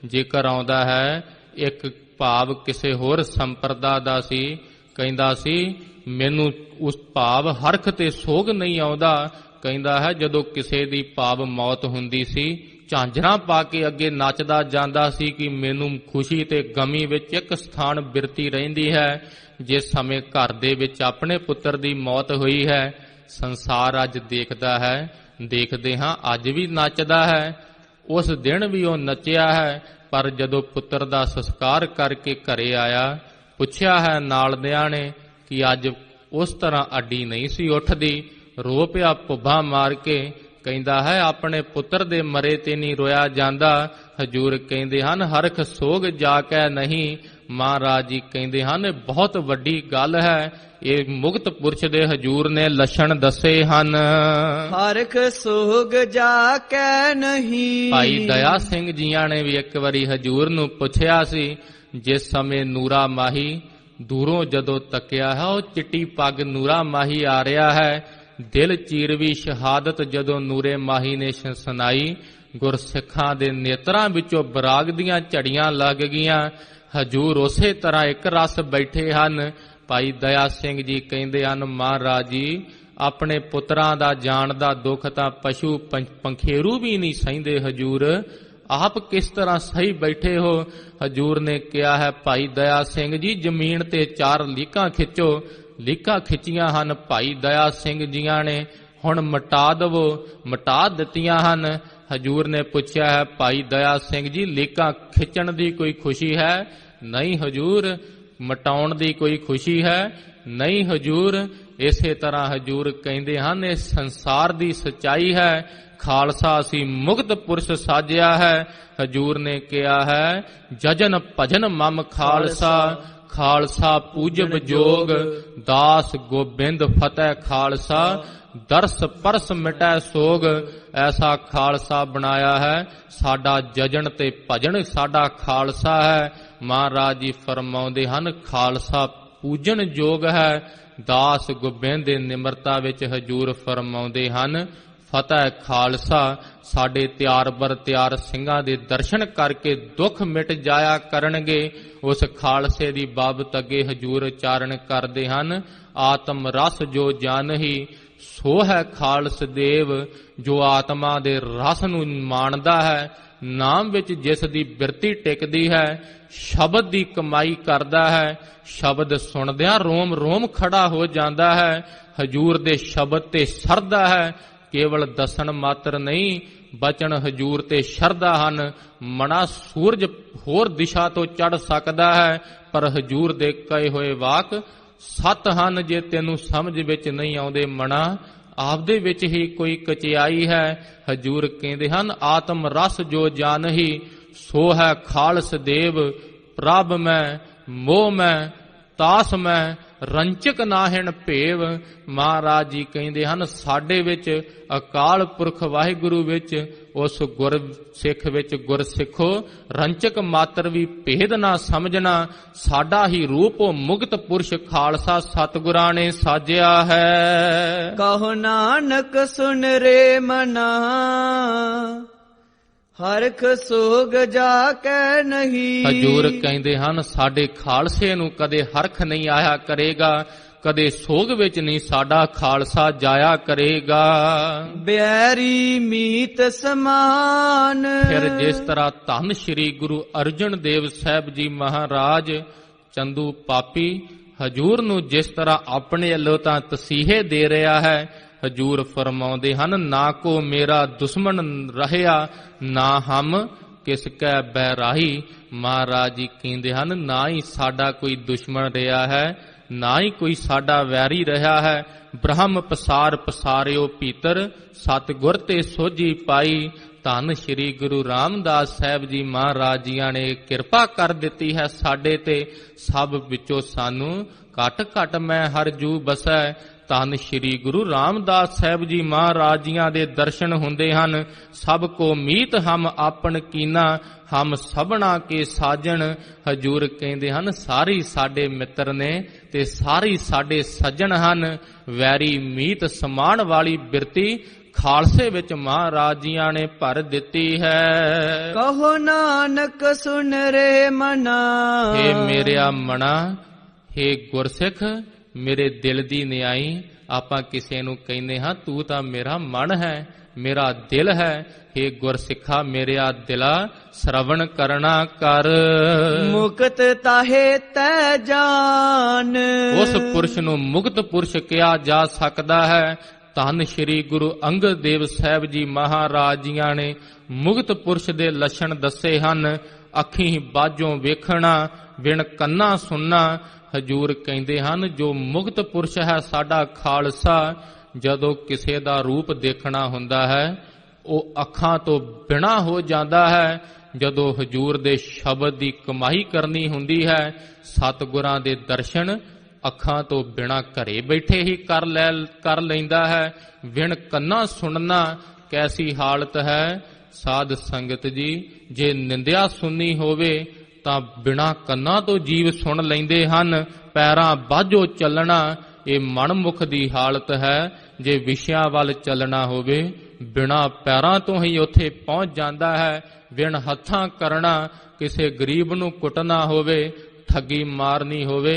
ਜ਼ਿਕਰ ਆਉਂਦਾ ਹੈ, ਇੱਕ ਭਾਵ ਕਿਸੇ ਹੋਰ ਸੰਪਰਦਾ ਦਾ ਸੀ, ਕਹਿੰਦਾ ਸੀ ਮੈਨੂੰ ਉਸ ਭਾਵ ਹਰਖ ਤੇ ਸੋਗ ਨਹੀਂ ਆਉਂਦਾ। ਕਹਿੰਦਾ ਹੈ ਜਦੋਂ ਕਿਸੇ ਦੀ ਭਾਵ ਮੌਤ ਹੁੰਦੀ ਸੀ, ਝਾਂਜਰਾਂ ਪਾ ਕੇ ਅੱਗੇ ਨੱਚਦਾ ਜਾਂਦਾ ਸੀ ਕਿ ਮੈਨੂੰ ਖੁਸ਼ੀ ਤੇ ਗਮੀ ਵਿੱਚ ਇੱਕ ਸਥਾਨ ਬਿਰਤੀ ਰਹਿੰਦੀ ਹੈ। ਜਿਸ ਸਮੇਂ ਘਰ ਦੇ ਵਿੱਚ ਆਪਣੇ ਪੁੱਤਰ ਦੀ ਮੌਤ ਹੋਈ ਹੈ, ਸੰਸਾਰ ਅੱਜ ਦੇਖਦਾ ਹੈ, ਦੇਖਦੇ ਹਾਂ ਅੱਜ ਵੀ ਨੱਚਦਾ ਹੈ। ਉਸ ਦਿਨ ਵੀ ਉਹ ਨੱਚਿਆ ਹੈ, ਪਰ ਜਦੋਂ ਪੁੱਤਰ ਦਾ ਸੰਸਕਾਰ ਕਰਕੇ ਘਰੇ ਆਇਆ, ਪੁੱਛਿਆ ਹੈ ਨਾਲਦਿਆਂ ਨੇ ਕਿ ਅੱਜ ਉਸ ਤਰ੍ਹਾਂ ਅੱਡੀ ਨਹੀਂ ਸੀ ਉੱਠਦੀ, ਰੋ ਪਿਆ ਭੁੱਬਾ ਮਾਰ ਕੇ। ਕਹਿੰਦਾ ਹੈ ਆਪਣੇ ਪੁੱਤਰ ਦੇ ਮਰੇ ਤੇ ਨਹੀਂ ਰੋਇਆ ਜਾਂਦਾ। ਹਜੂਰ ਕਹਿੰਦੇ ਹਨ, ਹਰਖ ਸੋਗ ਜਾ ਕੇ ਨਹੀਂ। ਮਹਾਰਾਜ ਜੀ ਕਹਿੰਦੇ ਹਨ, ਬਹੁਤ ਵੱਡੀ ਗੱਲ ਹੈ। ਇਹ ਮੁਕਤ ਪੁਰਸ਼ ਦੇ ਹਜੂਰ ਨੇ ਲੱਛਣ ਦੱਸੇ ਹਨ। ਹਰਖ ਸੋਗ ਜਾ ਕੇ ਨਹੀਂ। ਭਾਈ ਦਇਆ ਸਿੰਘ ਜੀਆਂ ਨੇ ਵੀ ਇੱਕ ਵਾਰੀ ਹਜੂਰ ਨੂੰ ਪੁੱਛਿਆ ਸੀ। ਜਿਸ ਸਮੇਂ ਨੂਰਾ ਮਾਹੀ ਦੂਰੋਂ ਜਦੋਂ ਤੱਕਿਆ ਹੈ, ਉਹ ਚਿੱਟੀ ਪੱਗ ਨੂਰਾ ਮਾਹੀ ਆ ਰਿਹਾ ਹੈ। ਦਿਲ ਚੀਰਵੀ ਸ਼ਹਾਦਤ ਜਦੋਂ ਨੂਰੇ ਮਾਹੀ ਨੇ ਸੁਣਾਈ। ਗੁਰਸਿੱਖਾਂ ਦੇ ਨੇਤਰਾਂ ਵਿੱਚੋਂ ਬਰਾਗ ਦੀਆਂ ਝੜੀਆਂ ਲੱਗ ਗਈਆਂ। ਹਜੂਰ ਉਸੇ ਤਰ੍ਹਾਂ ਇੱਕ ਰਸ ਬੈਠੇ ਹਨ। ਭਾਈ ਦਇਆ ਸਿੰਘ ਜੀ ਕਹਿੰਦੇ ਹਨ, ਮਹਾਰਾਜ ਜੀ ਆਪਣੇ ਪੁੱਤਰਾਂ ਦਾ ਜਾਣ ਦਾ ਦੁੱਖ ਤਾਂ ਪਸ਼ੂ ਪੰਖੇਰੂ ਵੀ ਨਹੀਂ ਸਹਿੰਦੇ ਹਜੂਰ, ਆਪ ਕਿਸ ਤਰ੍ਹਾਂ ਸਹੀ ਬੈਠੇ ਹੋ। ਹਜੂਰ ਨੇ ਕਿਹਾ ਹੈ, ਭਾਈ ਦਇਆ ਸਿੰਘ ਜੀ ਜ਼ਮੀਨ ਤੇ 4 ਲੀਕਾਂ ਖਿੱਚੋ। ਲੀਕਾਂ ਖਿੱਚੀਆਂ ਹਨ ਭਾਈ ਦਇਆ ਸਿੰਘ ਜੀਆਂ ਨੇ, ਹੁਣ ਮਿਟਾ ਦਵੋ। ਮਿਟਾ ਦਿੱਤੀਆਂ ਹਨ। ਹਜੂਰ ਨੇ ਪੁੱਛਿਆ ਹੈ, ਭਾਈ ਦਇਆ ਸਿੰਘ ਜੀ ਲੀਕਾਂ ਖਿੱਚਣ ਦੀ ਕੋਈ ਖੁਸ਼ੀ ਹੈ? ਨਹੀਂ ਹਜੂਰ। ਮਿਟਾਉਣ ਦੀ ਕੋਈ ਖੁਸ਼ੀ ਹੈ? ਨਹੀਂ ਹਜੂਰ। ਇਸੇ ਤਰ੍ਹਾਂ ਹਜੂਰ ਕਹਿੰਦੇ ਹਨ, ਇਹ ਸੰਸਾਰ ਦੀ ਸੱਚਾਈ ਹੈ। ਖਾਲਸਾ ਅਸੀਂ ਮੁਕਤ ਪੁਰਸ਼ ਸਾਜਿਆ ਹੈ। ਹਜੂਰ ਨੇ ਕਿਹਾ ਹੈ, ਜਜਨ ਭਜਨ ਮਮ ਖਾਲਸਾ, ਖਾਲਸਾ ਪੂਜਬ ਜੋਗ, ਦਾਸ ਗੋਬਿੰਦ ਫਤਿਹ ਖਾਲਸਾ, ਦਰਸ ਪਰਸ ਮਿਟੈ ਸੋਗ। ਐਸਾ ਖਾਲਸਾ ਬਣਾਇਆ ਹੈ, ਸਾਡਾ ਜਜਨ ਤੇ ਭਜਨ ਸਾਡਾ ਖਾਲਸਾ ਹੈ। ਮਹਾਰਾਜ ਜੀ ਫਰਮਾਉਂਦੇ ਹਨ, ਖਾਲਸਾ ਪੂਜਨ ਯੋਗ ਹੈ। ਦਾਸ ਗੋਬਿੰਦ ਦੇ ਨਿਮਰਤਾ ਵਿੱਚ ਹਜੂਰ ਫਰਮਾਉਂਦੇ ਹਨ, ਫਤਿਹ ਖਾਲਸਾ। ਸਾਡੇ ਤਿਆਰ ਬਰ ਤਿਆਰ ਸਿੰਘਾਂ ਦੇ ਦਰਸ਼ਨ ਕਰਕੇ ਦੁੱਖ ਮਿਟ ਜਾਇਆ ਕਰਨਗੇ। ਉਸ ਖਾਲਸੇ ਦੀ ਬਾਬਤ ਅੱਗੇ ਹਜੂਰ ਉਚਾਰਨ ਕਰਦੇ ਹਨ, ਆਤਮ ਰਸ ਜੋ ਜਾਣਹੀ ਸੋ ਹੈ ਖਾਲਸ ਦੇਵ। ਜੋ ਆਤਮਾ ਦੇ ਰਸ ਨੂੰ ਮਾਣਦਾ ਹੈ, ਨਾਮ ਵਿੱਚ ਜਿਸ ਦੀ ਬਿਰਤੀ ਟਿਕਦੀ ਹੈ, ਸ਼ਬਦ ਦੀ ਕਮਾਈ ਕਰਦਾ ਹੈ, ਸ਼ਬਦ ਸੁਣਦਿਆਂ ਰੋਮ ਰੋਮ ਖੜਾ ਹੋ ਜਾਂਦਾ ਹੈ। ਹਜੂਰ ਦੇ ਸ਼ਬਦ ਤੇ ਸਰਦਾ ਹੈ, ਕੇਵਲ ਦਸਣ ਮਾਤਰ ਨਹੀਂ, ਬਚਨ ਹਜੂਰ ਤੇ ਸ਼ਰਧਾ ਹਨ। ਮਨਾ ਸੂਰਜ ਹੋਰ ਦਿਸ਼ਾ ਤੋਂ ਚੜ ਸਕਦਾ ਹੈ, ਪਰ ਹਜੂਰ ਦੇ ਕਹੇ ਹੋਏ ਵਾਕ ਸੱਤ ਹਨ। ਜੇ ਤੈਨੂੰ ਸਮਝ ਵਿੱਚ ਨਹੀਂ ਆਉਂਦੇ ਮਨਾ, ਆਪਦੇ ਵਿੱਚ ਹੀ ਕੋਈ ਕਚਿਆਈ ਹੈ। ਹਜੂਰ ਕਹਿੰਦੇ ਹਨ, ਆਤਮ ਰਸ ਜੋ ਜਾਣਹੀ ਸੋ ਹੈ ਖਾਲਸ ਦੇਵ। ਪ੍ਰਭ ਮੈਂ ਮੋਹ ਮੈਂ ਤਾਸ ਮੈਂ ਰੰਚਕ ਨਾਹਿਣ ਭੇਵ। ਮਹਾਰਾਜ ਜੀ ਕਹਿੰਦੇ ਹਨ, ਸਾਡੇ ਵਿੱਚ ਅਕਾਲ ਪੁਰਖ ਵਾਹਿਗੁਰੂ ਵਿੱਚ ਉਸ ਗੁਰ ਸਿੱਖ ਵਿੱਚ ਗੁਰ ਸਿੱਖੋ ਰੰਚਕ ਮਾਤਰ ਵੀ ਭੇਦ ਨਾ ਸਮਝਣਾ। ਸਾਡਾ ਹੀ ਰੂਪ ਉਹ ਮੁਕਤ ਪੁਰਸ਼ ਖਾਲਸਾ ਸਤਿਗੁਰਾਂ ਨੇ ਸਾਜਿਆ ਹੈ। ਕਹੋ ਨਾਨਕ ਸੁਨ ਰੇ ਮਨਾ, ਹਰਖ ਸੋਗ ਜਾ ਕੇ ਨਹੀਂ। ਹਜੂਰ ਕਹਿੰਦੇ ਹਨ, ਸਾਡੇ ਖਾਲਸੇ ਨੂੰ ਕਦੇ ਹਰਖ ਨਹੀਂ ਆਇਆ ਕਰੇਗਾ, ਕਦੇ ਸੋਗ ਵਿੱਚ ਨਹੀਂ ਸਾਡਾ ਖਾਲਸਾ ਜਾਇਆ ਕਰੇਗਾ। ਬਿਆਰੀ ਮੀਤ ਸਮਾਨ। ਫਿਰ ਜਿਸ ਤਰ੍ਹਾਂ ਧੰਨ ਸ਼੍ਰੀ ਗੁਰੂ ਅਰਜਨ ਦੇਵ ਸਾਹਿਬ ਜੀ ਮਹਾਰਾਜ ਚੰਦੂ ਪਾਪੀ ਹਜੂਰ ਨੂੰ ਜਿਸ ਤਰ੍ਹਾਂ ਆਪਣੇ ਵੱਲੋਂ ਤਾਂ ਤਸੀਹੇ ਦੇ ਰਿਹਾ ਹੈ, ਹਜੂਰ ਫਰਮਾਉਂਦੇ ਹਨ, ਨਾ ਕੋ ਮੇਰਾ ਦੁਸ਼ਮਣ ਰਹਿਆ, ਨਾ ਹਮ ਕਿਸ ਕੈ ਬੈਰਾਹੀ। ਮਹਾਰਾਜ ਜੀ ਕਹਿੰਦੇ ਹਨ, ਨਾ ਹੀ ਸਾਡਾ ਕੋਈ ਦੁਸ਼ਮਣ ਰਿਹਾ ਹੈ, ਨਾ ਹੀ ਕੋਈ ਸਾਡਾ ਵੈਰੀ ਰਿਹਾ ਹੈ। ਬ੍ਰਹਮ ਪਸਾਰ ਪਸਾਰਿਓ ਭੀਤਰ, ਸਤਿਗੁਰ ਤੇ ਸੋਝੀ ਪਾਈ। ਧੰਨ ਸ਼੍ਰੀ ਗੁਰੂ ਰਾਮਦਾਸ ਸਾਹਿਬ ਜੀ ਮਹਾਰਾਜ ਜੀਆਂ ਨੇ ਕਿਰਪਾ ਕਰ ਦਿੱਤੀ ਹੈ ਸਾਡੇ ਤੇ। ਸਭ ਵਿੱਚੋਂ ਸਾਨੂੰ ਘਟ ਘਟ ਮੈਂ ਹਰ ਜੂ ਬਸੈ। ਧੰਨ ਸ਼੍ਰੀ ਗੁਰੂ ਰਾਮਦਾਸ ਸਾਹਿਬ ਜੀ ਮਹਾਰਾਜ ਜੀਆਂ ਦੇ ਦਰਸ਼ਨ ਹੁੰਦੇ ਹਨ। ਸਭ ਕੋ ਮੀਤ ਹਮ ਆਪਨ ਕੀਨਾ, ਹਮ ਸਭਨਾ ਕੇ ਸਾਜਣ। ਹਜੂਰ ਕਹਿੰਦੇ ਹਨ, ਸਾਰੀ ਸਾਡੇ ਮਿੱਤਰ ਨੇ ਤੇ ਸਾਰੀ ਸਾਡੇ ਸੱਜਣ ਹਨ। ਵੈਰੀ ਮੀਤ ਸਮਾਨ ਵਾਲੀ ਬਿਰਤੀ ਖਾਲਸੇ ਵਿੱਚ ਮਹਾਰਾਜ ਜੀਆਂ ਨੇ ਭਰ ਦਿੱਤੀ ਹੈ। ਕਹੋ ਨਾਨਕ ਸੁਨ ਰੇ ਮਨਾ। ਹੇ ਮੇਰਿਆ ਮਨਾ, ਹੇ ਗੁਰਸਿੱਖ ਮੇਰੇ ਦਿਲ ਦੀ ਨਿਆਈ। ਆਪਾਂ ਕਿਸੇ ਨੂੰ ਕਹਿੰਦੇ ਹਾਂ, ਤੂੰ ਤਾਂ ਮੇਰਾ ਮਨ ਹੈ, ਮੇਰਾ ਦਿਲ ਹੈ। ਹੇ ਗੁਰਸਿੱਖਾ ਮੇਰਿਆ ਦਿਲਾ, ਸ਼ਰਵਣ ਕਰਨਾ ਕਰ। ਮੁਕਤ ਤਾਹੇ ਤੈ ਜਾਨ। ਉਸ ਪੁਰਸ਼ ਨੂੰ ਮੁਕਤ ਪੁਰਸ਼ ਕਿਹਾ ਜਾ ਸਕਦਾ ਹੈ। ਧੰਨ ਸ਼੍ਰੀ ਗੁਰੂ ਅੰਗਦ ਦੇਵ ਸਾਹਿਬ ਜੀ ਮਹਾਰਾਜ ਜੀਆਂ ਨੇ ਮੁਕਤ ਪੁਰਸ਼ ਦੇ ਲੱਛਣ ਦੱਸੇ ਹਨ। ਅੱਖੀਂ ਬਾਝੋਂ ਵੇਖਣਾ, ਬਿਨ ਕੰਨਾਂ ਸੁਣਨਾ। ਹਜੂਰ ਕਹਿੰਦੇ ਹਨ, ਜੋ ਮੁਕਤ ਪੁਰਸ਼ ਹੈ ਸਾਡਾ ਖਾਲਸਾ, ਜਦੋਂ ਕਿਸੇ ਦਾ ਰੂਪ ਦੇਖਣਾ ਹੁੰਦਾ ਹੈ ਉਹ ਅੱਖਾਂ ਤੋਂ ਬਿਨਾਂ ਹੋ ਜਾਂਦਾ ਹੈ। ਜਦੋਂ ਹਜੂਰ ਦੇ ਸ਼ਬਦ ਦੀ ਕਮਾਈ ਕਰਨੀ ਹੁੰਦੀ ਹੈ, ਸਤਿਗੁਰਾਂ ਦੇ ਦਰਸ਼ਨ ਅੱਖਾਂ ਤੋਂ ਬਿਨਾਂ ਘਰੇ ਬੈਠੇ ਹੀ ਕਰ ਲੈਂਦਾ ਹੈ। ਬਿਨ ਕੰਨਾਂ ਸੁਣਨਾ ਕੈਸੀ ਹਾਲਤ ਹੈ ਸਾਧ ਸੰਗਤ ਜੀ। ਜੇ ਨਿੰਦਿਆ ਸੁਣਨੀ ਹੋਵੇ ਤਾਂ ਬਿਨਾਂ ਕੰਨਾਂ ਤੋਂ ਜੀਵ ਸੁਣ ਲੈਂਦੇ ਹਨ। ਪੈਰਾਂ ਬਾਝੋਂ ਚੱਲਣਾ, ਇਹ ਮਨਮੁਖ ਦੀ ਹਾਲਤ ਹੈ। ਜੇ ਵਿਸ਼ਿਆਂ ਵੱਲ ਚੱਲਣਾ ਹੋਵੇ ਬਿਨਾਂ ਪੈਰਾਂ ਤੋਂ ਹੀ ਉੱਥੇ ਪਹੁੰਚ ਜਾਂਦਾ ਹੈ। ਬਿਨ ਹੱਥਾਂ ਕਰਨਾ, ਕਿਸੇ ਗਰੀਬ ਨੂੰ ਕੁੱਟਣਾ ਹੋਵੇ, ਠੱਗੀ ਮਾਰਨੀ ਹੋਵੇ,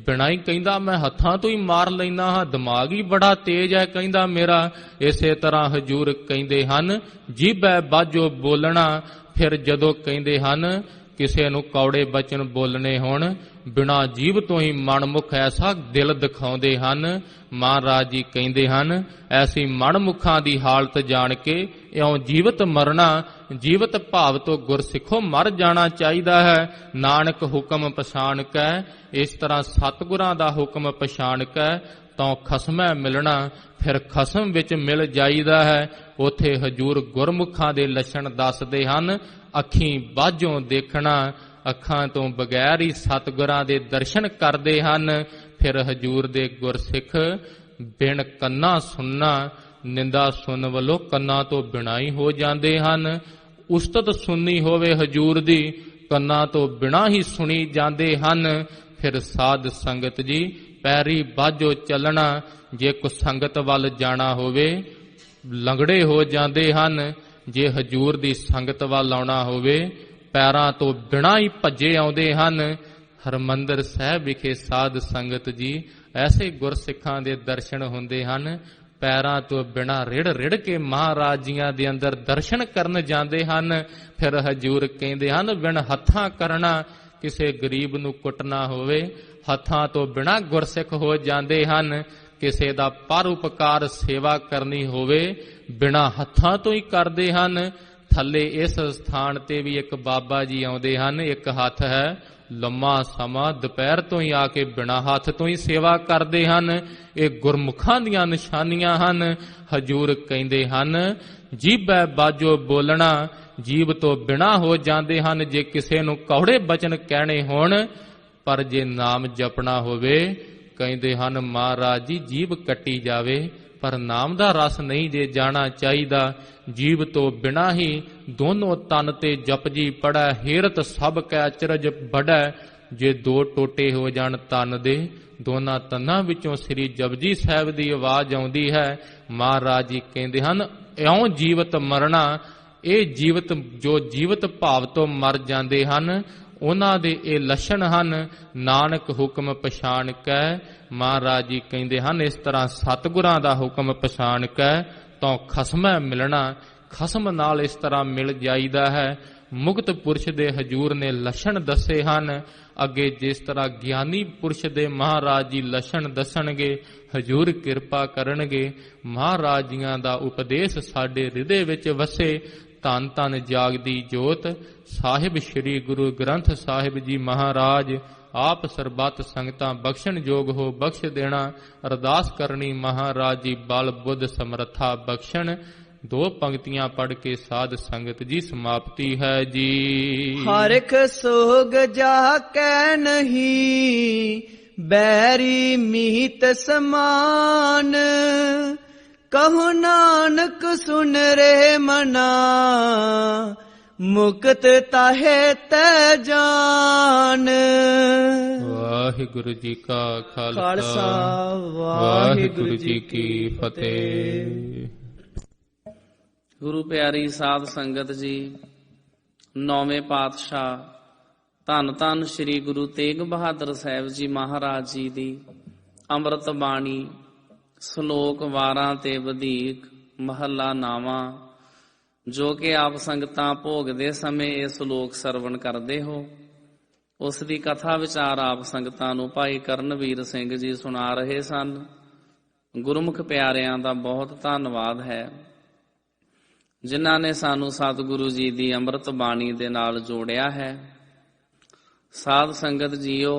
ਬਿਨਾਂ ਹੀ ਕਹਿੰਦਾ ਮੈਂ ਹੱਥਾਂ ਤੋਂ ਹੀ ਮਾਰ ਲੈਂਦਾ ਹਾਂ, ਦਿਮਾਗ ਹੀ ਬੜਾ ਤੇਜ਼ ਹੈ ਕਹਿੰਦਾ ਮੇਰਾ। ਇਸੇ ਤਰ੍ਹਾਂ ਹਜ਼ੂਰ ਕਹਿੰਦੇ ਹਨ ਜੀਭੈ ਬਾਝੋ ਬੋਲਣਾ। ਫਿਰ ਜਦੋਂ ਕਹਿੰਦੇ ਹਨ ਕਿਸੇ ਨੂੰ ਕੌੜੇ ਬਚਨ ਬੋਲਣੇ ਹੋਣ, ਬਿਨਾਂ ਜੀਭ ਤੋਂ ਹੀ ਮਨਮੁਖ ਐਸਾ ਦਿਲ ਦਿਖਾਉਂਦੇ ਹਨ। ਮਹਾਰਾਜ ਜੀ ਕਹਿੰਦੇ ਹਨ ਐਸੀ ਮਨਮੁਖਾਂ ਦੀ ਹਾਲਤ ਜਾਣ ਕੇ ਇਉਂ ਜੀਵਤ ਮਰਨਾ, ਜੀਵਤ ਭਾਵ ਤੋਂ ਗੁਰਸਿੱਖੋ ਮਰ ਜਾਣਾ ਚਾਹੀਦਾ ਹੈ। ਨਾਨਕ ਹੁਕਮ ਪਛਾਣ ਕੈ, ਇਸ ਤਰ੍ਹਾਂ ਸਤਿਗੁਰਾਂ ਦਾ ਹੁਕਮ ਪਛਾਣ ਕੈ ਤਾਂ ਖਸਮੈ ਮਿਲਣਾ। ਫਿਰ ਖਸਮ ਵਿੱਚ ਮਿਲ ਜਾਈਦਾ ਹੈ। ਉਥੇ ਹਜੂਰ ਗੁਰਮੁਖਾਂ ਦੇ ਲੱਛਣ ਦੱਸਦੇ ਹਨ। ਅੱਖੀਂ ਬਾਝੋਂ ਦੇਖਣਾ, ਅੱਖਾਂ ਤੋਂ ਬਗੈਰ ਹੀ ਸਤਿਗੁਰਾਂ ਦੇ ਦਰਸ਼ਨ ਕਰਦੇ ਹਨ। ਫਿਰ ਹਜੂਰ ਦੇ ਗੁਰਸਿੱਖ ਬਿਨ ਕੰਨਾਂ ਸੁਣਨਾ, ਨਿੰਦਾ ਸੁਣ ਵੱਲੋਂ ਕੰਨਾਂ ਤੋਂ ਬਿਨਾਂ ਹੀ ਹੋ ਜਾਂਦੇ ਹਨ। ਉਸਤਤ ਸੁਣਨੀ ਹੋਵੇ ਹਜੂਰ ਦੀ, ਕੰਨਾਂ ਤੋਂ ਬਿਨਾਂ ਹੀ ਸੁਣੀ ਜਾਂਦੇ ਹਨ। ਫਿਰ ਸਾਧ ਸੰਗਤ ਜੀ ਪੈਰੀ ਬਾਝੋ ਚੱਲਣਾ, ਜੇ ਕੋ ਸੰਗਤ ਵੱਲ ਜਾਣਾ ਹੋਵੇ ਲੰਗੜੇ ਹੋ ਜਾਂਦੇ ਹਨ। ਜੇ ਹਜੂਰ ਦੀ ਸੰਗਤ ਵੱਲ ਆਉਣਾ ਹੋਵੇ ਪੈਰਾਂ ਤੋਂ ਬਿਨਾਂ ਹੀ ਭੱਜੇ ਆਉਂਦੇ ਹਨ। ਹਰਿਮੰਦਰ ਸਾਹਿਬ ਵਿਖੇ ਸਾਧ ਸੰਗਤ ਜੀ ਐਸੇ ਗੁਰਸਿੱਖਾਂ ਦੇ ਦਰਸ਼ਨ ਹੁੰਦੇ ਹਨ, ਪੈਰਾਂ ਤੋਂ ਬਿਨਾਂ ਰਿੜ ਰਿੜ ਕੇ ਮਹਾਰਾਜ ਜੀਆਂ ਦੇ ਅੰਦਰ ਦਰਸ਼ਨ ਕਰਨ ਜਾਂਦੇ ਹਨ। ਫਿਰ ਹਜੂਰ ਕਹਿੰਦੇ ਹਨ ਬਿਨ ਹੱਥਾਂ ਕਰਨਾ, ਕਿਸੇ ਗਰੀਬ ਨੂੰ ਕੁੱਟਣਾ ਹੋਵੇ ਹੱਥਾਂ ਤੋਂ ਬਿਨਾਂ ਗੁਰਸਿੱਖ ਹੋ ਜਾਂਦੇ ਹਨ। ਕਿਸੇ ਦਾ ਪਰ ਉਪਕਾਰ ਸੇਵਾ ਕਰਨੀ ਹੋਵੇ ਬਿਨਾਂ ਹੱਥਾਂ ਤੋਂ ਹੀ ਕਰਦੇ ਹਨ। ਥੱਲੇ ਇਸ ਸਥਾਨ ਤੇ ਵੀ ਇੱਕ ਬਾਬਾ ਜੀ ਆਉਂਦੇ ਹਨ, ਇੱਕ ਹੱਥ ਹੈ ਲੰਮਾ ਸਮਾਂ ਦੁਪਹਿਰ ਤੋਂ ਹੀ ਆ ਕੇ ਬਿਨਾਂ ਹੱਥ ਤੋਂ ਹੀ ਸੇਵਾ ਕਰਦੇ ਹਨ। ਇਹ ਗੁਰਮੁਖਾਂ ਦੀਆਂ ਨਿਸ਼ਾਨੀਆਂ ਹਨ। ਹਜੂਰ ਕਹਿੰਦੇ ਹਨ ਜੀਭੈ ਬਾਝੋ ਬੋਲਣਾ, ਜੀਭ ਤੋਂ ਬਿਨਾਂ ਹੋ ਜਾਂਦੇ ਹਨ ਜੇ ਕਿਸੇ ਨੂੰ ਕੌੜੇ ਬਚਨ ਕਹਿਣੇ ਹੋਣ। ਪਰ ਜੇ ਨਾਮ ਜਪਣਾ ਹੋਵੇ ਕਹਿੰਦੇ ਹਨ ਮਹਾਰਾਜ ਜੀ ਜੀਭ ਕੱਟੀ ਜਾਵੇ ਪਰ ਨਾਮ ਦਾ ਰਸ ਨਹੀਂ ਜੇ ਜਾਣਾ ਚਾਹੀਦਾ। ਜੀਭ ਤੋਂ ਬਿਨਾਂ ਹੀ ਦੋਨੋਂ ਤਨ ਤੇ ਜਪਜੀ ਪੜੈ, ਹੇਰਤ ਸਭ ਕੈ ਅਚਰਜ ਬੜੈ। ਜੇ ਦੋ ਟੋਟੇ ਹੋ ਜਾਣ ਤਨ ਦੇ, ਦੋਨਾਂ ਤਨਾਂ ਵਿੱਚੋਂ ਸ੍ਰੀ ਜਪਜੀ ਸਾਹਿਬ ਦੀ ਆਵਾਜ਼ ਆਉਂਦੀ ਹੈ। ਮਹਾਰਾਜ ਜੀ ਕਹਿੰਦੇ ਹਨ ਇਉਂ ਜੀਵਤ ਮਰਨਾ। ਇਹ ਜੀਵਤ ਜੋ ਜੀਵਤ ਭਾਵ ਤੋਂ ਮਰ ਜਾਂਦੇ ਹਨ ਉਹਨਾਂ ਦੇ ਇਹ ਲੱਛਣ ਹਨ। ਨਾਨਕ ਹੁਕਮ ਪਛਾਣ ਕੈ, ਮਹਾਰਾਜ ਜੀ ਕਹਿੰਦੇ ਹਨ ਇਸ ਤਰ੍ਹਾਂ ਸਤਿਗੁਰਾਂ ਦਾ ਹੁਕਮ ਪਛਾਣ ਕੈ ਤਾਂ ਖਸਮੈ ਮਿਲਣਾ। ਖਸਮ ਨਾਲ ਇਸ ਤਰ੍ਹਾਂ ਮਿਲ ਜਾਈਦਾ ਹੈ। ਮੁਕਤ ਪੁਰਸ਼ ਦੇ ਹਜੂਰ ਨੇ ਲੱਛਣ ਦੱਸੇ ਹਨ। ਅੱਗੇ ਜਿਸ ਤਰ੍ਹਾਂ ਗਿਆਨੀ ਪੁਰਸ਼ ਦੇ ਮਹਾਰਾਜ ਜੀ ਲੱਛਣ ਦੱਸਣਗੇ, ਹਜੂਰ ਕਿਰਪਾ ਕਰਨਗੇ। ਮਹਾਰਾਜ ਜੀਆਂ ਦਾ ਉਪਦੇਸ਼ ਸਾਡੇ ਹਿਰਦੇ ਵਿੱਚ ਵਸੇ। ਧੰਨ ਧੰਨ ਜਾਗਦੀ ਜੋਤ ਸਾਹਿਬ ਸ੍ਰੀ ਗੁਰੂ ਗ੍ਰੰਥ ਸਾਹਿਬ ਜੀ ਮਹਾਰਾਜ ਆਪ ਸਰਬੱਤ ਸੰਗਤਾਂ ਬਖਸ਼ਣ ਯੋਗ ਹੋ ਬਖਸ਼ ਦੇਣਾ। ਅਰਦਾਸ ਕਰਨੀ ਮਹਾਰਾਜ ਜੀ ਬਲ ਬੁੱਧ ਸਮਰੱਥਾ ਬਖਸ਼ਣ। ਦੋ ਪੰਕਤੀਆਂ ਪੜ੍ਹ ਕੇ ਸਾਧ ਸੰਗਤ ਜੀ ਸਮਾਪਤੀ ਹੈ ਜੀ। ਹਰਿਖ ਸੋਗ ਜਾ ਕੈ ਨਹੀਂ, ਬੈਰੀ ਮੀਤ ਸਮਾਨ। ਕਹੋ ਨਾਨਕ ਸੁਨ ਰੇ ਮਨਾ, ਮੁਕਤ ਤਾਹੇ ਤੈ ਜਾਨ। ਵਾਹਿਗੁਰੂ ਜੀ ਕਾ ਖਾਲਸਾ, ਵਾਹਿਗੁਰੂ ਜੀ ਕੀ ਫਤਿਹ। ਗੁਰੂ ਪਿਆਰੀ ਸਾਧ ਸੰਗਤ ਜੀ, ਨੌਵੇਂ ਪਾਤਸ਼ਾਹ ਧੰਨ ਧੰਨ ਸ੍ਰੀ ਗੁਰੂ ਤੇਗ ਬਹਾਦਰ ਸਾਹਿਬ ਜੀ ਮਹਾਰਾਜ ਜੀ ਦੀ ਅੰਮ੍ਰਿਤ ਬਾਣੀ ਸ਼ਲੋਕ ਵਾਰਾਂ ਤੇ ਵਧੀਕ ਮਹੱਲਾ ਨਾਵਾਂ, ਜੋ ਕਿ ਆਪ ਸੰਗਤਾਂ ਭੋਗਦੇ ਸਮੇਂ ਇਹ ਸ਼ਲੋਕ ਸਰਵਣ ਕਰਦੇ ਹੋ, ਉਸ ਦੀ ਕਥਾ ਵਿਚਾਰ ਆਪ ਸੰਗਤਾਂ ਨੂੰ ਭਾਈ ਕਰਨਵੀਰ ਸਿੰਘ ਜੀ ਸੁਣਾ ਰਹੇ ਸਨ। ਗੁਰਮੁਖ ਪਿਆਰਿਆਂ ਦਾ ਬਹੁਤ ਧੰਨਵਾਦ ਹੈ ਜਿਨ੍ਹਾਂ ਨੇ ਸਾਨੂੰ ਸਤਿਗੁਰੂ ਜੀ ਦੀ ਅੰਮ੍ਰਿਤ ਬਾਣੀ ਦੇ ਨਾਲ ਜੋੜਿਆ ਹੈ। ਸਾਧ ਸੰਗਤ ਜੀਓ,